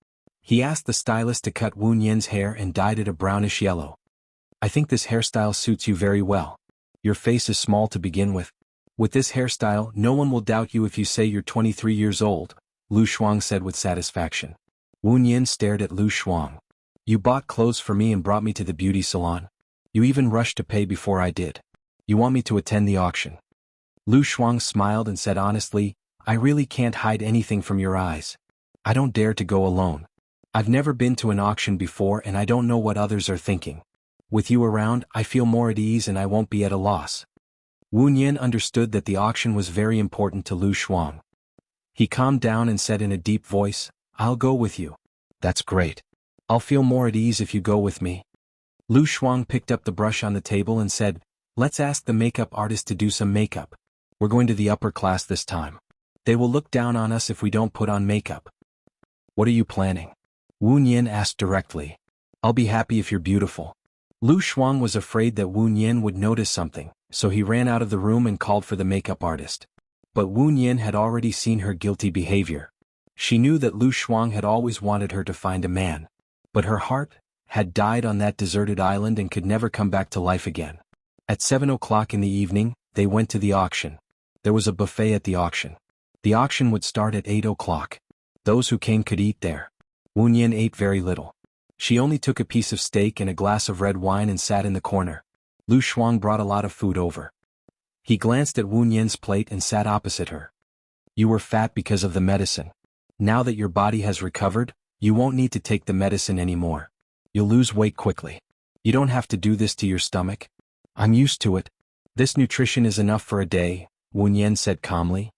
He asked the stylist to cut Wen Yan's hair and dyed it a brownish yellow. I think this hairstyle suits you very well. Your face is small to begin with. With this hairstyle, no one will doubt you if you say you're 23 years old, Lu Shuang said with satisfaction. Wu Nian stared at Lu Shuang. You bought clothes for me and brought me to the beauty salon. You even rushed to pay before I did. You want me to attend the auction. Lu Shuang smiled and said honestly, I really can't hide anything from your eyes. I don't dare to go alone. I've never been to an auction before and I don't know what others are thinking. With you around, I feel more at ease and I won't be at a loss. Wu Nian understood that the auction was very important to Lu Shuang. He calmed down and said in a deep voice, I'll go with you. That's great. I'll feel more at ease if you go with me. Lu Shuang picked up the brush on the table and said, let's ask the makeup artist to do some makeup. We're going to the upper class this time. They will look down on us if we don't put on makeup. What are you planning? Wu Nian asked directly. I'll be happy if you're beautiful. Lu Shuang was afraid that Wu Nian would notice something, so he ran out of the room and called for the makeup artist. But Wu Nian had already seen her guilty behavior. She knew that Lu Shuang had always wanted her to find a man. But her heart had died on that deserted island and could never come back to life again. At 7 o'clock in the evening, they went to the auction. There was a buffet at the auction. The auction would start at 8 o'clock. Those who came could eat there. Wu Nian ate very little. She only took a piece of steak and a glass of red wine and sat in the corner. Lu Shuang brought a lot of food over. He glanced at Wu Nian's plate and sat opposite her. You were fat because of the medicine. Now that your body has recovered, you won't need to take the medicine anymore. You'll lose weight quickly. You don't have to do this to your stomach. I'm used to it. This nutrition is enough for a day, Wu Nian said calmly.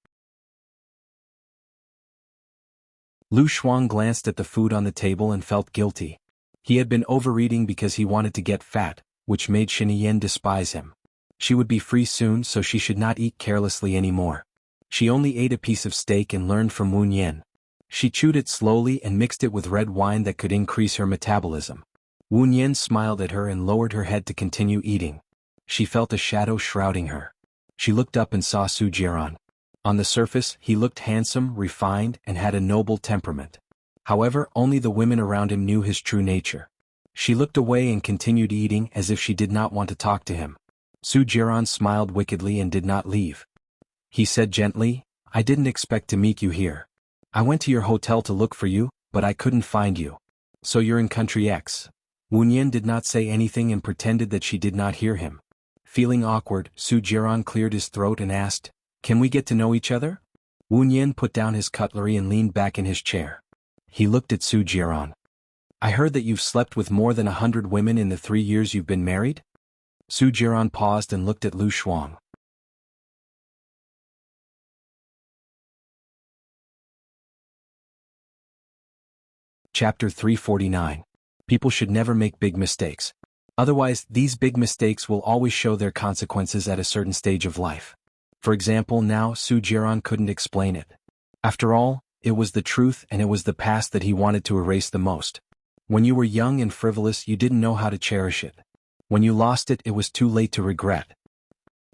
Lu Shuang glanced at the food on the table and felt guilty. He had been overeating because he wanted to get fat, which made Shiniyen despise him. She would be free soon, so she should not eat carelessly anymore. She only ate a piece of steak and learned from Wu Nian. She chewed it slowly and mixed it with red wine that could increase her metabolism. Wu Nian smiled at her and lowered her head to continue eating. She felt a shadow shrouding her. She looked up and saw Su Jiran. On the surface, he looked handsome, refined, and had a noble temperament. However, only the women around him knew his true nature. She looked away and continued eating as if she did not want to talk to him. Su Jiran smiled wickedly and did not leave. He said gently, I didn't expect to meet you here. I went to your hotel to look for you, but I couldn't find you. So you're in country X. Wu Nian did not say anything and pretended that she did not hear him. Feeling awkward, Su Jiran cleared his throat and asked, Can we get to know each other? Wu Nian put down his cutlery and leaned back in his chair. He looked at Su Jiran. I heard that you've slept with more than 100 women in the 3 years you've been married? Su Jiran paused and looked at Lu Shuang. Chapter 349. People should never make big mistakes. Otherwise, these big mistakes will always show their consequences at a certain stage of life. For example, now Su Jiran couldn't explain it. After all, it was the truth and it was the past that he wanted to erase the most. When you were young and frivolous, you didn't know how to cherish it. When you lost it, it was too late to regret.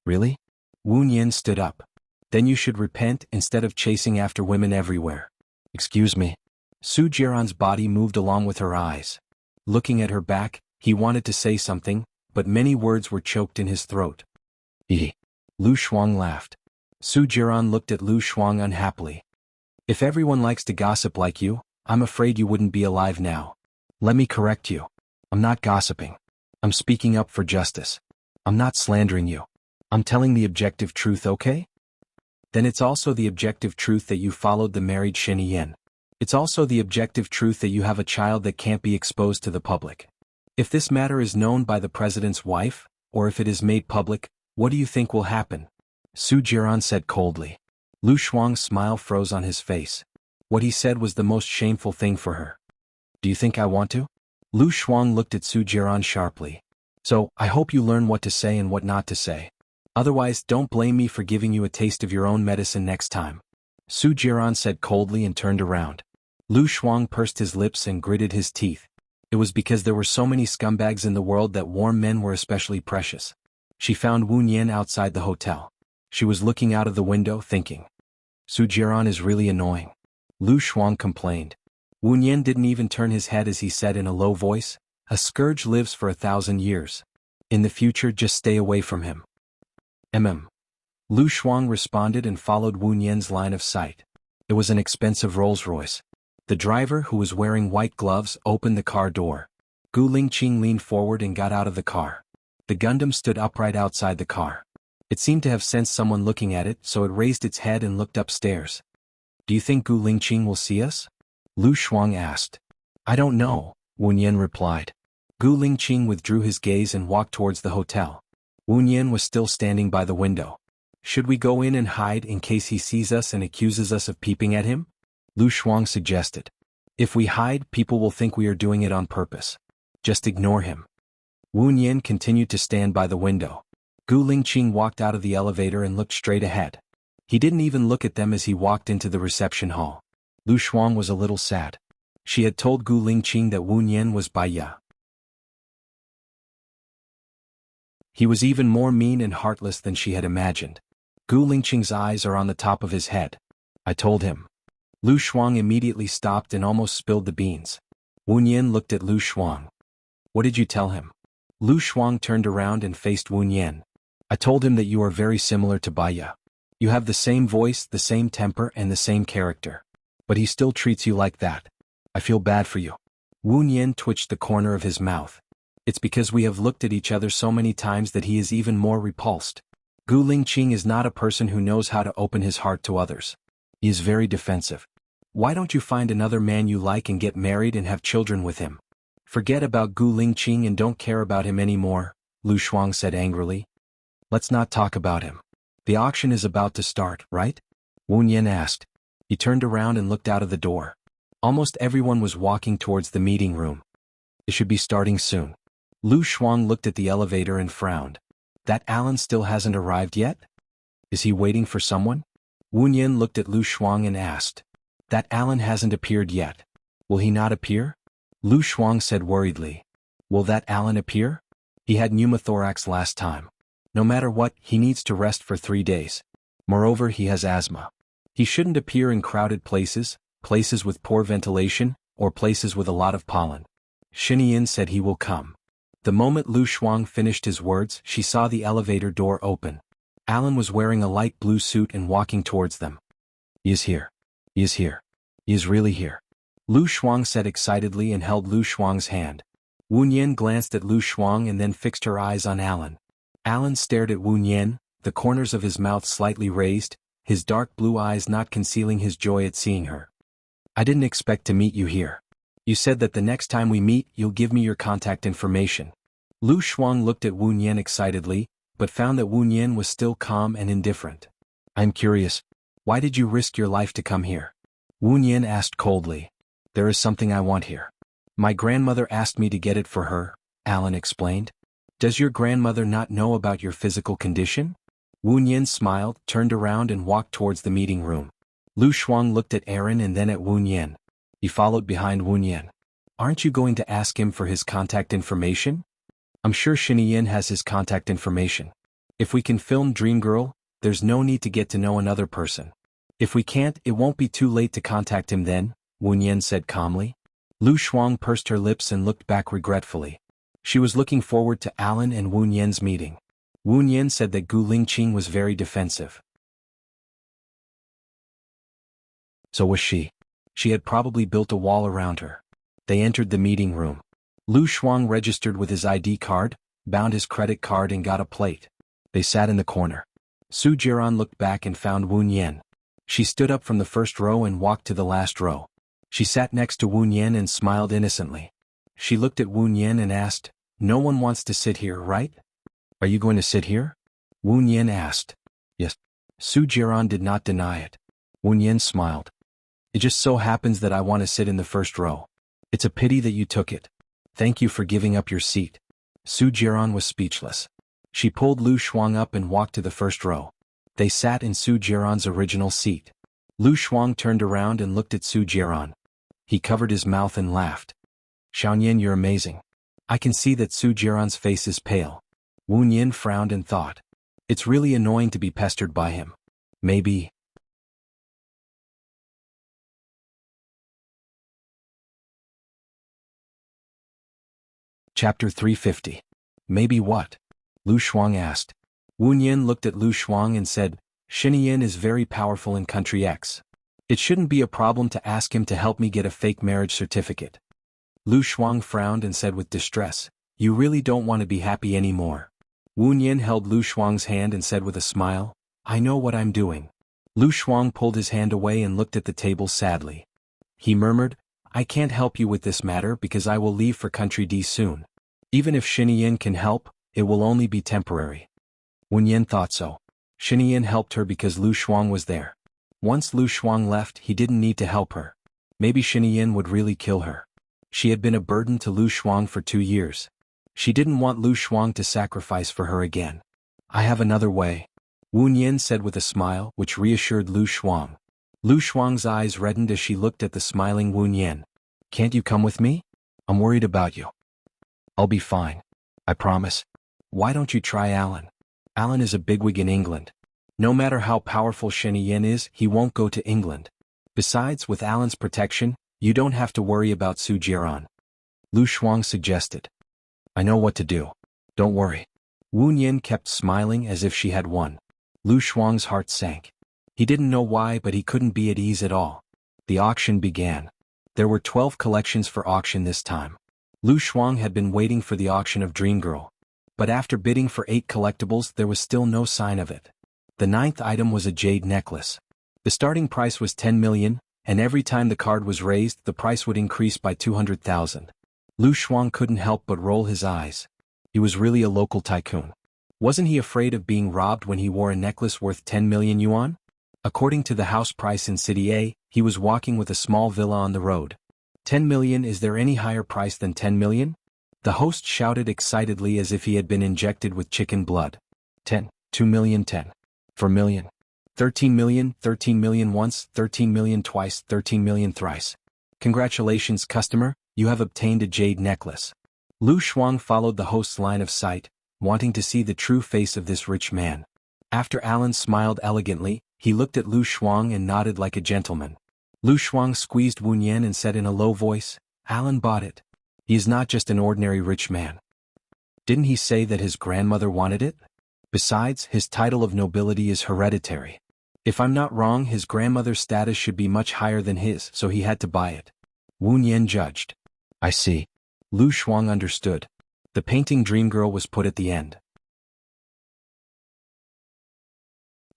Really? Wu Nian stood up. Then you should repent instead of chasing after women everywhere. Excuse me. Su Jiran's body moved along with her eyes. Looking at her back, he wanted to say something, but many words were choked in his throat. Lu Shuang laughed. Su Jiran looked at Lu Shuang unhappily. If everyone likes to gossip like you, I'm afraid you wouldn't be alive now. Let me correct you. I'm not gossiping. I'm speaking up for justice. I'm not slandering you. I'm telling the objective truth, okay? Then it's also the objective truth that you followed the married Shiniyen. It's also the objective truth that you have a child that can't be exposed to the public. If this matter is known by the president's wife, or if it is made public, what do you think will happen? Su Jiran said coldly. Lu Shuang's smile froze on his face. What he said was the most shameful thing for her. Do you think I want to? Lu Shuang looked at Su Jiran sharply. So, I hope you learn what to say and what not to say. Otherwise, don't blame me for giving you a taste of your own medicine next time. Su Jiran said coldly and turned around. Lu Shuang pursed his lips and gritted his teeth. It was because there were so many scumbags in the world that warm men were especially precious. She found Wu Nian outside the hotel. She was looking out of the window, thinking. Su Jiran is really annoying. Lu Shuang complained. Wu Nian didn't even turn his head as he said in a low voice, A scourge lives for 1,000 years. In the future, just stay away from him. Lu Shuang responded and followed Wu Nian's line of sight. It was an expensive Rolls-Royce. The driver, who was wearing white gloves, opened the car door. Gu Lingqing leaned forward and got out of the car. The Gundam stood upright outside the car. It seemed to have sensed someone looking at it, so it raised its head and looked upstairs. "Do you think Gu Lingqing will see us?" Lu Shuang asked. "I don't know," Wu Nian replied. Gu Lingqing withdrew his gaze and walked towards the hotel. Wu Nian was still standing by the window. "Should we go in and hide in case he sees us and accuses us of peeping at him?" Lu Shuang suggested. "If we hide, people will think we are doing it on purpose. Just ignore him." Wu Nian continued to stand by the window. Gu Lingqing walked out of the elevator and looked straight ahead. He didn't even look at them as he walked into the reception hall. Lu Shuang was a little sad. She had told Gu Lingqing that Wu Nian was Baiya. He was even more mean and heartless than she had imagined. Gu Lingqing's eyes are on the top of his head. "I told him." Lu Shuang immediately stopped and almost spilled the beans. Wu Nian looked at Lu Shuang. "What did you tell him?" Lu Shuang turned around and faced Wu Nian. "I told him that you are very similar to Baiya. You have the same voice, the same temper, and the same character. But he still treats you like that. I feel bad for you." Wu Nian twitched the corner of his mouth. "It's because we have looked at each other so many times that he is even more repulsed. Gu Lingqing is not a person who knows how to open his heart to others. He is very defensive. Why don't you find another man you like and get married and have children with him? Forget about Gu Lingqing and don't care about him anymore," Lu Shuang said angrily. "Let's not talk about him. The auction is about to start, right?" Wu Nian asked. He turned around and looked out of the door. Almost everyone was walking towards the meeting room. "It should be starting soon." Lu Shuang looked at the elevator and frowned. "That Alan still hasn't arrived yet? Is he waiting for someone?" Wu Nian looked at Lu Shuang and asked. "That Alan hasn't appeared yet. Will he not appear?" Lu Shuang said worriedly. "Will that Alan appear? He had pneumothorax last time. No matter what, he needs to rest for 3 days. Moreover, he has asthma. He shouldn't appear in crowded places, places with poor ventilation, or places with a lot of pollen." Xinyan said he will come. The moment Lu Shuang finished his words, she saw the elevator door open. Alan was wearing a light blue suit and walking towards them. "He is here. He is here. He is really here," Lu Shuang said excitedly and held Lu Shuang's hand. Wu Nian glanced at Lu Shuang and then fixed her eyes on Alan. Alan stared at Wu Nian, the corners of his mouth slightly raised, his dark blue eyes not concealing his joy at seeing her. "I didn't expect to meet you here. You said that the next time we meet, you'll give me your contact information." Lu Shuang looked at Wu Nian excitedly, but found that Wu Nian was still calm and indifferent. "I'm curious. Why did you risk your life to come here?" Wu Nian asked coldly. "There is something I want here. My grandmother asked me to get it for her," Alan explained. "Does your grandmother not know about your physical condition?" Wu Nian smiled, turned around and walked towards the meeting room. Lu Shuang looked at Aaron and then at Wu Nian. He followed behind Wu Nian. "Aren't you going to ask him for his contact information?" "I'm sure Xinyan has his contact information. If we can film Dream Girl, there's no need to get to know another person. If we can't, it won't be too late to contact him then," Wu Nian said calmly. Lu Shuang pursed her lips and looked back regretfully. She was looking forward to Alan and Wu Nian's meeting. Wu Nian said that Gu Lingqing was very defensive. So was she. She had probably built a wall around her. They entered the meeting room. Lu Shuang registered with his ID card, bound his credit card and got a plate. They sat in the corner. Su Jiran looked back and found Wu Nian. She stood up from the first row and walked to the last row. She sat next to Wu Nian and smiled innocently. She looked at Wu Nian and asked, "No one wants to sit here, right? Are you going to sit here?" Wu Nian asked. "Yes." Su Jiran did not deny it. Wu Nian smiled. "It just so happens that I want to sit in the first row. It's a pity that you took it. Thank you for giving up your seat." Su Jiran was speechless. She pulled Lu Shuang up and walked to the first row. They sat in Su Jiran's original seat. Lu Shuang turned around and looked at Su Jiran. He covered his mouth and laughed. "Xiaoyan, you're amazing." I can see that Su Jiran's face is pale. Wu Nian frowned and thought. It's really annoying to be pestered by him. Maybe. Chapter 350. Maybe what? Lu Shuang asked. Wu Nian looked at Lu Shuang and said, Shinian is very powerful in Country X. It shouldn't be a problem to ask him to help me get a fake marriage certificate. Lu Shuang frowned and said with distress, You really don't want to be happy anymore. Wu Nian held Lu Shuang's hand and said with a smile, I know what I'm doing. Lu Shuang pulled his hand away and looked at the table sadly. He murmured, I can't help you with this matter because I will leave for Country D soon. Even if Shinian can help, it will only be temporary. Wu Nian thought so. Shinian helped her because Lu Shuang was there. Once Lu Shuang left, he didn't need to help her. Maybe Shinian would really kill her. She had been a burden to Lu Shuang for 2 years. She didn't want Lu Shuang to sacrifice for her again. I have another way. Wu Nian said with a smile, which reassured Lu Shuang. Lu Shuang's eyes reddened as she looked at the smiling Wu Nian. Can't you come with me? I'm worried about you. I'll be fine. I promise. Why don't you try Alan? Alan is a bigwig in England. No matter how powerful Shinian is, he won't go to England. Besides, with Alan's protection, you don't have to worry about Su Jiran. Lu Shuang suggested. I know what to do. Don't worry. Wu Nian kept smiling as if she had won. Lu Shuang's heart sank. He didn't know why, but he couldn't be at ease at all. The auction began. There were 12 collections for auction this time. Lu Shuang had been waiting for the auction of Dream Girl. But after bidding for 8 collectibles, there was still no sign of it. The 9th item was a jade necklace. The starting price was 10 million, and every time the card was raised, the price would increase by 200,000. Lu Shuang couldn't help but roll his eyes. He was really a local tycoon. Wasn't he afraid of being robbed when he wore a necklace worth 10 million yuan? According to the house price in City A, he was walking with a small villa on the road. 10 million, is there any higher price than 10 million? The host shouted excitedly as if he had been injected with chicken blood. 10, 2 million, 10. 4 million. 13 million, 13 million once, 13 million twice, 13 million thrice. Congratulations, customer, you have obtained a jade necklace. Lu Shuang followed the host's line of sight, wanting to see the true face of this rich man. After Alan smiled elegantly, he looked at Lu Shuang and nodded like a gentleman. Lu Shuang squeezed Wu Nian and said in a low voice, Alan bought it. He is not just an ordinary rich man. Didn't he say that his grandmother wanted it? Besides, his title of nobility is hereditary. If I'm not wrong, his grandmother's status should be much higher than his, so he had to buy it. Wu Nian judged. I see. Lu Shuang understood. The painting Dream Girl was put at the end.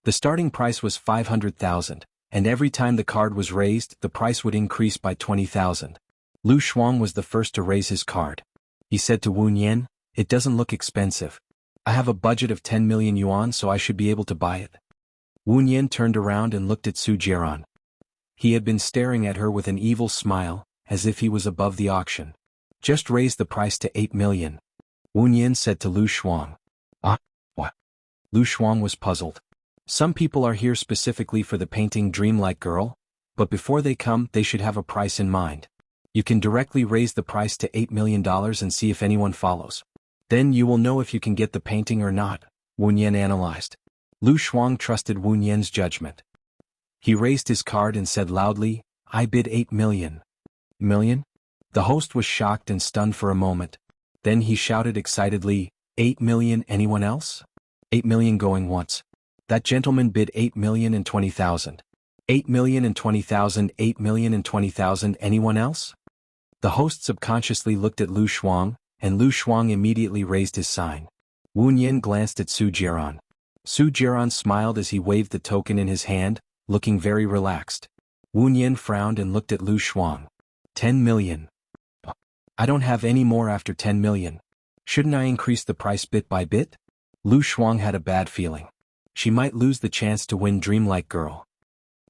The starting price was 500,000, and every time the card was raised, the price would increase by 20,000. Lu Shuang was the first to raise his card. He said to Wu Nian, It doesn't look expensive. I have a budget of 10 million yuan, so I should be able to buy it. Wu Nian turned around and looked at Su Jiran. He had been staring at her with an evil smile, as if he was above the auction. Just raise the price to 8 million. Wu Nian said to Lu Shuang. Ah, what? Lu Shuang was puzzled. Some people are here specifically for the painting Dreamlike Girl, but before they come, they should have a price in mind. You can directly raise the price to $8 million and see if anyone follows. Then you will know if you can get the painting or not, Wu Nian analyzed. Lu Shuang trusted Wu Nian's judgment. He raised his card and said loudly, I bid 8 million. Million? The host was shocked and stunned for a moment. Then he shouted excitedly, 8 million, anyone else? 8 million going once. That gentleman bid 8,020,000. 8,020,000, 8,020,000, anyone else? The host subconsciously looked at Lu Shuang, and Lu Shuang immediately raised his sign. Wu Nian glanced at Su Jiran. Su Jiran smiled as he waved the token in his hand, looking very relaxed. Wu Nian frowned and looked at Lu Shuang. 10 million. I don't have any more after 10 million. Shouldn't I increase the price bit by bit? Lu Shuang had a bad feeling. She might lose the chance to win Dreamlike Girl.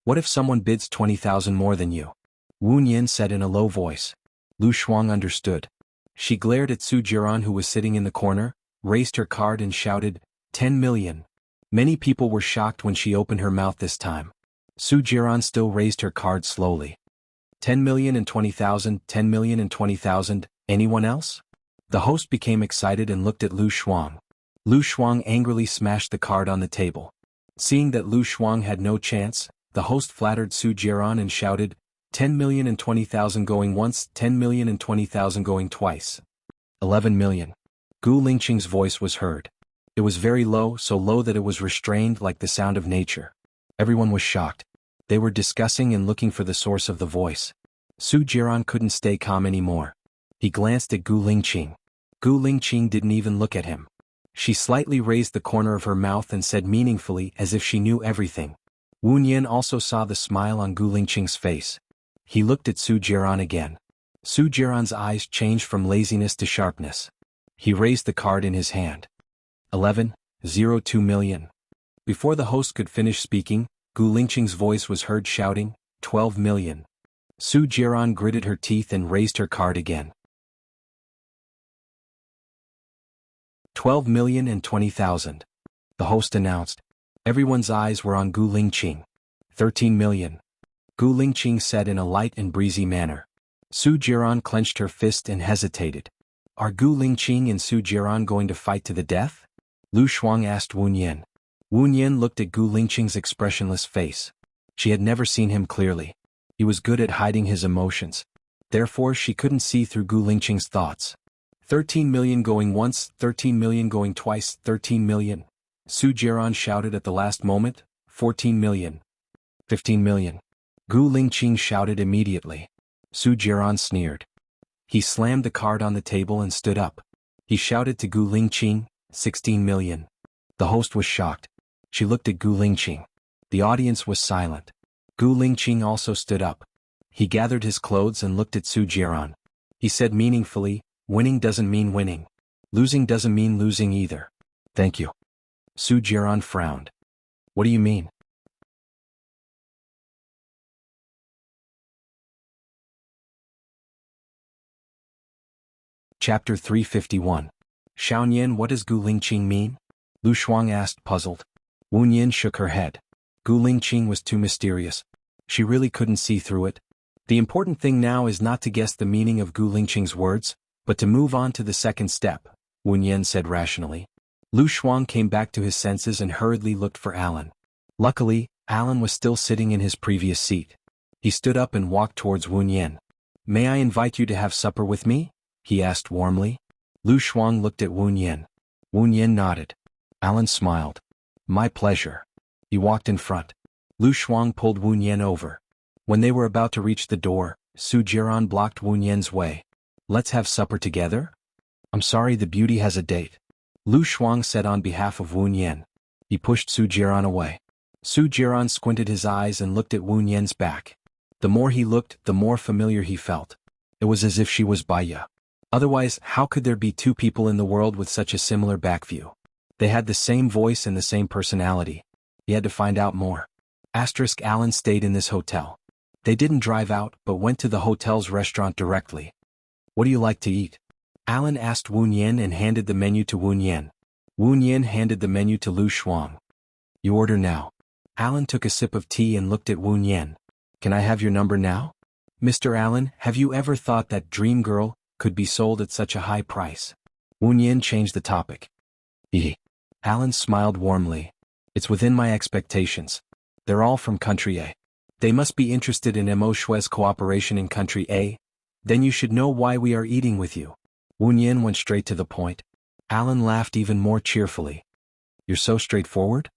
What if someone bids 20,000 more than you? Wu Nian said in a low voice. Lu Shuang understood. She glared at Su Jiran, who was sitting in the corner, raised her card and shouted, 10 million. Many people were shocked when she opened her mouth this time. Su Jiran still raised her card slowly. 10,020,000, 10,020,000, anyone else? The host became excited and looked at Lu Shuang. Lu Shuang angrily smashed the card on the table. Seeing that Lu Shuang had no chance, the host flattered Su Jiran and shouted, 10,020,000 going once, 10,020,000 going twice. 11 million. Gu Lingqing's voice was heard. It was very low, so low that it was restrained like the sound of nature. Everyone was shocked. They were discussing and looking for the source of the voice. Su Jiran couldn't stay calm anymore. He glanced at Gu Lingqing. Gu Lingqing didn't even look at him. She slightly raised the corner of her mouth and said meaningfully as if she knew everything. Wu Nian also saw the smile on Gu Lingqing's face. He looked at Su Jiran again. Su Jiran's eyes changed from laziness to sharpness. He raised the card in his hand. 11.02 million. Before the host could finish speaking, Gu Lingqing's voice was heard shouting, 12 million. Su Jiran gritted her teeth and raised her card again. 12,020,000. The host announced. Everyone's eyes were on Gu Lingqing. 13 million. Gu Lingqing said in a light and breezy manner. Su Jiran clenched her fist and hesitated. Are Gu Lingqing and Su Jiran going to fight to the death? Lu Shuang asked Wu Nian. Wu Nian looked at Gu Lingqing's expressionless face. She had never seen him clearly. He was good at hiding his emotions. Therefore she couldn't see through Gu Lingqing's thoughts. 13 million going once, 13 million going twice, 13 million. Su Jiran shouted at the last moment, 14 million. 15 million. Gu Lingqing shouted immediately. Su Jiran sneered. He slammed the card on the table and stood up. He shouted to Gu Lingqing, 16 million. The host was shocked. She looked at Gu Lingqing. The audience was silent. Gu Lingqing also stood up. He gathered his clothes and looked at Su Jiran. He said meaningfully, winning doesn't mean winning. Losing doesn't mean losing either. Thank you. Su Jiran frowned. What do you mean? Chapter 351. Xiaonian, what does Gu Lingqing mean? Lu Shuang asked, puzzled. Wu Nian shook her head. Gu Lingqing was too mysterious. She really couldn't see through it. The important thing now is not to guess the meaning of Gu Lingqing's words, but to move on to the second step, Wu Nian said rationally. Lu Shuang came back to his senses and hurriedly looked for Alan. Luckily, Alan was still sitting in his previous seat. He stood up and walked towards Wu Nian. May I invite you to have supper with me? He asked warmly. Lu Shuang looked at Wu Nian. Wu Nian nodded. Alan smiled. My pleasure. He walked in front. Lu Shuang pulled Wu Nian over. When they were about to reach the door, Su Jiran blocked Wu Nian's way. Let's have supper together? I'm sorry, the beauty has a date. Lu Shuang said on behalf of Wu Nian. He pushed Su Jiran away. Su Jiran squinted his eyes and looked at Wu Nian's back. The more he looked, the more familiar he felt. It was as if she was Baya. Otherwise, how could there be two people in the world with such a similar back view? They had the same voice and the same personality. He had to find out more. Alan stayed in this hotel. They didn't drive out, but went to the hotel's restaurant directly. What do you like to eat? Alan asked Wu Nian and handed the menu to Wu Nian. Wu Nian handed the menu to Lu Shuang. You order now. Alan took a sip of tea and looked at Wu Nian. Can I have your number now? Mr. Alan, have you ever thought that dream girl could be sold at such a high price? Wu Nian changed the topic. Alan smiled warmly. It's within my expectations. They're all from country A. They must be interested in Mo Shui's cooperation in country A. Then you should know why we are eating with you. Wu Nian went straight to the point. Alan laughed even more cheerfully. You're so straightforward?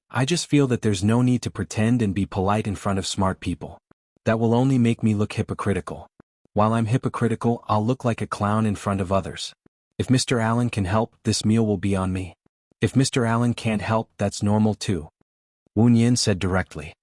I just feel that there's no need to pretend and be polite in front of smart people. That will only make me look hypocritical. While I'm hypocritical, I'll look like a clown in front of others. If Mr. Allen can help, this meal will be on me. If Mr. Allen can't help, that's normal too. Wu Nian said directly.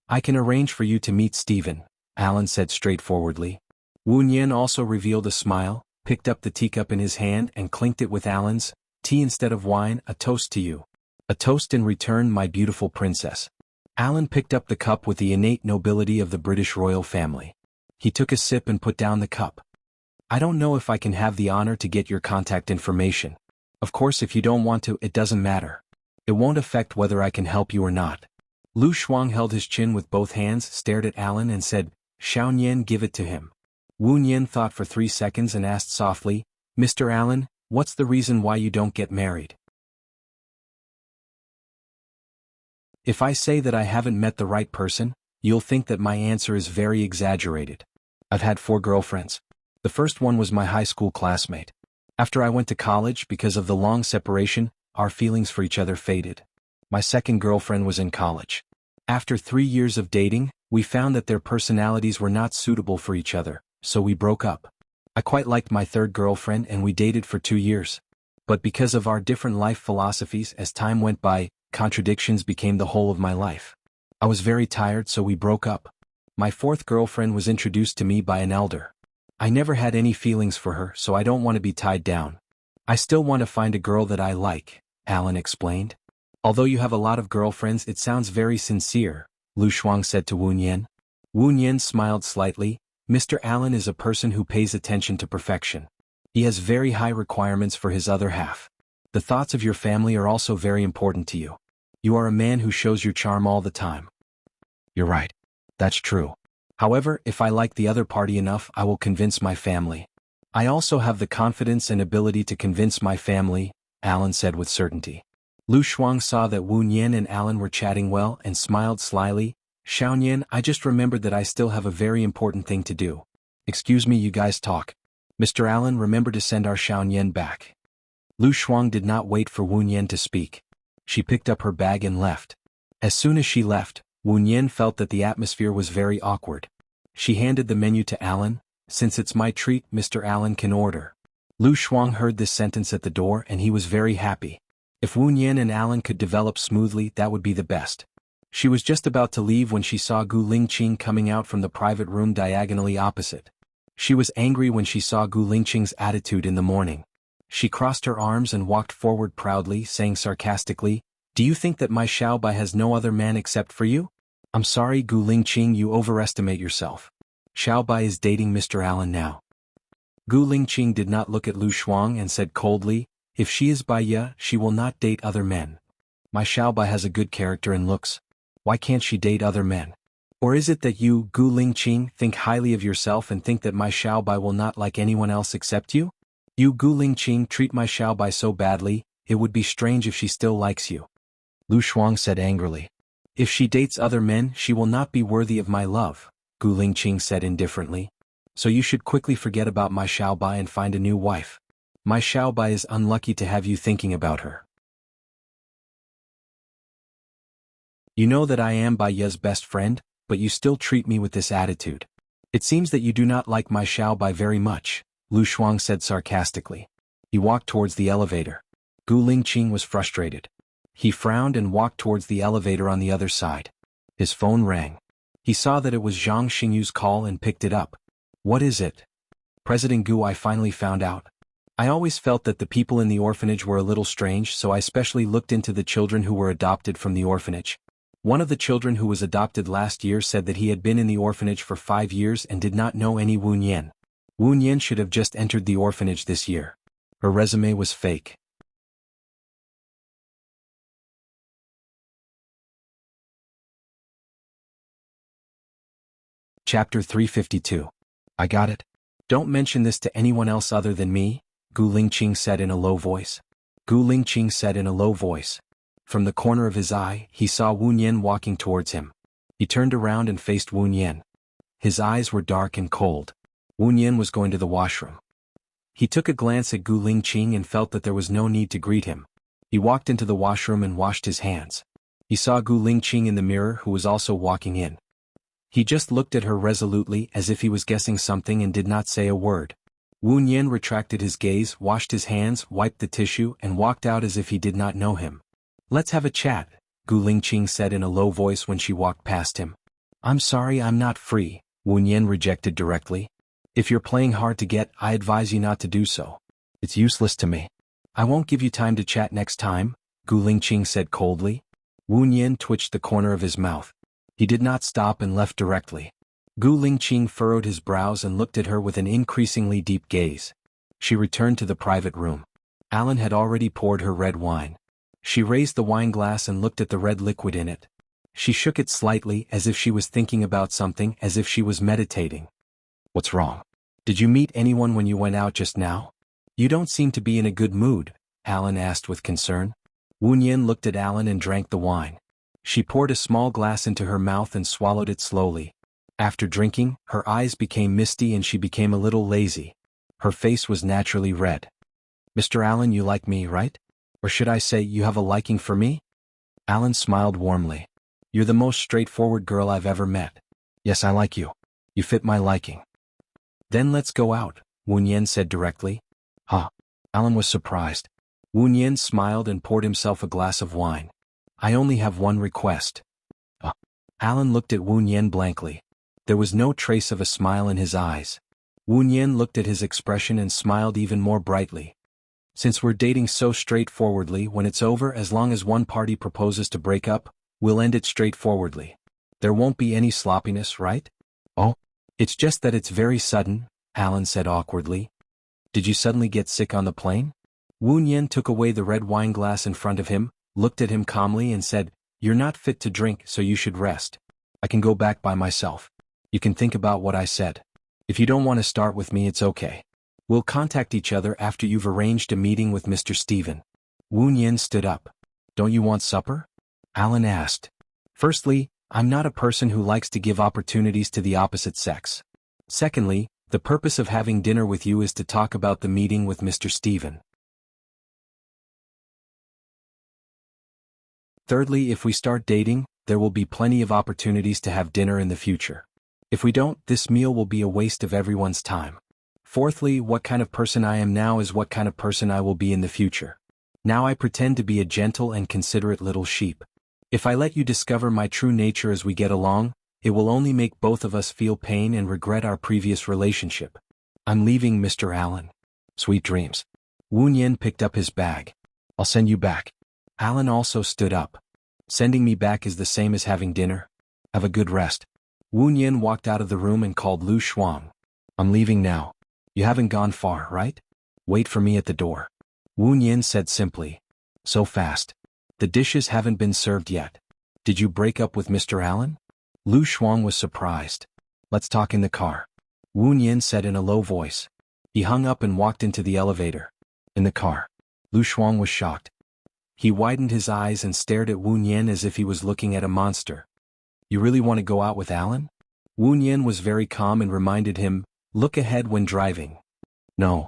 I can arrange for you to meet Stephen, Alan said straightforwardly. Wu Nian also revealed a smile, picked up the teacup in his hand and clinked it with Alan's. Tea instead of wine, a toast to you. A toast in return, my beautiful princess. Alan picked up the cup with the innate nobility of the British royal family. He took a sip and put down the cup. I don't know if I can have the honor to get your contact information. Of course, if you don't want to, it doesn't matter. It won't affect whether I can help you or not. Lu Shuang held his chin with both hands, stared at Alan and said, Xiaonian, give it to him. Wu Nian thought for 3 seconds and asked softly, Mr. Allen, what's the reason why you don't get married? If I say that I haven't met the right person, you'll think that my answer is very exaggerated. I've had 4 girlfriends. The first one was my high school classmate. After I went to college, because of the long separation, our feelings for each other faded. My second girlfriend was in college. After 3 years of dating, we found that their personalities were not suitable for each other, so we broke up. I quite liked my third girlfriend and we dated for 2 years. But because of our different life philosophies, as time went by, contradictions became the whole of my life. I was very tired, so we broke up. My fourth girlfriend was introduced to me by an elder. I never had any feelings for her, so I don't want to be tied down. I still want to find a girl that I like, Alan explained. Although you have a lot of girlfriends, it sounds very sincere, Lu Shuang said to Wu Nian. Wu Nian smiled slightly. Mr. Alan is a person who pays attention to perfection. He has very high requirements for his other half. The thoughts of your family are also very important to you. You are a man who shows your charm all the time. You're right. That's true. However, if I like the other party enough, I will convince my family. I also have the confidence and ability to convince my family, Alan said with certainty. Lu Shuang saw that Wu Nian and Alan were chatting well and smiled slyly. Xiaonian, I just remembered that I still have a very important thing to do. Excuse me, you guys talk. Mr. Allen, remember to send our Xiaonian back. Lu Shuang did not wait for Wu Nian to speak. She picked up her bag and left. As soon as she left, Wu Nian felt that the atmosphere was very awkward. She handed the menu to Alan. Since it's my treat, Mr. Allen can order. Lu Shuang heard this sentence at the door and he was very happy. If Wu Nian and Alan could develop smoothly, that would be the best. She was just about to leave when she saw Gu Lingqing coming out from the private room diagonally opposite. She was angry when she saw Gu Lingqing's attitude in the morning. She crossed her arms and walked forward proudly, saying sarcastically, "Do you think that my Xiaobai has no other man except for you? I'm sorry, Gu Lingqing, you overestimate yourself. Xiaobai is dating Mr. Allen now." Gu Lingqing did not look at Lu Shuang and said coldly, "If she is Bai Ye, she will not date other men. My Xiaobai has a good character and looks. Why can't she date other men? Or is it that you, Gu Lingqing, think highly of yourself and think that my Xiaobai will not like anyone else except you? You, Gu Lingqing, treat my Xiaobai so badly, it would be strange if she still likes you." Lu Shuang said angrily. "If she dates other men, she will not be worthy of my love," Gu Lingqing said indifferently. "So you should quickly forget about my Xiaobai and find a new wife. My Xiaobai is unlucky to have you thinking about her. You know that I am Bai Ye's best friend, but you still treat me with this attitude. It seems that you do not like my Xiaobai very much," Lu Shuang said sarcastically. He walked towards the elevator. Gu Lingqing was frustrated. He frowned and walked towards the elevator on the other side. His phone rang. He saw that it was Zhang Xingyu's call and picked it up. "What is it?" "President Gu, I finally found out. I always felt that the people in the orphanage were a little strange, so I specially looked into the children who were adopted from the orphanage. One of the children who was adopted last year said that he had been in the orphanage for 5 years and did not know any Wu Nian. Wu Nian should have just entered the orphanage this year. Her resume was fake." Chapter 352. I got it. Don't mention this to anyone else other than me, Gu Lingqing said in a low voice. Gu Lingqing said in a low voice. From the corner of his eye, he saw Wu Nian walking towards him. He turned around and faced Wu Nian. His eyes were dark and cold. Wu Nian was going to the washroom. He took a glance at Gu Lingqing and felt that there was no need to greet him. He walked into the washroom and washed his hands. He saw Gu Lingqing in the mirror, who was also walking in. He just looked at her resolutely as if he was guessing something and did not say a word. Wu Nian retracted his gaze, washed his hands, wiped the tissue, and walked out as if he did not know him. "Let's have a chat," Gu Lingqing said in a low voice when she walked past him. "I'm sorry, I'm not free," Wu Nian rejected directly. "If you're playing hard to get, I advise you not to do so. It's useless to me. I won't give you time to chat next time," Gu Lingqing said coldly. Wu Nian twitched the corner of his mouth. He did not stop and left directly. Gu Lingqing furrowed his brows and looked at her with an increasingly deep gaze. She returned to the private room. Alan had already poured her red wine. She raised the wine glass and looked at the red liquid in it. She shook it slightly as if she was thinking about something, as if she was meditating. "What's wrong? Did you meet anyone when you went out just now? You don't seem to be in a good mood," Alan asked with concern. Wu Nian looked at Alan and drank the wine. She poured a small glass into her mouth and swallowed it slowly. After drinking, her eyes became misty and she became a little lazy. Her face was naturally red. "Mr. Allen, you like me, right?" Or should I say you have a liking for me? Alan smiled warmly. You're the most straightforward girl I've ever met. Yes, I like you. You fit my liking. Then let's go out, Wu Nian said directly. Huh. Alan was surprised. Wu Nian smiled and poured himself a glass of wine. I only have one request. Alan looked at Wu Nian blankly. There was no trace of a smile in his eyes. Wu Nian looked at his expression and smiled even more brightly. Since we're dating so straightforwardly, when it's over, as long as one party proposes to break up, we'll end it straightforwardly. There won't be any sloppiness, right? Oh, it's just that it's very sudden, Alan said awkwardly. Did you suddenly get sick on the plane? Wu Nian took away the red wine glass in front of him, looked at him calmly and said, You're not fit to drink, so you should rest. I can go back by myself. You can think about what I said. If you don't want to start with me, it's okay. We'll contact each other after you've arranged a meeting with Mr. Stephen. Wu Nian stood up. Don't you want supper? Alan asked. Firstly, I'm not a person who likes to give opportunities to the opposite sex. Secondly, the purpose of having dinner with you is to talk about the meeting with Mr. Stephen. Thirdly, if we start dating, there will be plenty of opportunities to have dinner in the future. If we don't, this meal will be a waste of everyone's time. Fourthly, what kind of person I am now is what kind of person I will be in the future. Now I pretend to be a gentle and considerate little sheep. If I let you discover my true nature as we get along, it will only make both of us feel pain and regret our previous relationship. I'm leaving, Mr. Allen. Sweet dreams. Wu Nian picked up his bag. I'll send you back. Alan also stood up. Sending me back is the same as having dinner. Have a good rest. Wu Nian walked out of the room and called Lu Shuang. I'm leaving now. You haven't gone far, right? Wait for me at the door. Wu Nian said simply. So fast. The dishes haven't been served yet. Did you break up with Mr. Allen? Lu Shuang was surprised. Let's talk in the car. Wu Nian said in a low voice. He hung up and walked into the elevator. In the car. Lu Shuang was shocked. He widened his eyes and stared at Wu Nian as if he was looking at a monster. You really want to go out with Alan? Wu Nian was very calm and reminded him, look ahead when driving. No.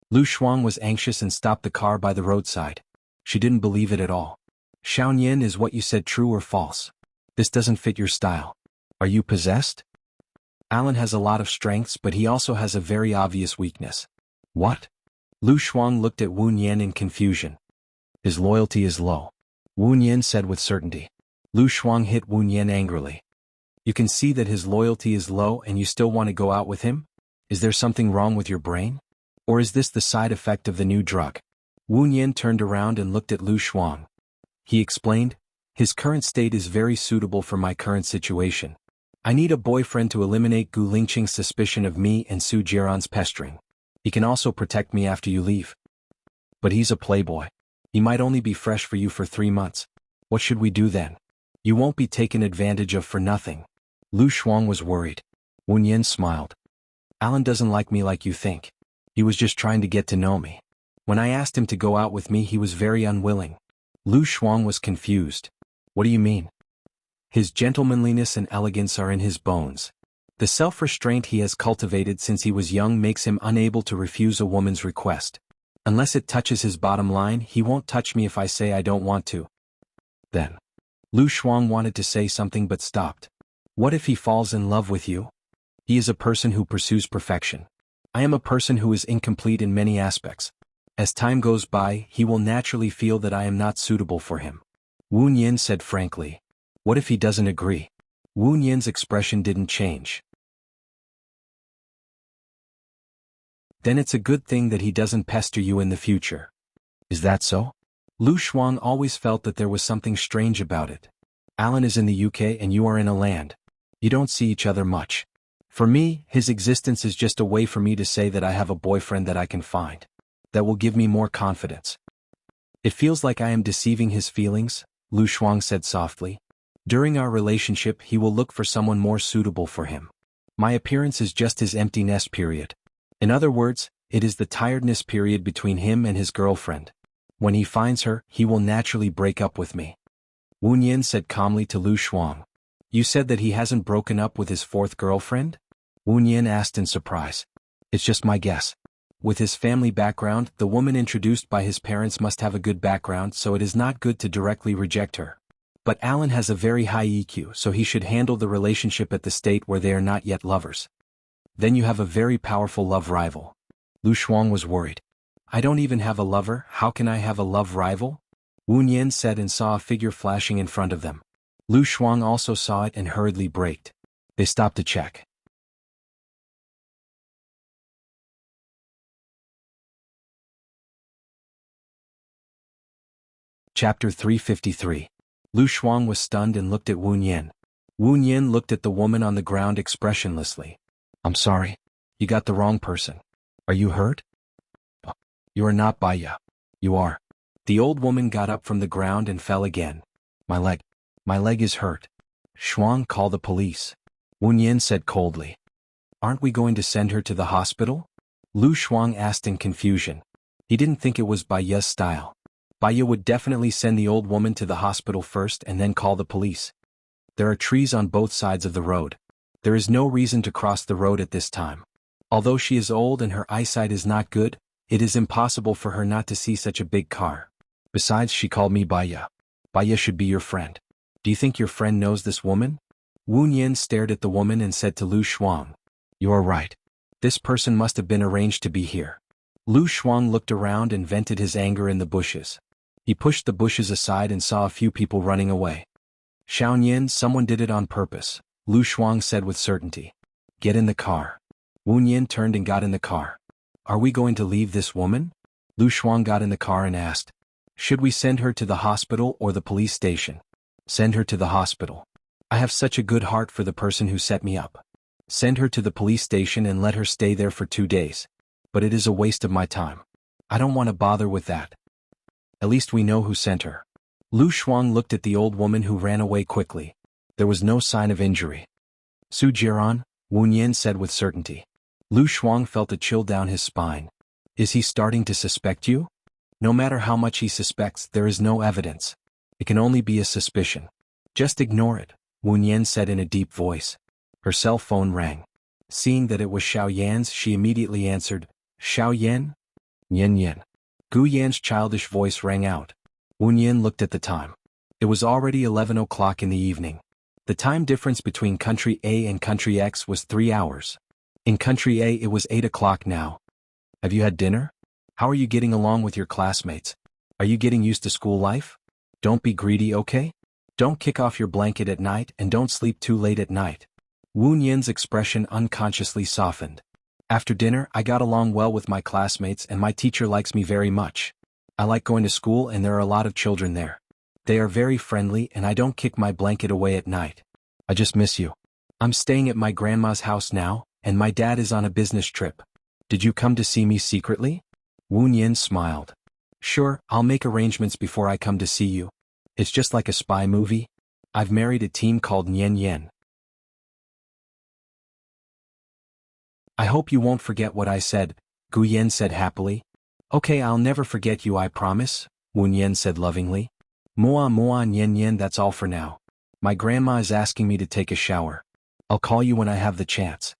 Lu Shuang was anxious and stopped the car by the roadside. She didn't believe it at all. Xiaonian, is what you said true or false? This doesn't fit your style. Are you possessed? Alan has a lot of strengths, but he also has a very obvious weakness. What? Lu Shuang looked at Wu Nian in confusion. His loyalty is low. Wu Nian said with certainty. Lu Shuang hit Wu Nian angrily. You can see that his loyalty is low and you still want to go out with him? Is there something wrong with your brain? Or is this the side effect of the new drug? Wu Nian turned around and looked at Lu Shuang. He explained, his current state is very suitable for my current situation. I need a boyfriend to eliminate Gu Lingqing's suspicion of me and Su Jiran's pestering. He can also protect me after you leave. But he's a playboy. He might only be fresh for you for 3 months. What should we do then? You won't be taken advantage of for nothing. Lu Shuang was worried. Wu Nian smiled. Alan doesn't like me like you think. He was just trying to get to know me. When I asked him to go out with me, he was very unwilling. Lu Shuang was confused. What do you mean? His gentlemanliness and elegance are in his bones. The self-restraint he has cultivated since he was young makes him unable to refuse a woman's request. Unless it touches his bottom line, he won't touch me if I say I don't want to. Then. Lu Shuang wanted to say something but stopped. What if he falls in love with you? He is a person who pursues perfection. I am a person who is incomplete in many aspects. As time goes by, he will naturally feel that I am not suitable for him. Wu Nian said frankly. What if he doesn't agree? Wu Nian's expression didn't change. Then it's a good thing that he doesn't pester you in the future. Is that so? Lu Shuang always felt that there was something strange about it. Alan is in the UK and you are in a land. You don't see each other much. For me, his existence is just a way for me to say that I have a boyfriend that I can find. That will give me more confidence. It feels like I am deceiving his feelings, Lu Shuang said softly. During our relationship, he will look for someone more suitable for him. My appearance is just his empty nest period. In other words, it is the tiredness period between him and his girlfriend. When he finds her, he will naturally break up with me. Wu Nian said calmly to Lu Shuang. You said that he hasn't broken up with his 4th girlfriend? Wu Nian asked in surprise. It's just my guess. With his family background, the woman introduced by his parents must have a good background, so it is not good to directly reject her. But Alan has a very high EQ, so he should handle the relationship at the state where they are not yet lovers. Then you have a very powerful love rival. Lu Shuang was worried. I don't even have a lover, how can I have a love rival? Wu Nian said and saw a figure flashing in front of them. Lu Shuang also saw it and hurriedly braked. They stopped to check. Chapter 353. Lu Shuang was stunned and looked at Wu Nian. Wu Nian looked at the woman on the ground expressionlessly. I'm sorry. You got the wrong person. Are you hurt? You are not Baya. You are. The old woman got up from the ground and fell again. My leg is hurt. Shuang, call the police. Wu Nian said coldly. Aren't we going to send her to the hospital? Lu Shuang asked in confusion. He didn't think it was Baya's style. Baya would definitely send the old woman to the hospital first and then call the police. There are trees on both sides of the road. There is no reason to cross the road at this time. Although she is old and her eyesight is not good, it is impossible for her not to see such a big car. Besides, she called me Baya. Baya should be your friend. Do you think your friend knows this woman? Wu Nian stared at the woman and said to Lu Shuang. You are right. This person must have been arranged to be here. Lu Shuang looked around and vented his anger in the bushes. He pushed the bushes aside and saw a few people running away. Xiaoyan, someone did it on purpose, Lu Shuang said with certainty. Get in the car. Wu Nian turned and got in the car. Are we going to leave this woman? Lu Shuang got in the car and asked. Should we send her to the hospital or the police station? Send her to the hospital. I have such a good heart for the person who set me up. Send her to the police station and let her stay there for 2 days. But it is a waste of my time. I don't want to bother with that. At least we know who sent her. Lu Shuang looked at the old woman who ran away quickly. There was no sign of injury. Su Jiran, Wu Nian said with certainty. Lu Shuang felt a chill down his spine. Is he starting to suspect you? No matter how much he suspects, there is no evidence. It can only be a suspicion. Just ignore it, Wu Nian said in a deep voice. Her cell phone rang. Seeing that it was Xiaoyan's, she immediately answered, Xiaoyan? Yan Yan. Gu Yan's childish voice rang out. Wu Nian looked at the time. It was already 11 o'clock in the evening. The time difference between country A and country X was 3 hours. In country A it was 8 o'clock now. Have you had dinner? How are you getting along with your classmates? Are you getting used to school life? Don't be greedy, okay? Don't kick off your blanket at night and don't sleep too late at night. Wu Nian's expression unconsciously softened. After dinner, I got along well with my classmates and my teacher likes me very much. I like going to school and there are a lot of children there. They are very friendly and I don't kick my blanket away at night. I just miss you. I'm staying at my grandma's house now, and my dad is on a business trip. Did you come to see me secretly? Wu Nian smiled. Sure, I'll make arrangements before I come to see you. It's just like a spy movie. I've married a team called Nian Yan. I hope you won't forget what I said, Gu Yan said happily. Okay, I'll never forget you, I promise, Wu Nian said lovingly. Mua mua Nian Yan, that's all for now. My grandma is asking me to take a shower. I'll call you when I have the chance.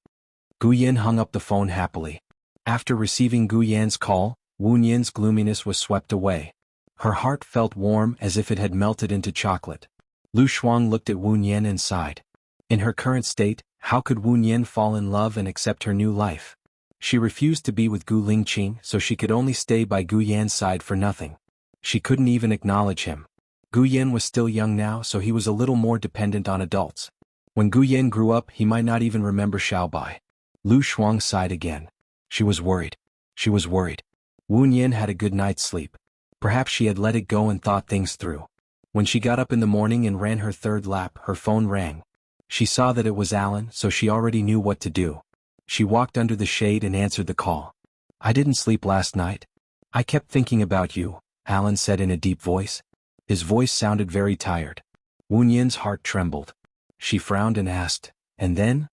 Gu Yan hung up the phone happily. After receiving Gu Yan's call, Wu Nian's gloominess was swept away. Her heart felt warm as if it had melted into chocolate. Lu Shuang looked at Wu Nian and sighed. In her current state, how could Wu Nian fall in love and accept her new life? She refused to be with Gu Lingqing, so she could only stay by Gu Yan's side for nothing. She couldn't even acknowledge him. Gu Yan was still young now, so he was a little more dependent on adults. When Gu Yan grew up, he might not even remember Xiaobai. Lu Shuang sighed again. She was worried. She was worried. Wu Nian had a good night's sleep. Perhaps she had let it go and thought things through. When she got up in the morning and ran her third lap, her phone rang. She saw that it was Alan, so she already knew what to do. She walked under the shade and answered the call. I didn't sleep last night. I kept thinking about you, Alan said in a deep voice. His voice sounded very tired. Wu Nian's heart trembled. She frowned and asked, and then?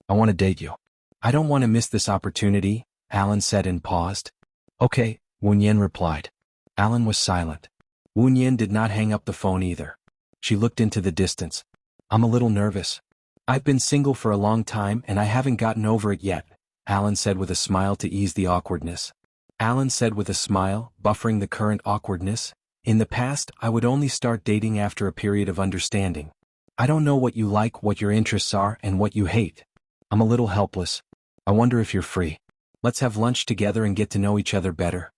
I want to date you. I don't want to miss this opportunity, Alan said and paused. Okay, Wu Nian replied. Alan was silent. Wu Nian did not hang up the phone either. She looked into the distance. I'm a little nervous. I've been single for a long time and I haven't gotten over it yet, Alan said with a smile to ease the awkwardness. Alan said with a smile, buffering the current awkwardness. In the past, I would only start dating after a period of understanding. I don't know what you like, what your interests are, and what you hate. I'm a little helpless. I wonder if you're free. Let's have lunch together and get to know each other better.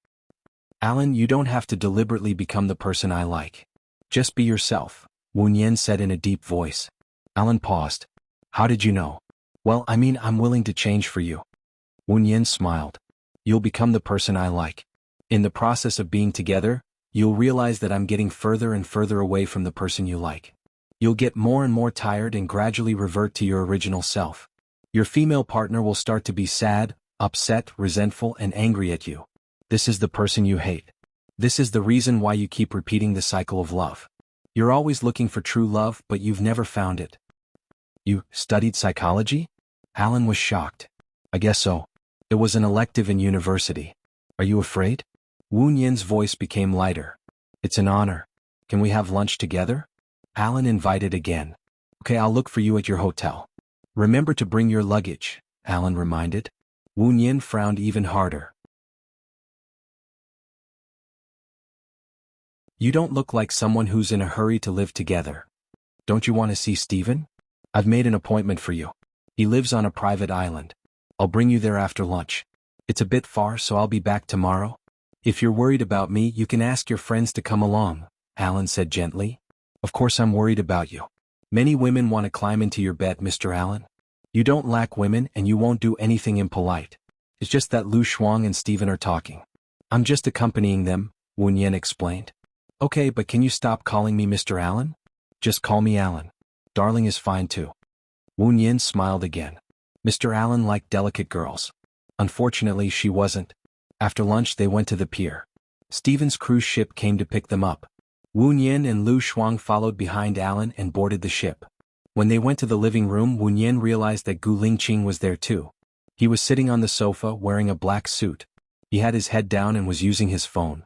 Alan, you don't have to deliberately become the person I like. Just be yourself, Wu-Yen said in a deep voice. Alan paused. How did you know? Well, I mean, I'm willing to change for you. Wu-Yen smiled. You'll become the person I like. In the process of being together, you'll realize that I'm getting further and further away from the person you like. You'll get more and more tired and gradually revert to your original self. Your female partner will start to be sad, upset, resentful, and angry at you. This is the person you hate. This is the reason why you keep repeating the cycle of love. You're always looking for true love, but you've never found it. You studied psychology? Alan was shocked. I guess so. It was an elective in university. Are you afraid? Wu-Yen's voice became lighter. It's an honor. Can we have lunch together? Alan invited again. Okay, I'll look for you at your hotel. Remember to bring your luggage, Alan reminded. Wu-Yen frowned even harder. You don't look like someone who's in a hurry to live together. Don't you want to see Steven? I've made an appointment for you. He lives on a private island. I'll bring you there after lunch. It's a bit far, so I'll be back tomorrow. If you're worried about me, you can ask your friends to come along, Alan said gently. Of course I'm worried about you. Many women want to climb into your bed, Mr. Allen. You don't lack women and you won't do anything impolite. It's just that Lu Shuang and Steven are talking. I'm just accompanying them, Wu-Yen explained. Okay, but can you stop calling me Mr. Allen? Just call me Allen. Darling is fine too. Wu-Yen smiled again. Mr. Allen liked delicate girls. Unfortunately, she wasn't. After lunch they went to the pier. Steven's cruise ship came to pick them up. Wu-Yen and Lu Shuang followed behind Alan and boarded the ship. When they went to the living room, Wu-Yen realized that Gu Lingqing was there too. He was sitting on the sofa wearing a black suit. He had his head down and was using his phone.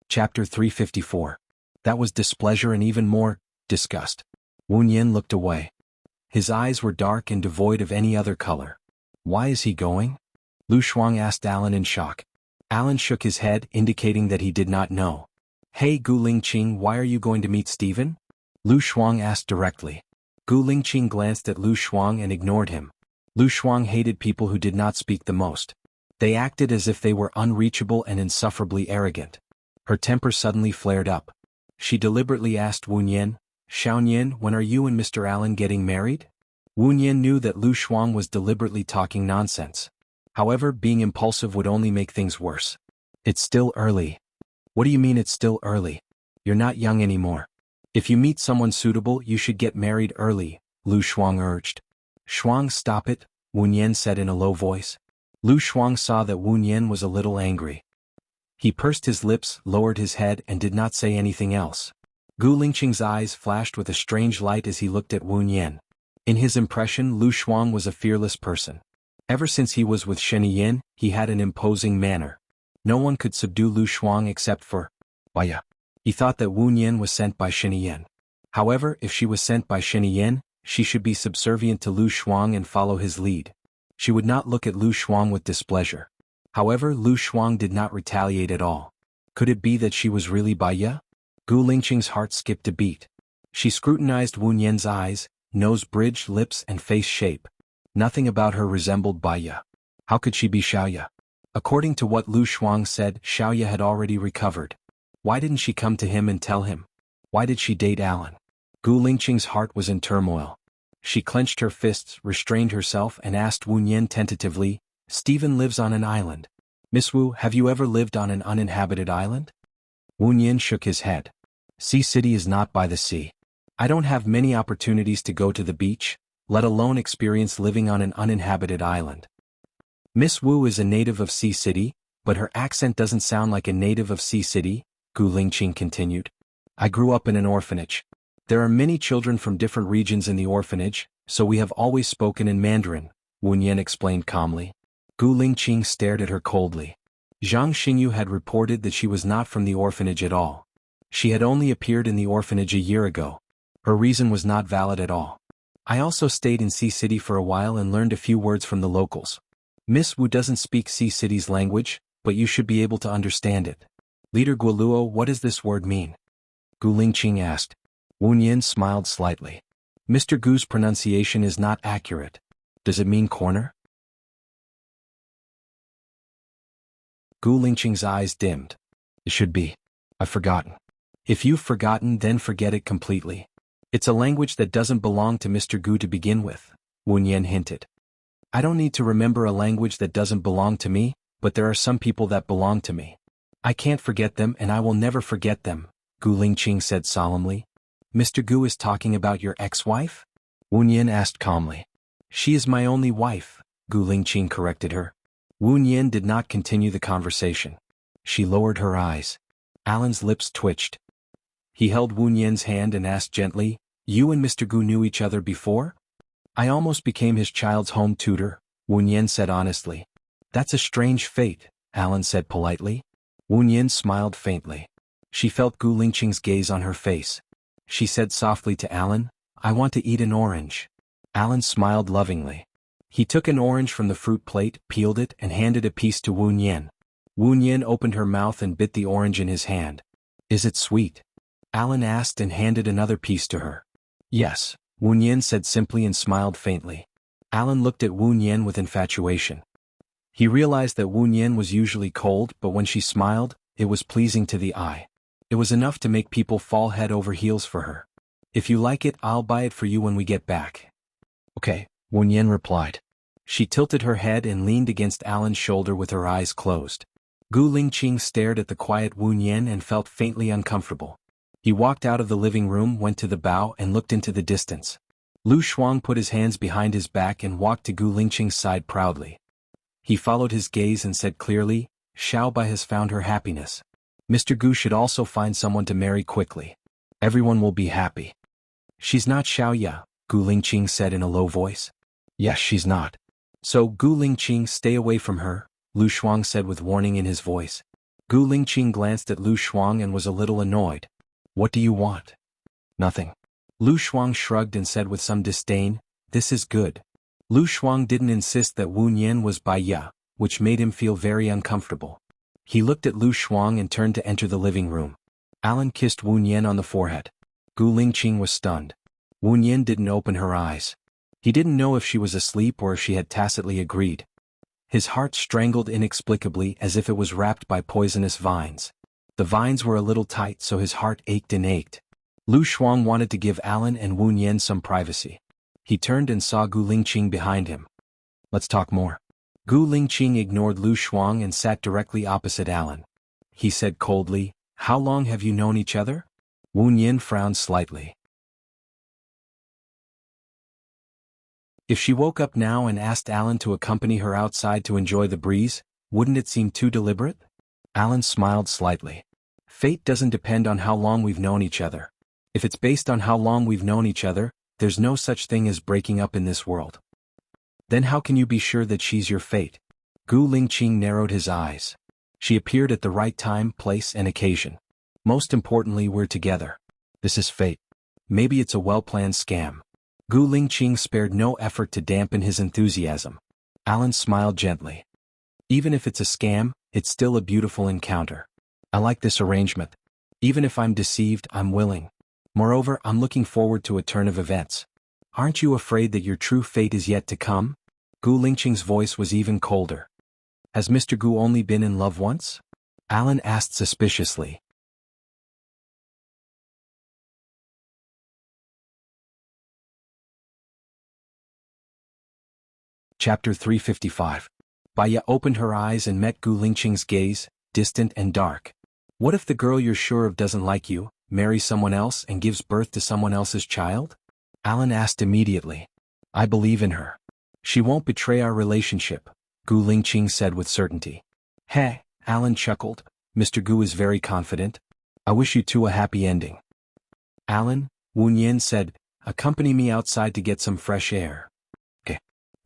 Chapter 354. That was displeasure and even more, disgust. Wu-Yen looked away. His eyes were dark and devoid of any other color. Why is he going? Lu Shuang asked Alan in shock. Alan shook his head, indicating that he did not know. Hey Gu Lingqing, why are you going to meet Steven? Lu Shuang asked directly. Gu Lingqing glanced at Lu Shuang and ignored him. Lu Shuang hated people who did not speak the most. They acted as if they were unreachable and insufferably arrogant. Her temper suddenly flared up. She deliberately asked Wu-Yen, Xiaoyan, when are you and Mr. Allen getting married? Wu-Yen knew that Lu Shuang was deliberately talking nonsense. However, being impulsive would only make things worse. It's still early. What do you mean it's still early? You're not young anymore. If you meet someone suitable, you should get married early, Lu Shuang urged. Shuang, stop it, Wu-Yen said in a low voice. Lu Shuang saw that Wu-Yen was a little angry. He pursed his lips, lowered his head, and did not say anything else. Gu Lingqing's eyes flashed with a strange light as he looked at Wu-Yen. In his impression, Lu Shuang was a fearless person. Ever since he was with Sheniyen, he had an imposing manner. No one could subdue Lu Shuang except for Baya. He thought that Wu-Yen was sent by Sheniyen. However, if she was sent by Sheniyen, she should be subservient to Lu Shuang and follow his lead. She would not look at Lu Shuang with displeasure. However, Lu Shuang did not retaliate at all. Could it be that she was really Baya? Gu Lingqing's heart skipped a beat. She scrutinized Wu-Yen's eyes, nose bridge, lips, and face shape. Nothing about her resembled Baya. How could she be Xiaoya? According to what Lu Shuang said, Xiaoya had already recovered. Why didn't she come to him and tell him? Why did she date Alan? Gu Lingqing's heart was in turmoil. She clenched her fists, restrained herself, and asked Wu-Yen tentatively, Steven lives on an island. Miss Wu, have you ever lived on an uninhabited island? Wu-Yen shook his head. Sea City is not by the sea. I don't have many opportunities to go to the beach, let alone experience living on an uninhabited island. Miss Wu is a native of Sea City, but her accent doesn't sound like a native of Sea City, Gu Lingqing continued. I grew up in an orphanage. There are many children from different regions in the orphanage, so we have always spoken in Mandarin, Wu-Yen explained calmly. Gu Lingqing stared at her coldly. Zhang Xingyu had reported that she was not from the orphanage at all. She had only appeared in the orphanage a year ago. Her reason was not valid at all. I also stayed in Sea City for a while and learned a few words from the locals. Miss Wu doesn't speak Sea City's language, but you should be able to understand it. Leader Guoluo, what does this word mean? Gu Lingqing asked. Wu Nian smiled slightly. Mr. Gu's pronunciation is not accurate. Does it mean corner? Gu Lingqing's eyes dimmed. It should be. I've forgotten. If you've forgotten, then forget it completely. It's a language that doesn't belong to Mr. Gu to begin with, Wu Nian hinted. I don't need to remember a language that doesn't belong to me, but there are some people that belong to me. I can't forget them and I will never forget them, Gu Lingqing said solemnly. Mr. Gu is talking about your ex-wife? Wu Nian asked calmly. She is my only wife, Gu Lingqing corrected her. Wu Nian did not continue the conversation. She lowered her eyes. Alan's lips twitched. He held Wu Nian's hand and asked gently, You and Mr. Gu knew each other before? I almost became his child's home tutor, Wu Nian said honestly. That's a strange fate, Alan said politely. Wu Nian smiled faintly. She felt Gu Lingqing's gaze on her face. She said softly to Alan, I want to eat an orange. Alan smiled lovingly. He took an orange from the fruit plate, peeled it, and handed a piece to Wu Nian. Wu Nian opened her mouth and bit the orange in his hand. Is it sweet? Alan asked and handed another piece to her. Yes, Wu Nian said simply and smiled faintly. Alan looked at Wu Nian with infatuation. He realized that Wu Nian was usually cold, but when she smiled, it was pleasing to the eye. It was enough to make people fall head over heels for her. If you like it, I'll buy it for you when we get back. Okay, Wu Nian replied. She tilted her head and leaned against Alan's shoulder with her eyes closed. Gu Lingqing stared at the quiet Wu Nian and felt faintly uncomfortable. He walked out of the living room, went to the bow and looked into the distance. Lu Shuang put his hands behind his back and walked to Gu Lingqing's side proudly. He followed his gaze and said clearly, Xiao Bai has found her happiness. Mr. Gu should also find someone to marry quickly. Everyone will be happy. She's not Xiao Ya, Gu Lingqing said in a low voice. Yes, she's not. So, Gu Lingqing, stay away from her, Lu Shuang said with warning in his voice. Gu Lingqing glanced at Lu Shuang and was a little annoyed. What do you want? Nothing. Lu Shuang shrugged and said with some disdain, This is good. Lu Shuang didn't insist that Wu Nian was Bai Ya, which made him feel very uncomfortable. He looked at Lu Shuang and turned to enter the living room. Alan kissed Wu Nian on the forehead. Gu Lingqing was stunned. Wu Nian didn't open her eyes. He didn't know if she was asleep or if she had tacitly agreed. His heart strangled inexplicably as if it was wrapped by poisonous vines. The vines were a little tight, so his heart ached and ached. Lu Shuang wanted to give Alan and Wu Nian some privacy. He turned and saw Gu Lingqing behind him. Let's talk more. Gu Lingqing ignored Lu Shuang and sat directly opposite Alan. He said coldly, How long have you known each other? Wu Nian frowned slightly. If she woke up now and asked Alan to accompany her outside to enjoy the breeze, wouldn't it seem too deliberate? Alan smiled slightly. Fate doesn't depend on how long we've known each other. If it's based on how long we've known each other, there's no such thing as breaking up in this world. Then how can you be sure that she's your fate? Gu Lingqing narrowed his eyes. She appeared at the right time, place, and occasion. Most importantly, we're together. This is fate. Maybe it's a well-planned scam. Gu Lingqing spared no effort to dampen his enthusiasm. Alan smiled gently. Even if it's a scam, it's still a beautiful encounter. I like this arrangement. Even if I'm deceived, I'm willing. Moreover, I'm looking forward to a turn of events. Aren't you afraid that your true fate is yet to come? Gu Lingqing's voice was even colder. Has Mr. Gu only been in love once? Alan asked suspiciously. Chapter 355. Baya opened her eyes and met Gu Lingqing's gaze, distant and dark. What if the girl you're sure of doesn't like you, marries someone else and gives birth to someone else's child? Alan asked immediately. I believe in her. She won't betray our relationship, Gu Lingqing said with certainty. Heh, Alan chuckled. Mr. Gu is very confident. I wish you two a happy ending. Alan, Wu Nian said, accompany me outside to get some fresh air.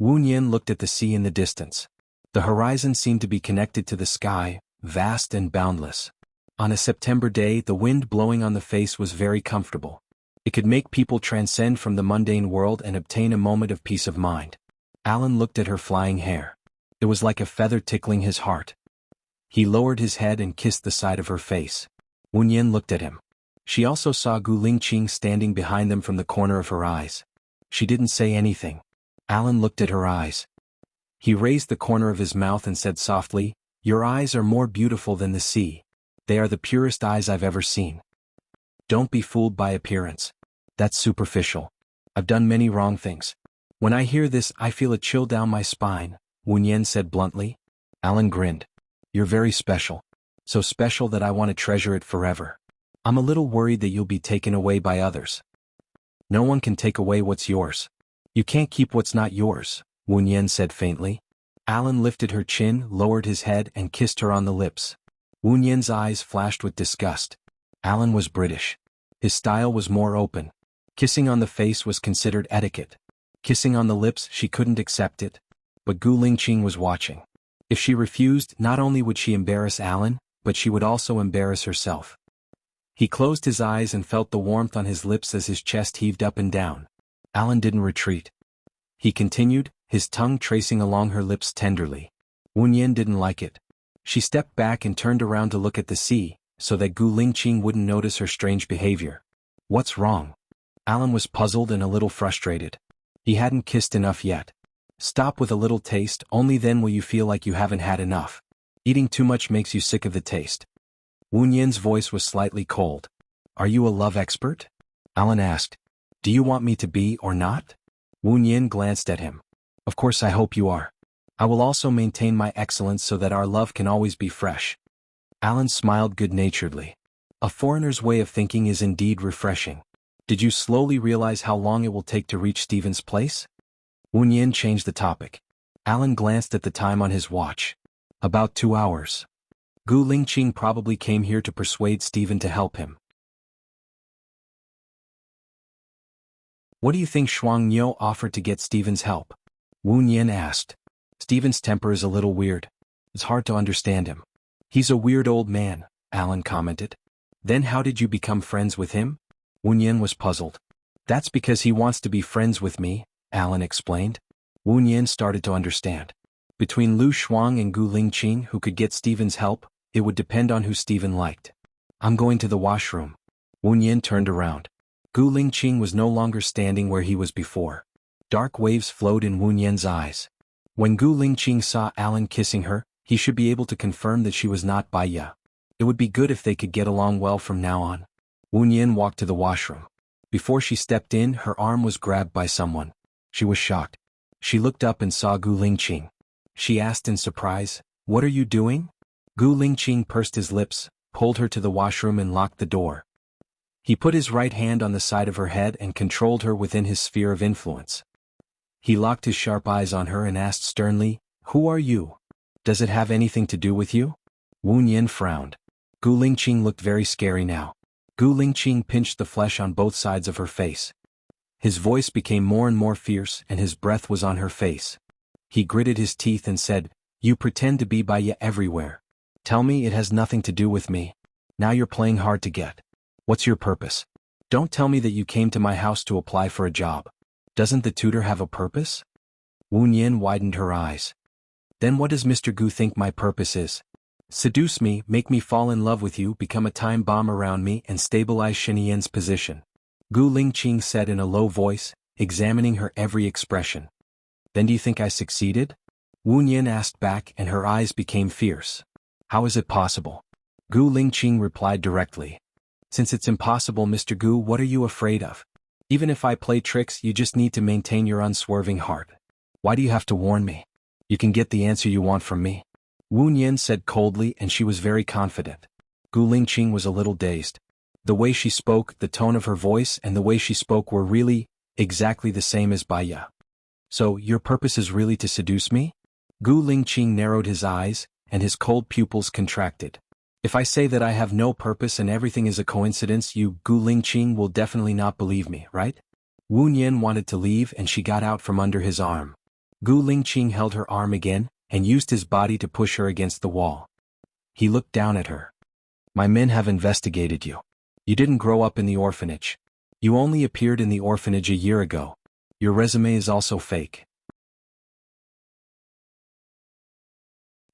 Wu Nian looked at the sea in the distance. The horizon seemed to be connected to the sky, vast and boundless. On a September day, the wind blowing on the face was very comfortable. It could make people transcend from the mundane world and obtain a moment of peace of mind. Alan looked at her flying hair. It was like a feather tickling his heart. He lowered his head and kissed the side of her face. Wu Yin looked at him. She also saw Gu Lingqing standing behind them from the corner of her eyes. She didn't say anything. Alan looked at her eyes. He raised the corner of his mouth and said softly, "Your eyes are more beautiful than the sea. They are the purest eyes I've ever seen. Don't be fooled by appearance. That's superficial. I've done many wrong things. When I hear this, I feel a chill down my spine," Wu Yin said bluntly. Alan grinned. "You're very special. So special that I want to treasure it forever. I'm a little worried that you'll be taken away by others." "No one can take away what's yours. You can't keep what's not yours," Wu Yin said faintly. Alan lifted her chin, lowered his head, and kissed her on the lips. Wu Yin's eyes flashed with disgust. Alan was British. His style was more open. Kissing on the face was considered etiquette. Kissing on the lips, she couldn't accept it. But Gu Lingqing was watching. If she refused, not only would she embarrass Alan, but she would also embarrass herself. He closed his eyes and felt the warmth on his lips as his chest heaved up and down. Alan didn't retreat. He continued, his tongue tracing along her lips tenderly. Wu Yin didn't like it. She stepped back and turned around to look at the sea, so that Gu Lingqing wouldn't notice her strange behavior. "What's wrong?" Alan was puzzled and a little frustrated. He hadn't kissed enough yet. "Stop with a little taste, only then will you feel like you haven't had enough. Eating too much makes you sick of the taste." Wu Yin's voice was slightly cold. "Are you a love expert?" Alan asked. "Do you want me to be or not?" Wu Yin glanced at him. "Of course I hope you are. I will also maintain my excellence so that our love can always be fresh." Alan smiled good-naturedly. A foreigner's way of thinking is indeed refreshing. "Did you slowly realize how long it will take to reach Stephen's place?" Wu Yin changed the topic. Alan glanced at the time on his watch. "About 2 hours. Gu Lingqing probably came here to persuade Stephen to help him." "What do you think Shuang Niu offered to get Stephen's help?" Wu Yin asked. "Stephen's temper is a little weird. It's hard to understand him." "He's a weird old man," Alan commented. "Then how did you become friends with him?" Wu Yin was puzzled. "That's because he wants to be friends with me," Alan explained. Wu Yin started to understand. Between Lu Shuang and Gu Lingqing, who could get Stephen's help, it would depend on who Stephen liked. "I'm going to the washroom." Wu Yin turned around. Gu Lingqing was no longer standing where he was before. Dark waves flowed in Wu Yin's eyes. When Gu Lingqing saw Alan kissing her, he should be able to confirm that she was not Baiya. It would be good if they could get along well from now on. Wu Yin walked to the washroom. Before she stepped in, her arm was grabbed by someone. She was shocked. She looked up and saw Gu Lingqing. She asked in surprise, "What are you doing?" Gu Lingqing pursed his lips, pulled her to the washroom and locked the door. He put his right hand on the side of her head and controlled her within his sphere of influence. He locked his sharp eyes on her and asked sternly, "Who are you? Does it have anything to do with you?" Wu Yin frowned. Gu Lingqing looked very scary now. Gu Lingqing pinched the flesh on both sides of her face. His voice became more and more fierce and his breath was on her face. He gritted his teeth and said, "You pretend to be Baiya everywhere. Tell me it has nothing to do with me. Now you're playing hard to get. What's your purpose? Don't tell me that you came to my house to apply for a job. Doesn't the tutor have a purpose?" Wu Yin widened her eyes. "Then what does Mr. Gu think my purpose is? Seduce me, make me fall in love with you, become a time bomb around me, and stabilize Shinian's position," Gu Lingqing said in a low voice, examining her every expression. "Then do you think I succeeded?" Wu Yin asked back and her eyes became fierce. "How is it possible?" Gu Lingqing replied directly. "Since it's impossible, Mr. Gu, what are you afraid of? Even if I play tricks, you just need to maintain your unswerving heart. Why do you have to warn me? You can get the answer you want from me." Wu Yin said coldly, and she was very confident. Gu Lingqing was a little dazed. The way she spoke, the tone of her voice, and the way she spoke were really, exactly the same as Baiya. "So, your purpose is really to seduce me?" Gu Lingqing narrowed his eyes, and his cold pupils contracted. "If I say that I have no purpose and everything is a coincidence, you, Gu Lingqing, will definitely not believe me, right?" Wu Yin wanted to leave and she got out from under his arm. Gu Lingqing held her arm again, and used his body to push her against the wall. He looked down at her. My men have investigated you. You didn't grow up in the orphanage. You only appeared in the orphanage a year ago. Your resume is also fake.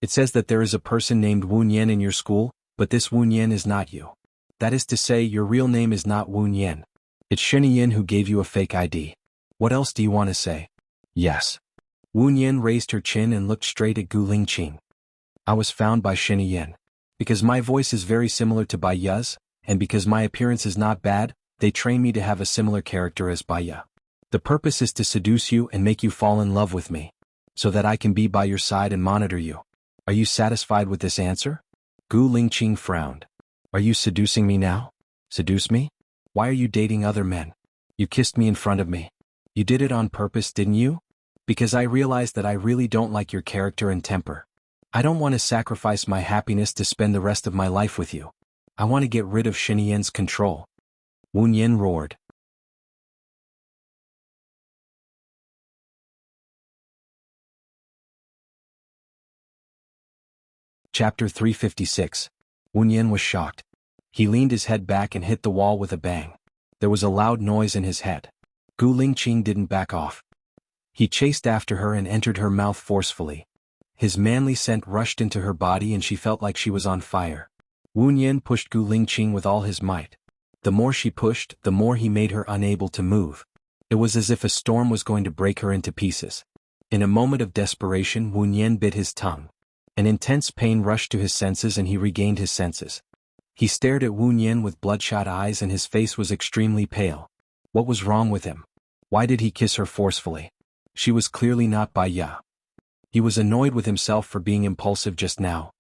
It says that there is a person named Wu Nian in your school, but this Wu Nian is not you. That is to say, your real name is not Wu Nian. It's Shen Yin who gave you a fake ID. What else do you want to say? Yes. Wu Nian raised her chin and looked straight at Gu Lingqing. I was found by Shen Yin. Because my voice is very similar to Bai Ya's, and because my appearance is not bad, they train me to have a similar character as Bai Ya. The purpose is to seduce you and make you fall in love with me, so that I can be by your side and monitor you. Are you satisfied with this answer? Gu Lingqing frowned. Are you seducing me now? Seduce me? Why are you dating other men? You kissed me in front of me. You did it on purpose, didn't you? Because I realized that I really don't like your character and temper. I don't want to sacrifice my happiness to spend the rest of my life with you. I want to get rid of Shen Yan's control. Wu Nian roared. Chapter 356. Wu Nian was shocked. He leaned his head back and hit the wall with a bang. There was a loud noise in his head. Gu Lingqing didn't back off. He chased after her and entered her mouth forcefully. His manly scent rushed into her body and she felt like she was on fire. Wu Nian pushed Gu Lingqing with all his might. The more she pushed, the more he made her unable to move. It was as if a storm was going to break her into pieces. In a moment of desperation, Wu Nian bit his tongue. An intense pain rushed to his senses and he regained his senses. He stared at Wu Nian with bloodshot eyes and his face was extremely pale. What was wrong with him? Why did he kiss her forcefully? She was clearly not Bai Ya. He was annoyed with himself for being impulsive just now.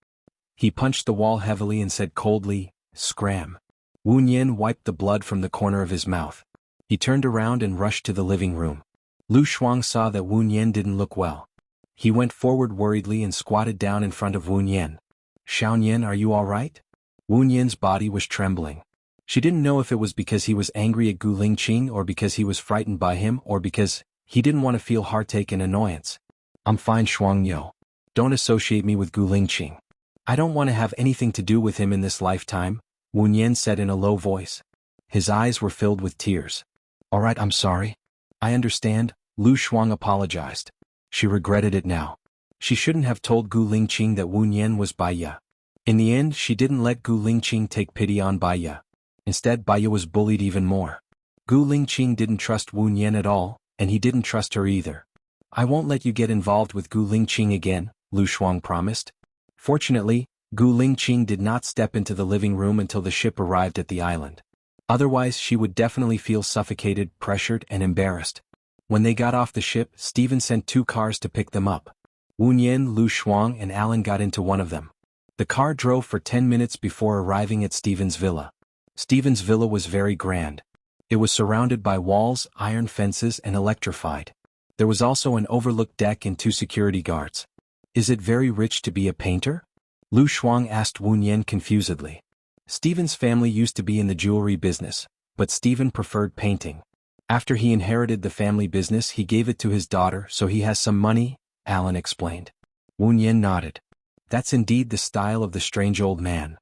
He punched the wall heavily and said coldly, "Scram." Wu Nian wiped the blood from the corner of his mouth. He turned around and rushed to the living room. Lu Shuang saw that Wu Nian didn't look well. He went forward worriedly and squatted down in front of Wu Nian. "Xiaonian, are you all right?" Wu Nian's body was trembling. She didn't know if it was because he was angry at Gu Lingqing or because he was frightened by him or because he didn't want to feel heartache and annoyance. "I'm fine, Shuangyo. Don't associate me with Gu Lingqing. I don't want to have anything to do with him in this lifetime," Wu Nian said in a low voice. His eyes were filled with tears. "All right, I'm sorry. I understand," Lu Shuang apologized. She regretted it now. She shouldn't have told Gu Lingqing that Wu Nian was Bai Ya. In the end, she didn't let Gu Lingqing take pity on Bai Ya. Instead, Bai Ya was bullied even more. Gu Lingqing didn't trust Wu Nian at all, and he didn't trust her either. "I won't let you get involved with Gu Lingqing again," Lu Shuang promised. Fortunately, Gu Lingqing did not step into the living room until the ship arrived at the island. Otherwise, she would definitely feel suffocated, pressured, and embarrassed. When they got off the ship, Stephen sent 2 cars to pick them up. Wu Nian, Lu Shuang, and Alan got into one of them. The car drove for 10 minutes before arriving at Stephen's villa. Stephen's villa was very grand. It was surrounded by walls, iron fences, and electrified. There was also an overlooked deck and 2 security guards. "Is it very rich to be a painter?" Lu Shuang asked Wu Nian confusedly. Stephen's family used to be in the jewelry business, but Stephen preferred painting. After he inherited the family business, he gave it to his daughter, so he has some money, Alan explained. Wu Nian nodded. That's indeed the style of the strange old man.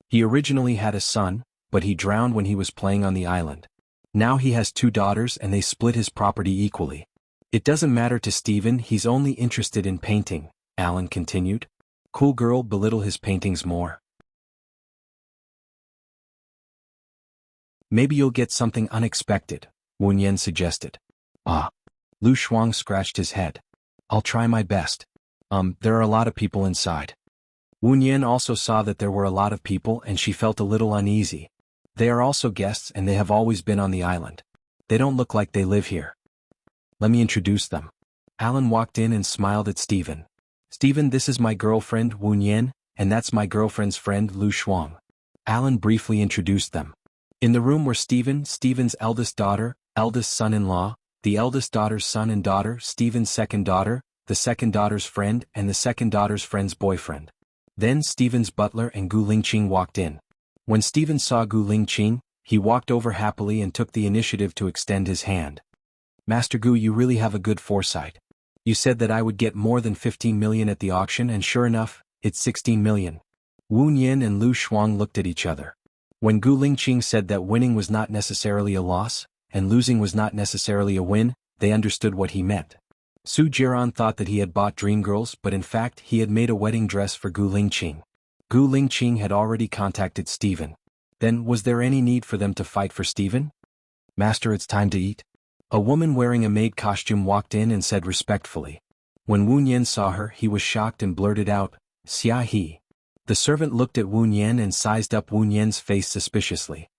He originally had a son, but he drowned when he was playing on the island. Now he has 2 daughters and they split his property equally. It doesn't matter to Stephen, he's only interested in painting, Alan continued. Cool girl belittle his paintings more. Maybe you'll get something unexpected, Wu Nian suggested. Ah. Lu Shuang scratched his head. I'll try my best. There are a lot of people inside. Wu Nian also saw that there were a lot of people and she felt a little uneasy. They are also guests and they have always been on the island. They don't look like they live here. Let me introduce them. Alan walked in and smiled at Stephen. Stephen, this is my girlfriend Wu Nian, and that's my girlfriend's friend Lu Shuang. Alan briefly introduced them. In the room were Stephen, Stephen's eldest daughter, eldest son-in-law, the eldest daughter's son and daughter, Stephen's second daughter, the second daughter's friend and the second daughter's friend's boyfriend. Then Stephen's butler and Gu Lingqing walked in. When Stephen saw Gu Lingqing, he walked over happily and took the initiative to extend his hand. Master Gu, you really have a good foresight. You said that I would get more than 15 million at the auction and sure enough, it's 16 million. Wu Nian and Lu Shuang looked at each other. When Gu Lingqing said that winning was not necessarily a loss, and losing was not necessarily a win, they understood what he meant. Su Jiran thought that he had bought dream girls, but in fact he had made a wedding dress for Gu Lingqing. Gu Lingqing had already contacted Stephen. Then was there any need for them to fight for Stephen? Master, it's time to eat. A woman wearing a maid costume walked in and said respectfully. When Wu Nian saw her, he was shocked and blurted out, "Xia He." The servant looked at Wu Nian and sized up Wu Nian's face suspiciously.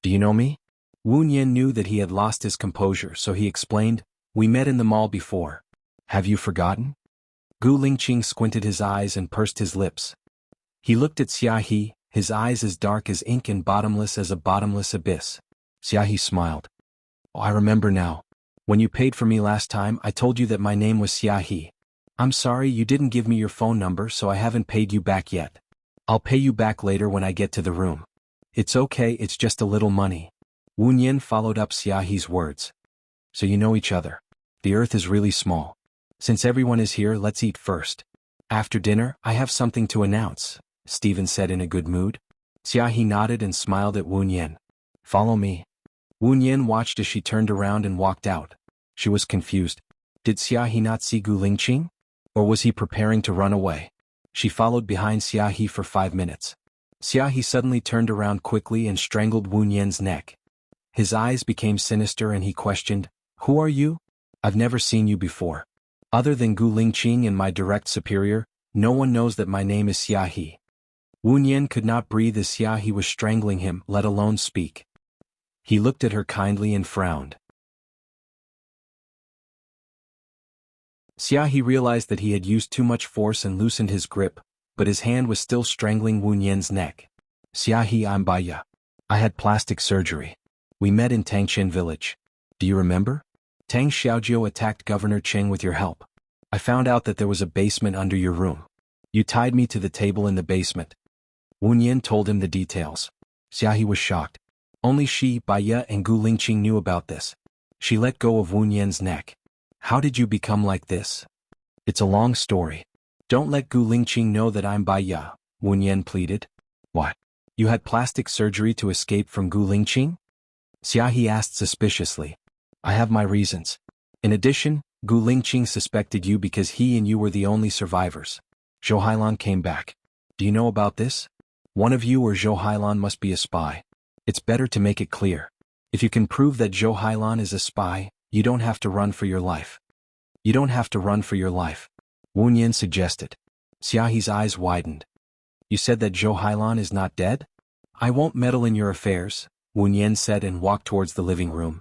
Do you know me? Wu Nian knew that he had lost his composure, so he explained, we met in the mall before. Have you forgotten? Gu Lingqing squinted his eyes and pursed his lips. He looked at Xia He, his eyes as dark as ink and bottomless as a bottomless abyss. Xia He smiled. Oh, I remember now. When you paid for me last time, I told you that my name was Xia He. I'm sorry you didn't give me your phone number, so I haven't paid you back yet. I'll pay you back later when I get to the room. It's okay, it's just a little money. Wu Nian followed up Xia He's words. So you know each other. The earth is really small. Since everyone is here, let's eat first. After dinner, I have something to announce, Stephen said in a good mood. Xia He nodded and smiled at Wu Nian. Follow me. Wu Nian watched as she turned around and walked out. She was confused. Did Xia He not see Gu Lingqing? Or was he preparing to run away? She followed behind Xia He for 5 minutes. Xia He suddenly turned around quickly and strangled Wu Nian's neck. His eyes became sinister and he questioned, Who are you? I've never seen you before. Other than Gu Lingqing and my direct superior, no one knows that my name is Xia He. Wu Nian could not breathe as Xia He was strangling him, let alone speak. He looked at her kindly and frowned. Xia He realized that he had used too much force and loosened his grip, but his hand was still strangling Wu Nian's neck. Xia He, I'm Baiya. I had plastic surgery. We met in Tangxin village. Do you remember? Tang Xiaojiu attacked Governor Cheng with your help. I found out that there was a basement under your room. You tied me to the table in the basement. Wu Nian told him the details. Xia He was shocked. Only she, Baiya, and Gu Lingqing knew about this. She let go of Wu Nian's neck. How did you become like this? It's a long story. Don't let Gu Lingqing know that I'm Baiya, Wu Nian pleaded. What? You had plastic surgery to escape from Gu Lingqing? Xia He asked suspiciously. I have my reasons. In addition, Gu Lingqing suspected you because he and you were the only survivors. Zhou Hailan came back. Do you know about this? One of you or Zhou Hailan must be a spy. It's better to make it clear. If you can prove that Zhou Hailan is a spy, you don't have to run for your life. You don't have to run for your life, Wu Nian suggested. Xia He's eyes widened. You said that Zhou Hailan is not dead? I won't meddle in your affairs, Wu Nian said and walked towards the living room.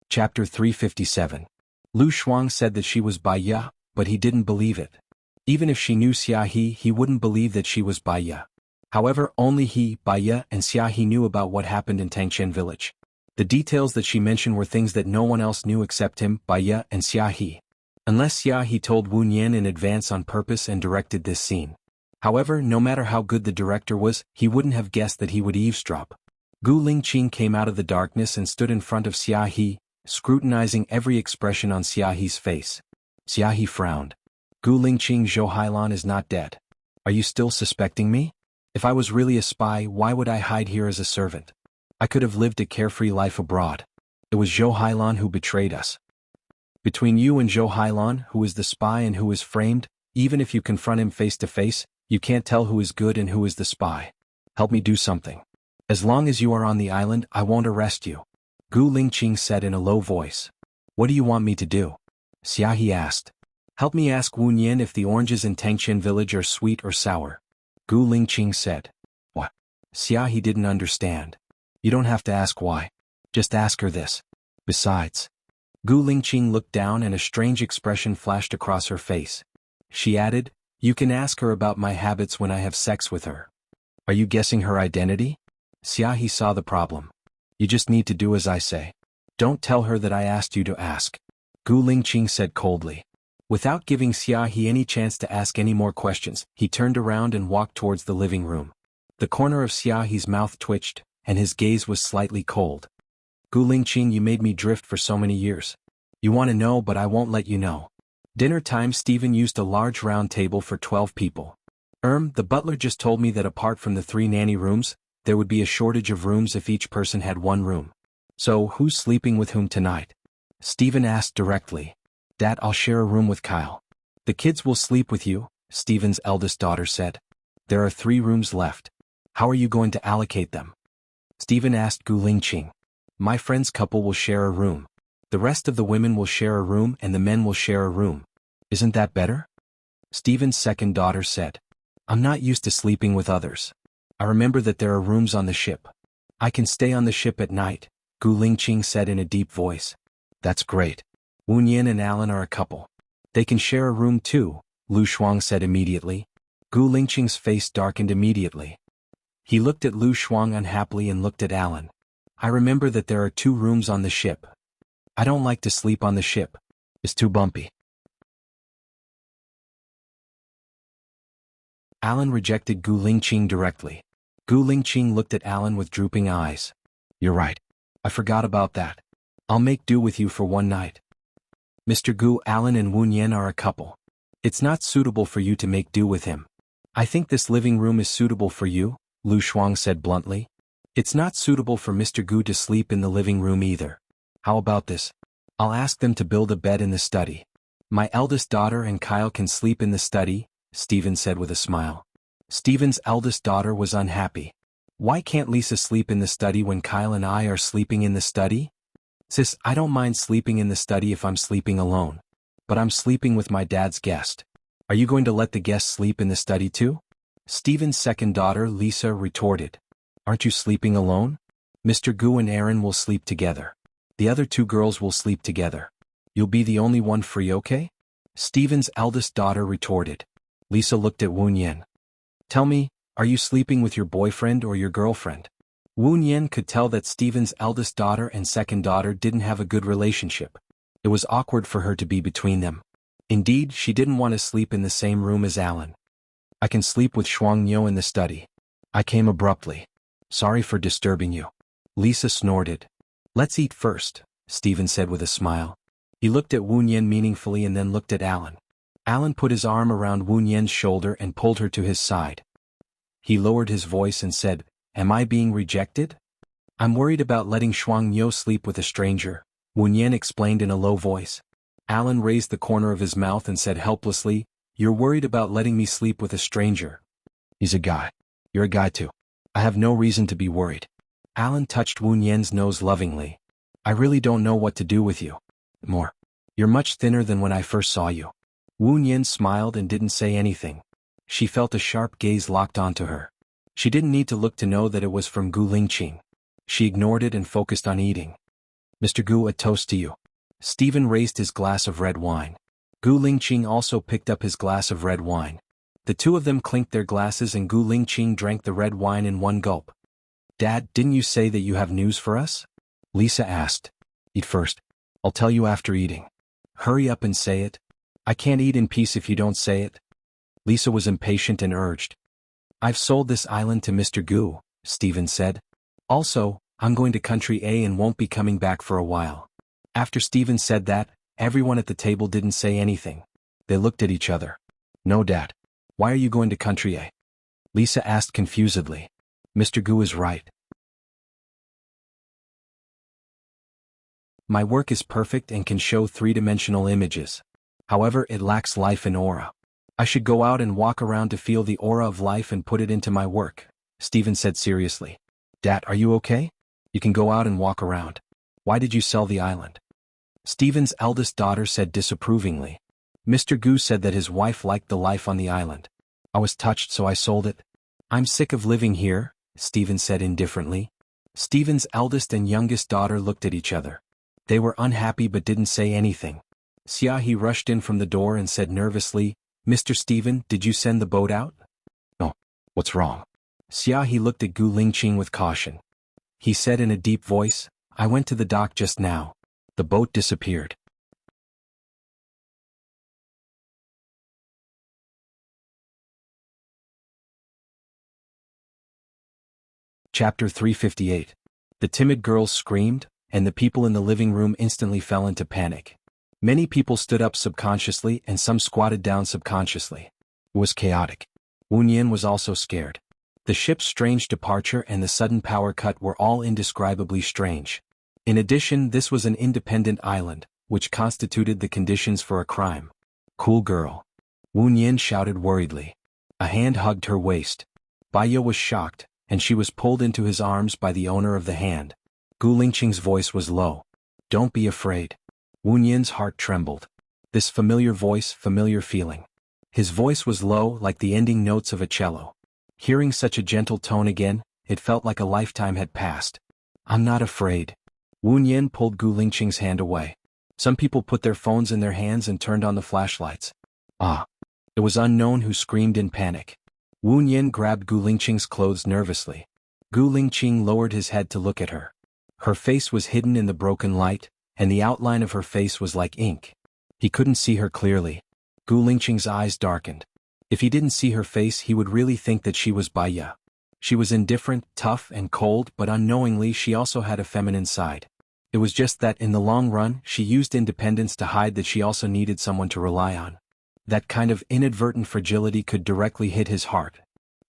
Chapter 357. Lu Shuang said that she was Baiya, but he didn't believe it. Even if she knew Xia He, he wouldn't believe that she was Baiya. However, only he, Baiya, and Xia He knew about what happened in Tangxin village. The details that she mentioned were things that no one else knew except him, Baiya, and Xia He. Unless Xia He told Wu Nian in advance on purpose and directed this scene. However, no matter how good the director was, he wouldn't have guessed that he would eavesdrop. Gu Lingqing came out of the darkness and stood in front of Xia He, scrutinizing every expression on Xia He's face. Xia He frowned. Gu Lingqing, Zhou Hailan is not dead. Are you still suspecting me? If I was really a spy, why would I hide here as a servant? I could have lived a carefree life abroad. It was Zhou Hailan who betrayed us. Between you and Zhou Hailan, who is the spy and who is framed, even if you confront him face to face, you can't tell who is good and who is the spy. Help me do something. As long as you are on the island, I won't arrest you. Gu Lingqing said in a low voice. What do you want me to do? Xia He asked. Help me ask Wu Nian if the oranges in Tangxin village are sweet or sour. Gu Lingqing said. What? Xia He didn't understand. You don't have to ask why. Just ask her this. Besides. Gu Lingqing looked down and a strange expression flashed across her face. She added, You can ask her about my habits when I have sex with her. Are you guessing her identity? Xia He saw the problem. You just need to do as I say. Don't tell her that I asked you to ask. Gu Lingqing said coldly. Without giving Xia He any chance to ask any more questions, he turned around and walked towards the living room. The corner of Xia He's mouth twitched, and his gaze was slightly cold. Gu Lingqing, you made me drift for so many years. You want to know, but I won't let you know. Dinner time. Stephen used a large round table for 12 people. The butler just told me that apart from the 3 nanny rooms, there would be a shortage of rooms if each person had one room. So, who's sleeping with whom tonight? Stephen asked directly. Dad, I'll share a room with Kyle. The kids will sleep with you, Stephen's eldest daughter said. There are 3 rooms left. How are you going to allocate them? Stephen asked Gu Lingqing. My friend's couple will share a room. The rest of the women will share a room and the men will share a room. Isn't that better? Stephen's second daughter said. I'm not used to sleeping with others. I remember that there are rooms on the ship. I can stay on the ship at night, Gu Lingqing said in a deep voice. That's great. Wu Nian and Alan are a couple. They can share a room too, Lu Shuang said immediately. Gu Lingqing's face darkened immediately. He looked at Lu Shuang unhappily and looked at Alan. I remember that there are 2 rooms on the ship. I don't like to sleep on the ship. It's too bumpy. Alan rejected Gu Lingqing directly. Gu Lingqing looked at Alan with drooping eyes. You're right. I forgot about that. I'll make do with you for one night. Mr. Gu, Alan and Wu Nian are a couple. It's not suitable for you to make do with him. I think this living room is suitable for you, Lu Shuang said bluntly. It's not suitable for Mr. Gu to sleep in the living room either. How about this? I'll ask them to build a bed in the study. My eldest daughter and Kyle can sleep in the study, Stephen said with a smile. Stephen's eldest daughter was unhappy. Why can't Lisa sleep in the study when Kyle and I are sleeping in the study? Sis, I don't mind sleeping in the study if I'm sleeping alone. But I'm sleeping with my dad's guest. Are you going to let the guest sleep in the study too? Stephen's second daughter, Lisa, retorted. Aren't you sleeping alone? Mr. Gu and Aaron will sleep together. The other 2 girls will sleep together. You'll be the only one free, okay? Stephen's eldest daughter retorted. Lisa looked at Wu Nian. Tell me, are you sleeping with your boyfriend or your girlfriend? Wu Nian could tell that Stephen's eldest daughter and second daughter didn't have a good relationship. It was awkward for her to be between them. Indeed, she didn't want to sleep in the same room as Alan. I can sleep with Shuang Niu in the study. I came abruptly. Sorry for disturbing you. Lisa snorted. Let's eat first, Stephen said with a smile. He looked at Wu Nian meaningfully and then looked at Alan. Alan put his arm around Wu Nian's shoulder and pulled her to his side. He lowered his voice and said, Am I being rejected? I'm worried about letting Shuang Niu sleep with a stranger, Wu Nian explained in a low voice. Alan raised the corner of his mouth and said helplessly, You're worried about letting me sleep with a stranger. He's a guy. You're a guy too. I have no reason to be worried. Alan touched Wu Nian's nose lovingly. I really don't know what to do with you. More. You're much thinner than when I first saw you. Wu Nian smiled and didn't say anything. She felt a sharp gaze locked onto her. She didn't need to look to know that it was from Gu Lingqing. She ignored it and focused on eating. Mr. Gu, a toast to you. Stephen raised his glass of red wine. Gu Lingqing also picked up his glass of red wine. The 2 of them clinked their glasses and Gu Lingqing drank the red wine in one gulp. Dad, didn't you say that you have news for us? Lisa asked. Eat first. I'll tell you after eating. Hurry up and say it. I can't eat in peace if you don't say it. Lisa was impatient and urged. I've sold this island to Mr. Gu, Stephen said. Also, I'm going to Country A and won't be coming back for a while. After Stephen said that, everyone at the table didn't say anything. They looked at each other. No, Dad. Why are you going to Country A? Lisa asked confusedly. Mr. Gu is right. My work is perfect and can show 3-dimensional images. However, it lacks life and aura. I should go out and walk around to feel the aura of life and put it into my work, Stephen said seriously. Dad, are you okay? You can go out and walk around. Why did you sell the island? Stephen's eldest daughter said disapprovingly. Mr. Gu said that his wife liked the life on the island. I was touched, so I sold it. I'm sick of living here, Stephen said indifferently. Stephen's eldest and youngest daughter looked at each other. They were unhappy but didn't say anything. Xiaohe rushed in from the door and said nervously, Mr. Stephen, did you send the boat out? No. What's wrong? Xiaohe looked at Gu Lingqing with caution. He said in a deep voice, I went to the dock just now. The boat disappeared. Chapter 358. The timid girls screamed, and the people in the living room instantly fell into panic. Many people stood up subconsciously and some squatted down subconsciously. It was chaotic. Wu Nian was also scared. The ship's strange departure and the sudden power cut were all indescribably strange. In addition, this was an independent island, which constituted the conditions for a crime. Cool girl. Wu Nian shouted worriedly. A hand hugged her waist. Baiya was shocked, and she was pulled into his arms by the owner of the hand. Gu Lingqing's voice was low. Don't be afraid. Wu Nian's heart trembled. This familiar voice, familiar feeling. His voice was low like the ending notes of a cello. Hearing such a gentle tone again, it felt like a lifetime had passed. I'm not afraid. Wu Nian pulled Gu Lingqing's hand away. Some people put their phones in their hands and turned on the flashlights. Ah! It was unknown who screamed in panic. Wu Nian grabbed Gu Lingqing's clothes nervously. Gu Lingqing lowered his head to look at her. Her face was hidden in the broken light, and the outline of her face was like ink. He couldn't see her clearly. Gu Lingqing's eyes darkened. If he didn't see her face, he would really think that she was Baiya. She was indifferent, tough, and cold, but unknowingly she also had a feminine side. It was just that in the long run, she used independence to hide that she also needed someone to rely on. That kind of inadvertent fragility could directly hit his heart.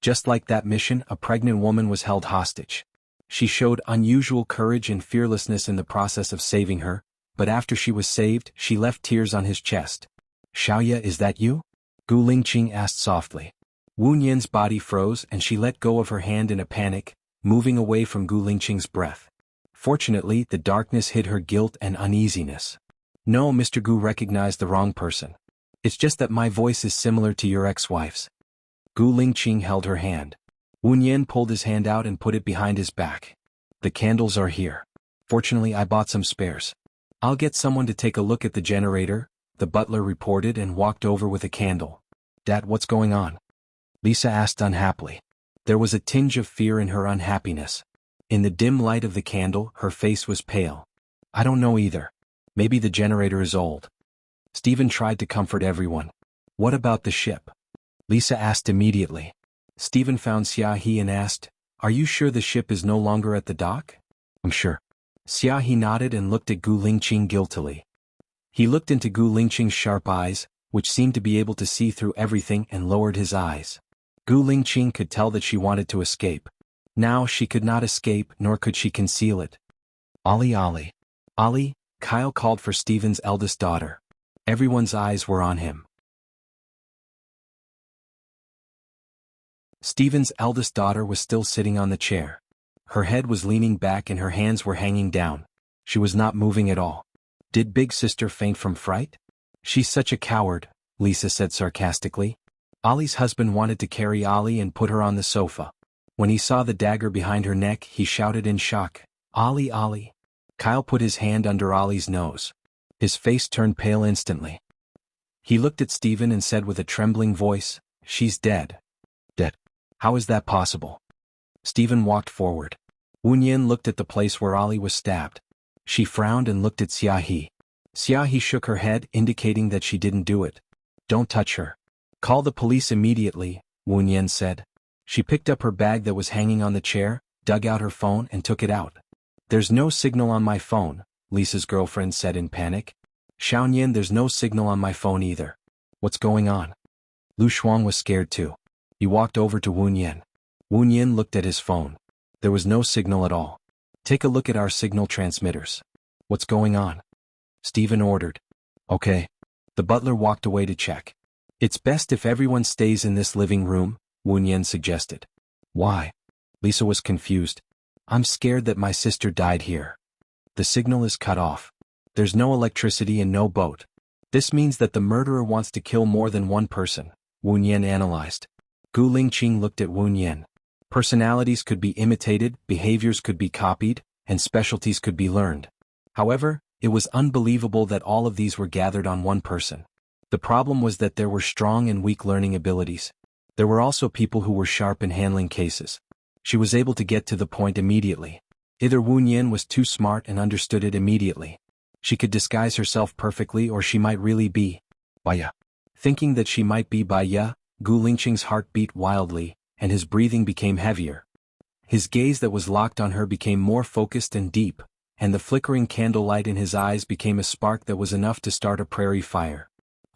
Just like that mission, a pregnant woman was held hostage. She showed unusual courage and fearlessness in the process of saving her, but after she was saved, she left tears on his chest. Xiaoya, is that you? Gu Lingqing asked softly. Wu Nian's body froze and she let go of her hand in a panic, moving away from Gu Lingqing's breath. Fortunately, the darkness hid her guilt and uneasiness. No, Mr. Gu recognized the wrong person. It's just that my voice is similar to your ex-wife's. Gu Lingqing held her hand. Wu Nian pulled his hand out and put it behind his back. The candles are here. Fortunately, I bought some spares. I'll get someone to take a look at the generator, the butler reported and walked over with a candle. Dad, what's going on? Lisa asked unhappily. There was a tinge of fear in her unhappiness. In the dim light of the candle, her face was pale. I don't know either. Maybe the generator is old. Stephen tried to comfort everyone. What about the ship? Lisa asked immediately. Stephen found Xiaohe and asked, Are you sure the ship is no longer at the dock? I'm sure. Xiaohe nodded and looked at Gu Lingqing guiltily. He looked into Gu Lingqing's sharp eyes, which seemed to be able to see through everything, and lowered his eyes. Gu Lingqing could tell that she wanted to escape. Now she could not escape, nor could she conceal it. Ollie, Ollie. Ollie, Kyle called for Stephen's eldest daughter. Everyone's eyes were on him. Stephen's eldest daughter was still sitting on the chair. Her head was leaning back and her hands were hanging down. She was not moving at all. Did big sister faint from fright? She's such a coward, Lisa said sarcastically. Ollie's husband wanted to carry Ollie and put her on the sofa. When he saw the dagger behind her neck, he shouted in shock, Ollie, Ollie. Kyle put his hand under Ollie's nose. His face turned pale instantly. He looked at Stephen and said with a trembling voice, She's dead. Dead. How is that possible? Stephen walked forward. Wu Nian looked at the place where Ollie was stabbed. She frowned and looked at Xiaohe. Xiaohe shook her head, indicating that she didn't do it. Don't touch her. Call the police immediately, Wu Nian said. She picked up her bag that was hanging on the chair, dug out her phone and took it out. There's no signal on my phone, Lisa's girlfriend said in panic. Xiaonian, there's no signal on my phone either. What's going on? Lu Shuang was scared too. He walked over to Wu Nian. Wu Nian looked at his phone. There was no signal at all. Take a look at our signal transmitters. What's going on? Stephen ordered. Okay. The butler walked away to check. It's best if everyone stays in this living room, Wu Nian suggested. Why? Lisa was confused. I'm scared that my sister died here. The signal is cut off. There's no electricity and no boat. This means that the murderer wants to kill more than one person, Wu Nian analyzed. Gu Lingqing looked at Wu Nian. Personalities could be imitated, behaviors could be copied, and specialties could be learned. However, it was unbelievable that all of these were gathered on one person. The problem was that there were strong and weak learning abilities. There were also people who were sharp in handling cases. She was able to get to the point immediately. Either Wu Nian was too smart and understood it immediately. She could disguise herself perfectly, or she might really be Baiya. Thinking that she might be Baiya, Gu Lingqing's heart beat wildly, and his breathing became heavier. His gaze that was locked on her became more focused and deep, and the flickering candlelight in his eyes became a spark that was enough to start a prairie fire.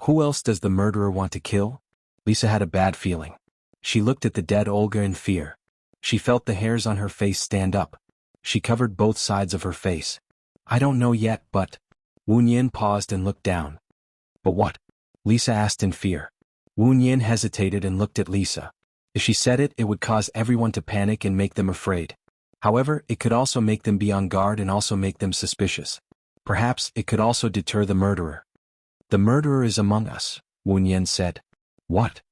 Who else does the murderer want to kill? Lisa had a bad feeling. She looked at the dead Olga in fear. She felt the hairs on her face stand up. She covered both sides of her face. I don't know yet, but... Wu Yin paused and looked down. But what? Lisa asked in fear. Wu Yin hesitated and looked at Lisa. If she said it, it would cause everyone to panic and make them afraid. However, it could also make them be on guard and also make them suspicious. Perhaps it could also deter the murderer. The murderer is among us, Wu Yin said. What?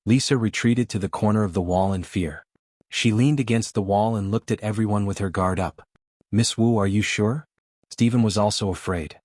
Lisa retreated to the corner of the wall in fear. She leaned against the wall and looked at everyone with her guard up. Miss Wu, are you sure? Stephen was also afraid.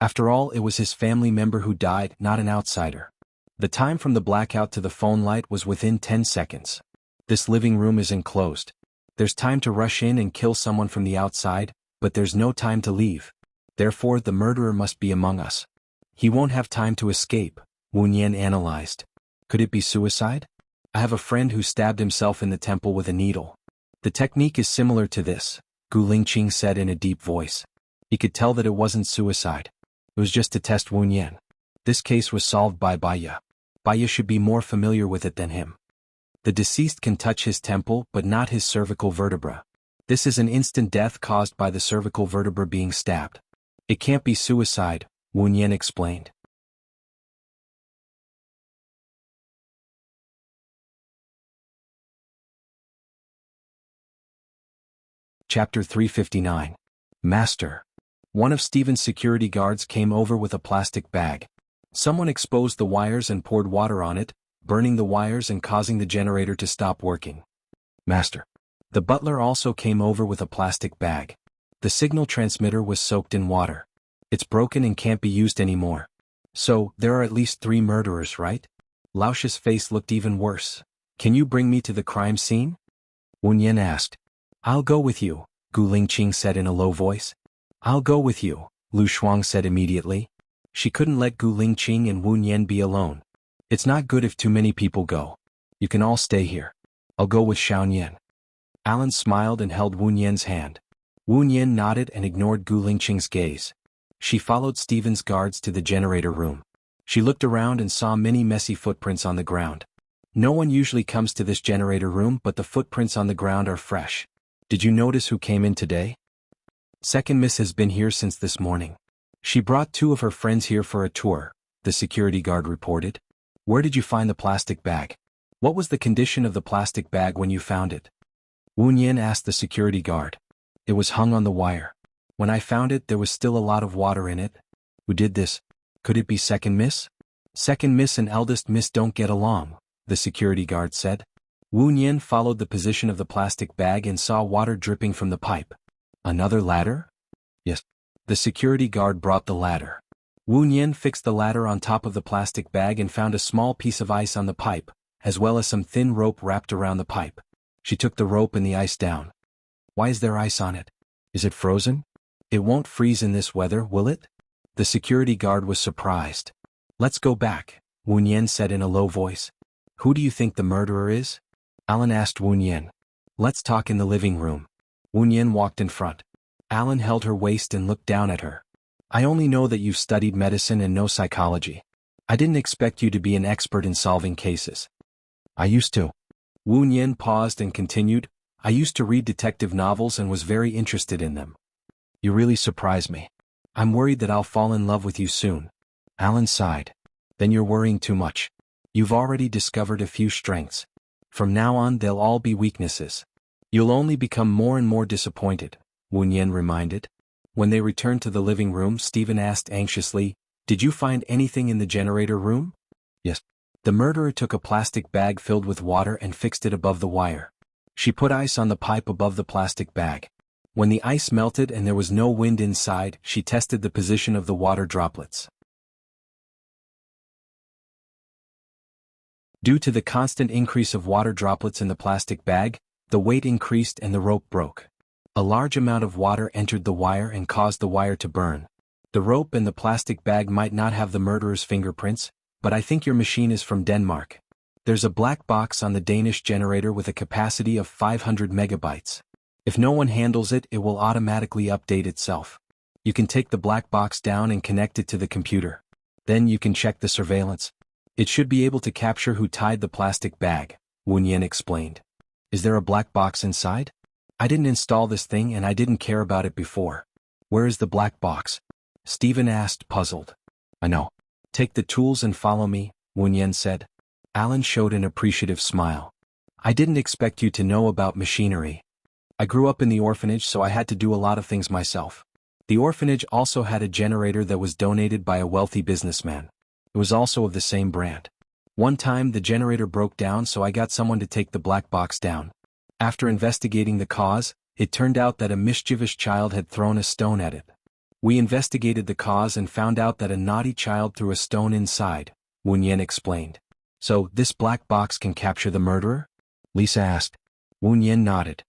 After all, it was his family member who died, not an outsider. The time from the blackout to the phone light was within 10 seconds. This living room is enclosed. There's time to rush in and kill someone from the outside, but there's no time to leave. Therefore, the murderer must be among us. He won't have time to escape, Wu Yin analyzed. Could it be suicide? I have a friend who stabbed himself in the temple with a needle. The technique is similar to this, Gu Lingqing said in a deep voice. He could tell that it wasn't suicide. It was just to test Wu Yin. This case was solved by Baya. Baya should be more familiar with it than him. The deceased can touch his temple but not his cervical vertebra. This is an instant death caused by the cervical vertebra being stabbed. It can't be suicide, Wu Yin explained. Chapter 359. Master. One of Stephen's security guards came over with a plastic bag. Someone exposed the wires and poured water on it, burning the wires and causing the generator to stop working. Master. The butler also came over with a plastic bag. The signal transmitter was soaked in water. It's broken and can't be used anymore. So, there are at least 3 murderers, right? Laosh's face looked even worse. Can you bring me to the crime scene? Wu Yin asked. I'll go with you, Gu Lingqing said in a low voice. I'll go with you, Lu Shuang said immediately. She couldn't let Gu Lingqing and Wu Yin be alone. It's not good if too many people go. You can all stay here. I'll go with Xiaoyan. Alan smiled and held Wu Yin's hand. Wu Yin nodded and ignored Gu Lingqing's gaze. She followed Stephen's guards to the generator room. She looked around and saw many messy footprints on the ground. No one usually comes to this generator room, but the footprints on the ground are fresh. Did you notice who came in today? Second Miss has been here since this morning. She brought 2 of her friends here for a tour, the security guard reported. Where did you find the plastic bag? What was the condition of the plastic bag when you found it? Wu Yin asked the security guard. It was hung on the wire. When I found it, there was still a lot of water in it. Who did this? Could it be Second Miss? Second Miss and Eldest Miss don't get along, the security guard said. Wu Yin followed the position of the plastic bag and saw water dripping from the pipe. Another ladder? Yes. The security guard brought the ladder. Wu Yin fixed the ladder on top of the plastic bag and found a small piece of ice on the pipe, as well as some thin rope wrapped around the pipe. She took the rope and the ice down. Why is there ice on it? Is it frozen? It won't freeze in this weather, will it? The security guard was surprised. Let's go back, Wu Yin said in a low voice. Who do you think the murderer is? Alan asked Wu Yin. Let's talk in the living room. Wu Yin walked in front. Alan held her waist and looked down at her. I only know that you've studied medicine and know psychology. I didn't expect you to be an expert in solving cases. I used to. Wu Yin paused and continued, I used to read detective novels and was very interested in them. You really surprise me. I'm worried that I'll fall in love with you soon. Alan sighed. Then you're worrying too much. You've already discovered a few strengths. From now on they'll all be weaknesses. You'll only become more and more disappointed, Wu Yin reminded. When they returned to the living room, Stephen asked anxiously, Did you find anything in the generator room? Yes. The murderer took a plastic bag filled with water and fixed it above the wire. She put ice on the pipe above the plastic bag. When the ice melted and there was no wind inside, she tested the position of the water droplets. Due to the constant increase of water droplets in the plastic bag, the weight increased and the rope broke. A large amount of water entered the wire and caused the wire to burn. The rope and the plastic bag might not have the murderer's fingerprints, but I think your machine is from Denmark. There's a black box on the Danish generator with a capacity of 500 megabytes. If no one handles it, it will automatically update itself. You can take the black box down and connect it to the computer. Then you can check the surveillance. It should be able to capture who tied the plastic bag, Wunyan explained. Is there a black box inside? I didn't install this thing and I didn't care about it before. Where is the black box? Stephen asked, puzzled. I know. Take the tools and follow me, Wunyan said. Alan showed an appreciative smile. I didn't expect you to know about machinery. I grew up in the orphanage, so I had to do a lot of things myself. The orphanage also had a generator that was donated by a wealthy businessman. It was also of the same brand. One time the generator broke down, so I got someone to take the black box down. After investigating the cause, it turned out that a mischievous child had thrown a stone at it. We investigated the cause and found out that a naughty child threw a stone inside, Wunyan explained. So, this black box can capture the murderer? Lisa asked. Wunyan nodded.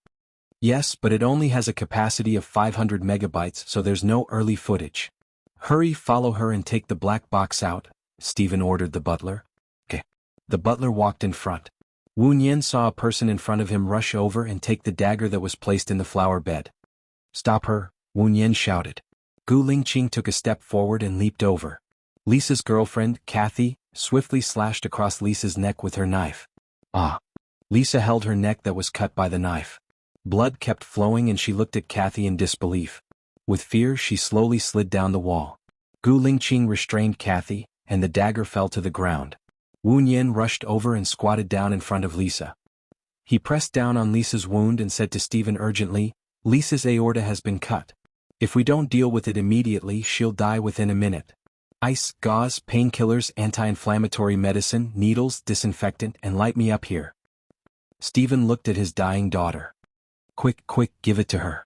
Yes, but it only has a capacity of 500 megabytes, so there's no early footage. Hurry, follow her and take the black box out, Stephen ordered the butler. Okay. The butler walked in front. Wunyan saw a person in front of him rush over and take the dagger that was placed in the flower bed. Stop her, Wunyan shouted. Gu Lingqing took a step forward and leaped over. Lisa's girlfriend, Kathy, swiftly slashed across Lisa's neck with her knife. Ah! Lisa held her neck that was cut by the knife. Blood kept flowing and she looked at Kathy in disbelief. With fear, she slowly slid down the wall. Gu Lingqing restrained Kathy, and the dagger fell to the ground. Wunyan rushed over and squatted down in front of Lisa. He pressed down on Lisa's wound and said to Stephen urgently, Lisa's aorta has been cut. If we don't deal with it immediately, she'll die within a minute. Ice, gauze, painkillers, anti-inflammatory medicine, needles, disinfectant, and light me up here. Stephen looked at his dying daughter. Quick, quick, give it to her.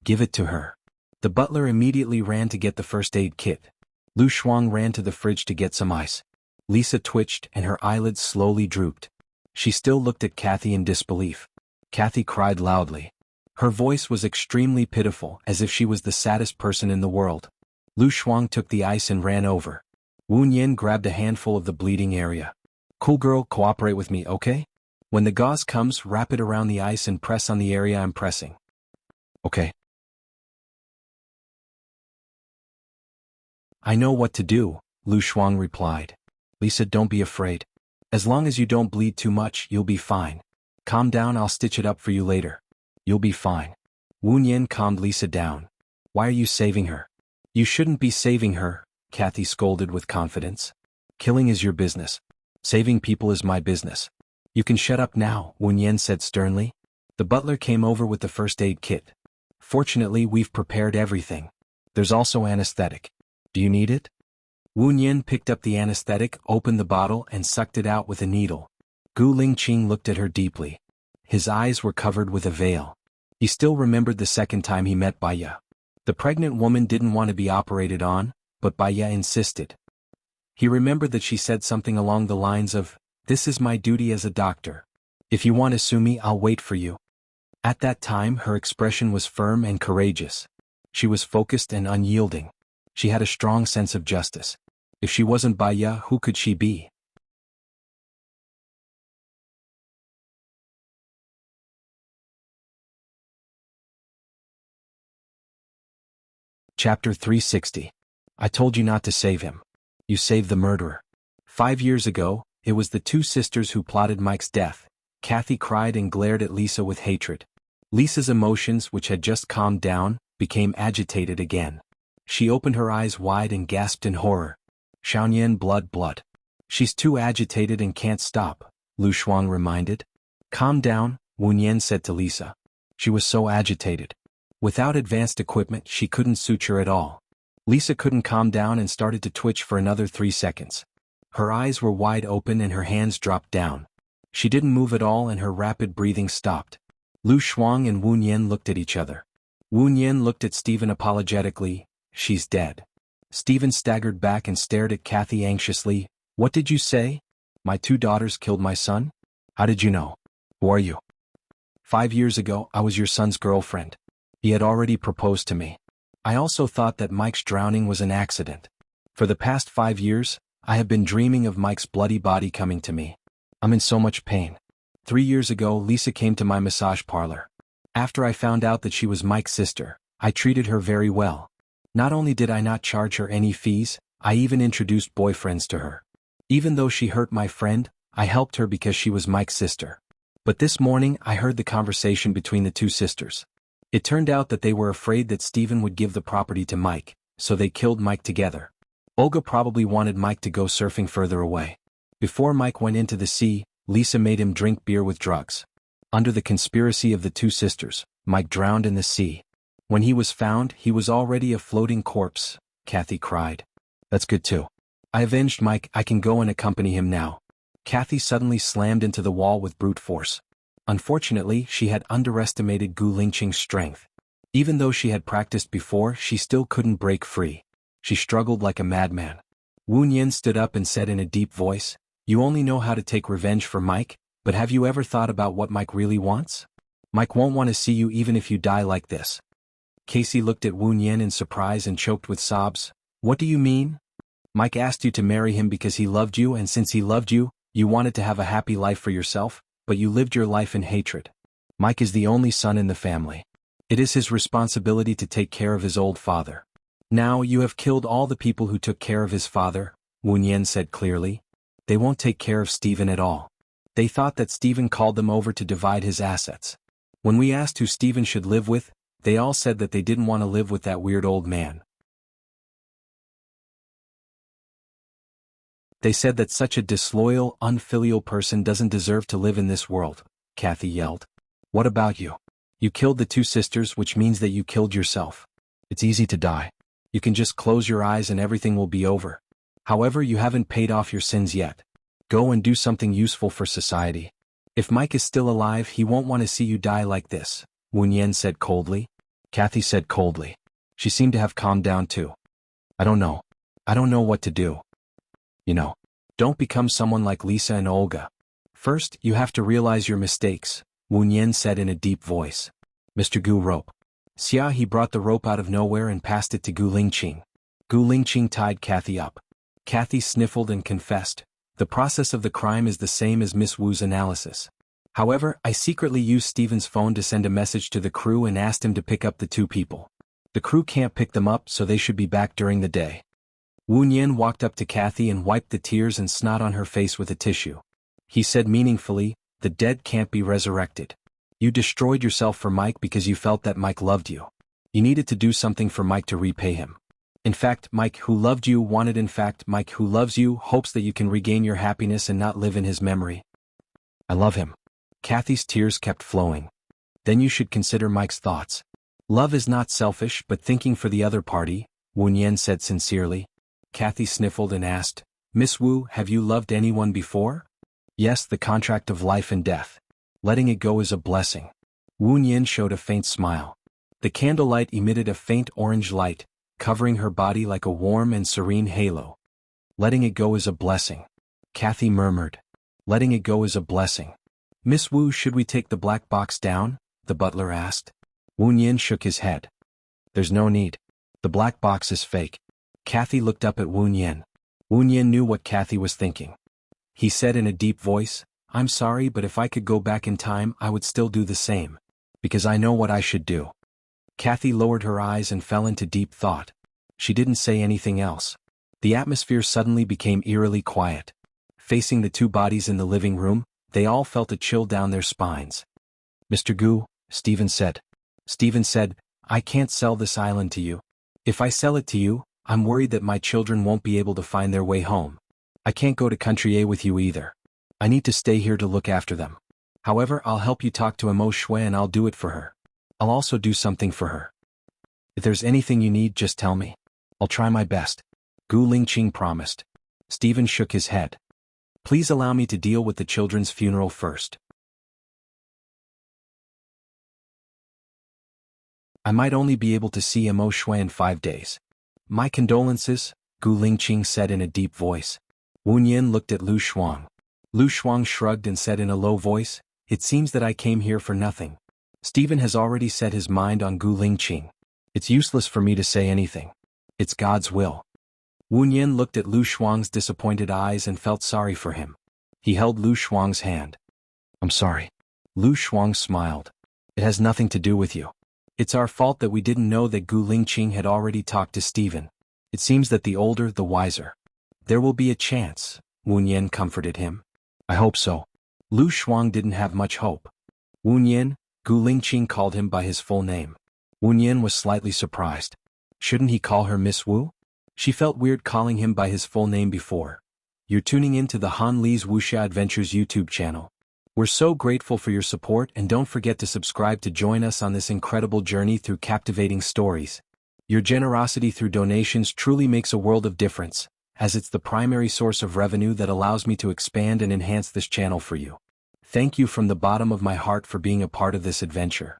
Give it to her. The butler immediately ran to get the first aid kit. Lu Shuang ran to the fridge to get some ice. Lisa twitched and her eyelids slowly drooped. She still looked at Kathy in disbelief. Kathy cried loudly. Her voice was extremely pitiful, as if she was the saddest person in the world. Lu Shuang took the ice and ran over. Wunyan grabbed a handful of the bleeding area. Cool girl, cooperate with me, okay? When the gauze comes, wrap it around the ice and press on the area I'm pressing. Okay. I know what to do, Lu Shuang replied. Lisa, don't be afraid. As long as you don't bleed too much, you'll be fine. Calm down, I'll stitch it up for you later. You'll be fine. Wunyan calmed Lisa down. Why are you saving her? You shouldn't be saving her, Kathy scolded with confidence. Killing is your business. Saving people is my business. You can shut up now, Wunyan said sternly. The butler came over with the first aid kit. Fortunately, we've prepared everything. There's also anesthetic. Do you need it? Wunyan picked up the anesthetic, opened the bottle, and sucked it out with a needle. Gu Lingqing looked at her deeply. His eyes were covered with a veil. He still remembered the second time he met Baya. The pregnant woman didn't want to be operated on, but Baya insisted. He remembered that she said something along the lines of, "This is my duty as a doctor. If you want to sue me, I'll wait for you." At that time, her expression was firm and courageous. She was focused and unyielding. She had a strong sense of justice. If she wasn't Baya, who could she be? Chapter 360. I told you not to save him. You saved the murderer. 5 years ago, it was the two sisters who plotted Mike's death. Kathy cried and glared at Lisa with hatred. Lisa's emotions, which had just calmed down, became agitated again. She opened her eyes wide and gasped in horror. Xiaoyan, blood, blood. She's too agitated and can't stop, Lu Shuang reminded. Calm down, Wunyan said to Lisa. She was so agitated. Without advanced equipment, she couldn't suture at all. Lisa couldn't calm down and started to twitch for another 3 seconds. Her eyes were wide open and her hands dropped down. She didn't move at all and her rapid breathing stopped. Lu Shuang and Wunyan looked at each other. Wunyan looked at Stephen apologetically. She's dead. Stephen staggered back and stared at Kathy anxiously. What did you say? My 2 daughters killed my son? How did you know? Who are you? 5 years ago, I was your son's girlfriend. He had already proposed to me. I also thought that Mike's drowning was an accident. For the past 5 years, I have been dreaming of Mike's bloody body coming to me. I'm in so much pain. 3 years ago, Lisa came to my massage parlor. After I found out that she was Mike's sister, I treated her very well. Not only did I not charge her any fees, I even introduced boyfriends to her. Even though she hurt my friend, I helped her because she was Mike's sister. But this morning I heard the conversation between the two sisters. It turned out that they were afraid that Steven would give the property to Mike, so they killed Mike together. Olga probably wanted Mike to go surfing further away. Before Mike went into the sea, Lisa made him drink beer with drugs. Under the conspiracy of the two sisters, Mike drowned in the sea. When he was found, he was already a floating corpse, Kathy cried. That's good too. I avenged Mike, I can go and accompany him now. Kathy suddenly slammed into the wall with brute force. Unfortunately, she had underestimated Gu Lingqing's strength. Even though she had practiced before, she still couldn't break free. She struggled like a madman. Wu Nian stood up and said in a deep voice, "You only know how to take revenge for Mike, but have you ever thought about what Mike really wants? Mike won't want to see you even if you die like this." Casey looked at Wu Nian in surprise and choked with sobs. "What do you mean? Mike asked you to marry him because he loved you, and since he loved you, you wanted to have a happy life for yourself, but you lived your life in hatred. Mike is the only son in the family. It is his responsibility to take care of his old father. Now you have killed all the people who took care of his father," Wu Nian said clearly. "They won't take care of Steven at all. They thought that Steven called them over to divide his assets. When we asked who Steven should live with, they all said that they didn't want to live with that weird old man. They said that such a disloyal, unfilial person doesn't deserve to live in this world," Kathy yelled. "What about you? You killed the two sisters, which means that you killed yourself. It's easy to die. You can just close your eyes and everything will be over. However, you haven't paid off your sins yet. Go and do something useful for society. If Mike is still alive, he won't want to see you die like this," Wu Nian said coldly. Kathy said coldly. She seemed to have calmed down too. I don't know what to do. Don't become someone like Lisa and Olga. First, you have to realize your mistakes," Wu Nian said in a deep voice. "Mr. Gu rope." Xia he brought the rope out of nowhere and passed it to Gu Lingqing. Gu Lingqing tied Kathy up. Kathy sniffled and confessed, "The process of the crime is the same as Miss Wu's analysis. However, I secretly used Steven's phone to send a message to the crew and asked him to pick up the two people. The crew can't pick them up, so they should be back during the day." Wu Nian walked up to Kathy and wiped the tears and snot on her face with a tissue. He said meaningfully, "The dead can't be resurrected. You destroyed yourself for Mike because you felt that Mike loved you. You needed to do something for Mike to repay him. In fact, Mike who loved you Mike who loves you hopes that you can regain your happiness and not live in his memory." "I love him." Kathy's tears kept flowing. "Then you should consider Mike's thoughts. Love is not selfish but thinking for the other party," Wu Nian said sincerely. Kathy sniffled and asked, "Miss Wu, have you loved anyone before?" "Yes, the contract of life and death. Letting it go is a blessing." Wu Nian showed a faint smile. The candlelight emitted a faint orange light, covering her body like a warm and serene halo. "Letting it go is a blessing," Kathy murmured. "Letting it go is a blessing." "Miss Wu, should we take the black box down?" the butler asked. Wu Nian shook his head. "There's no need. The black box is fake." Kathy looked up at Wu Nian. Wu Nian knew what Kathy was thinking. He said in a deep voice, "I'm sorry, but if I could go back in time, I would still do the same. Because I know what I should do." Kathy lowered her eyes and fell into deep thought. She didn't say anything else. The atmosphere suddenly became eerily quiet. Facing the two bodies in the living room, they all felt a chill down their spines. "Mr. Gu," Steven said. Steven said, "I can't sell this island to you. If I sell it to you, I'm worried that my children won't be able to find their way home. I can't go to Country A with you either. I need to stay here to look after them. However, I'll help you talk to Imo Shui and I'll do it for her. I'll also do something for her. If there's anything you need, just tell me. I'll try my best," Gu Lingqing promised. Steven shook his head. "Please allow me to deal with the children's funeral first. I might only be able to see Imo Shui in 5 days. My condolences," Gu Lingqing said in a deep voice. Wu Nian looked at Lu Shuang. Lu Shuang shrugged and said in a low voice, "It seems that I came here for nothing. Steven has already set his mind on Gu Lingqing. It's useless for me to say anything. It's God's will." Wu Nian looked at Lu Shuang's disappointed eyes and felt sorry for him. He held Lu Shuang's hand. I'm sorry. Lu Shuang smiled. It has nothing to do with you. It's our fault that we didn't know that Gu Lingqing had already talked to Stephen. It seems that the older, the wiser. There will be a chance, Wu Nian comforted him. I hope so. Lu Shuang didn't have much hope. Wu Nian, Gu Lingqing called him by his full name. Wu Nian was slightly surprised. Shouldn't he call her Miss Wu? She felt weird calling him by his full name before. You're tuning in to the Han Li's Wuxia Adventures YouTube channel. We're so grateful for your support, and don't forget to subscribe to join us on this incredible journey through captivating stories. Your generosity through donations truly makes a world of difference, as it's the primary source of revenue that allows me to expand and enhance this channel for you. Thank you from the bottom of my heart for being a part of this adventure.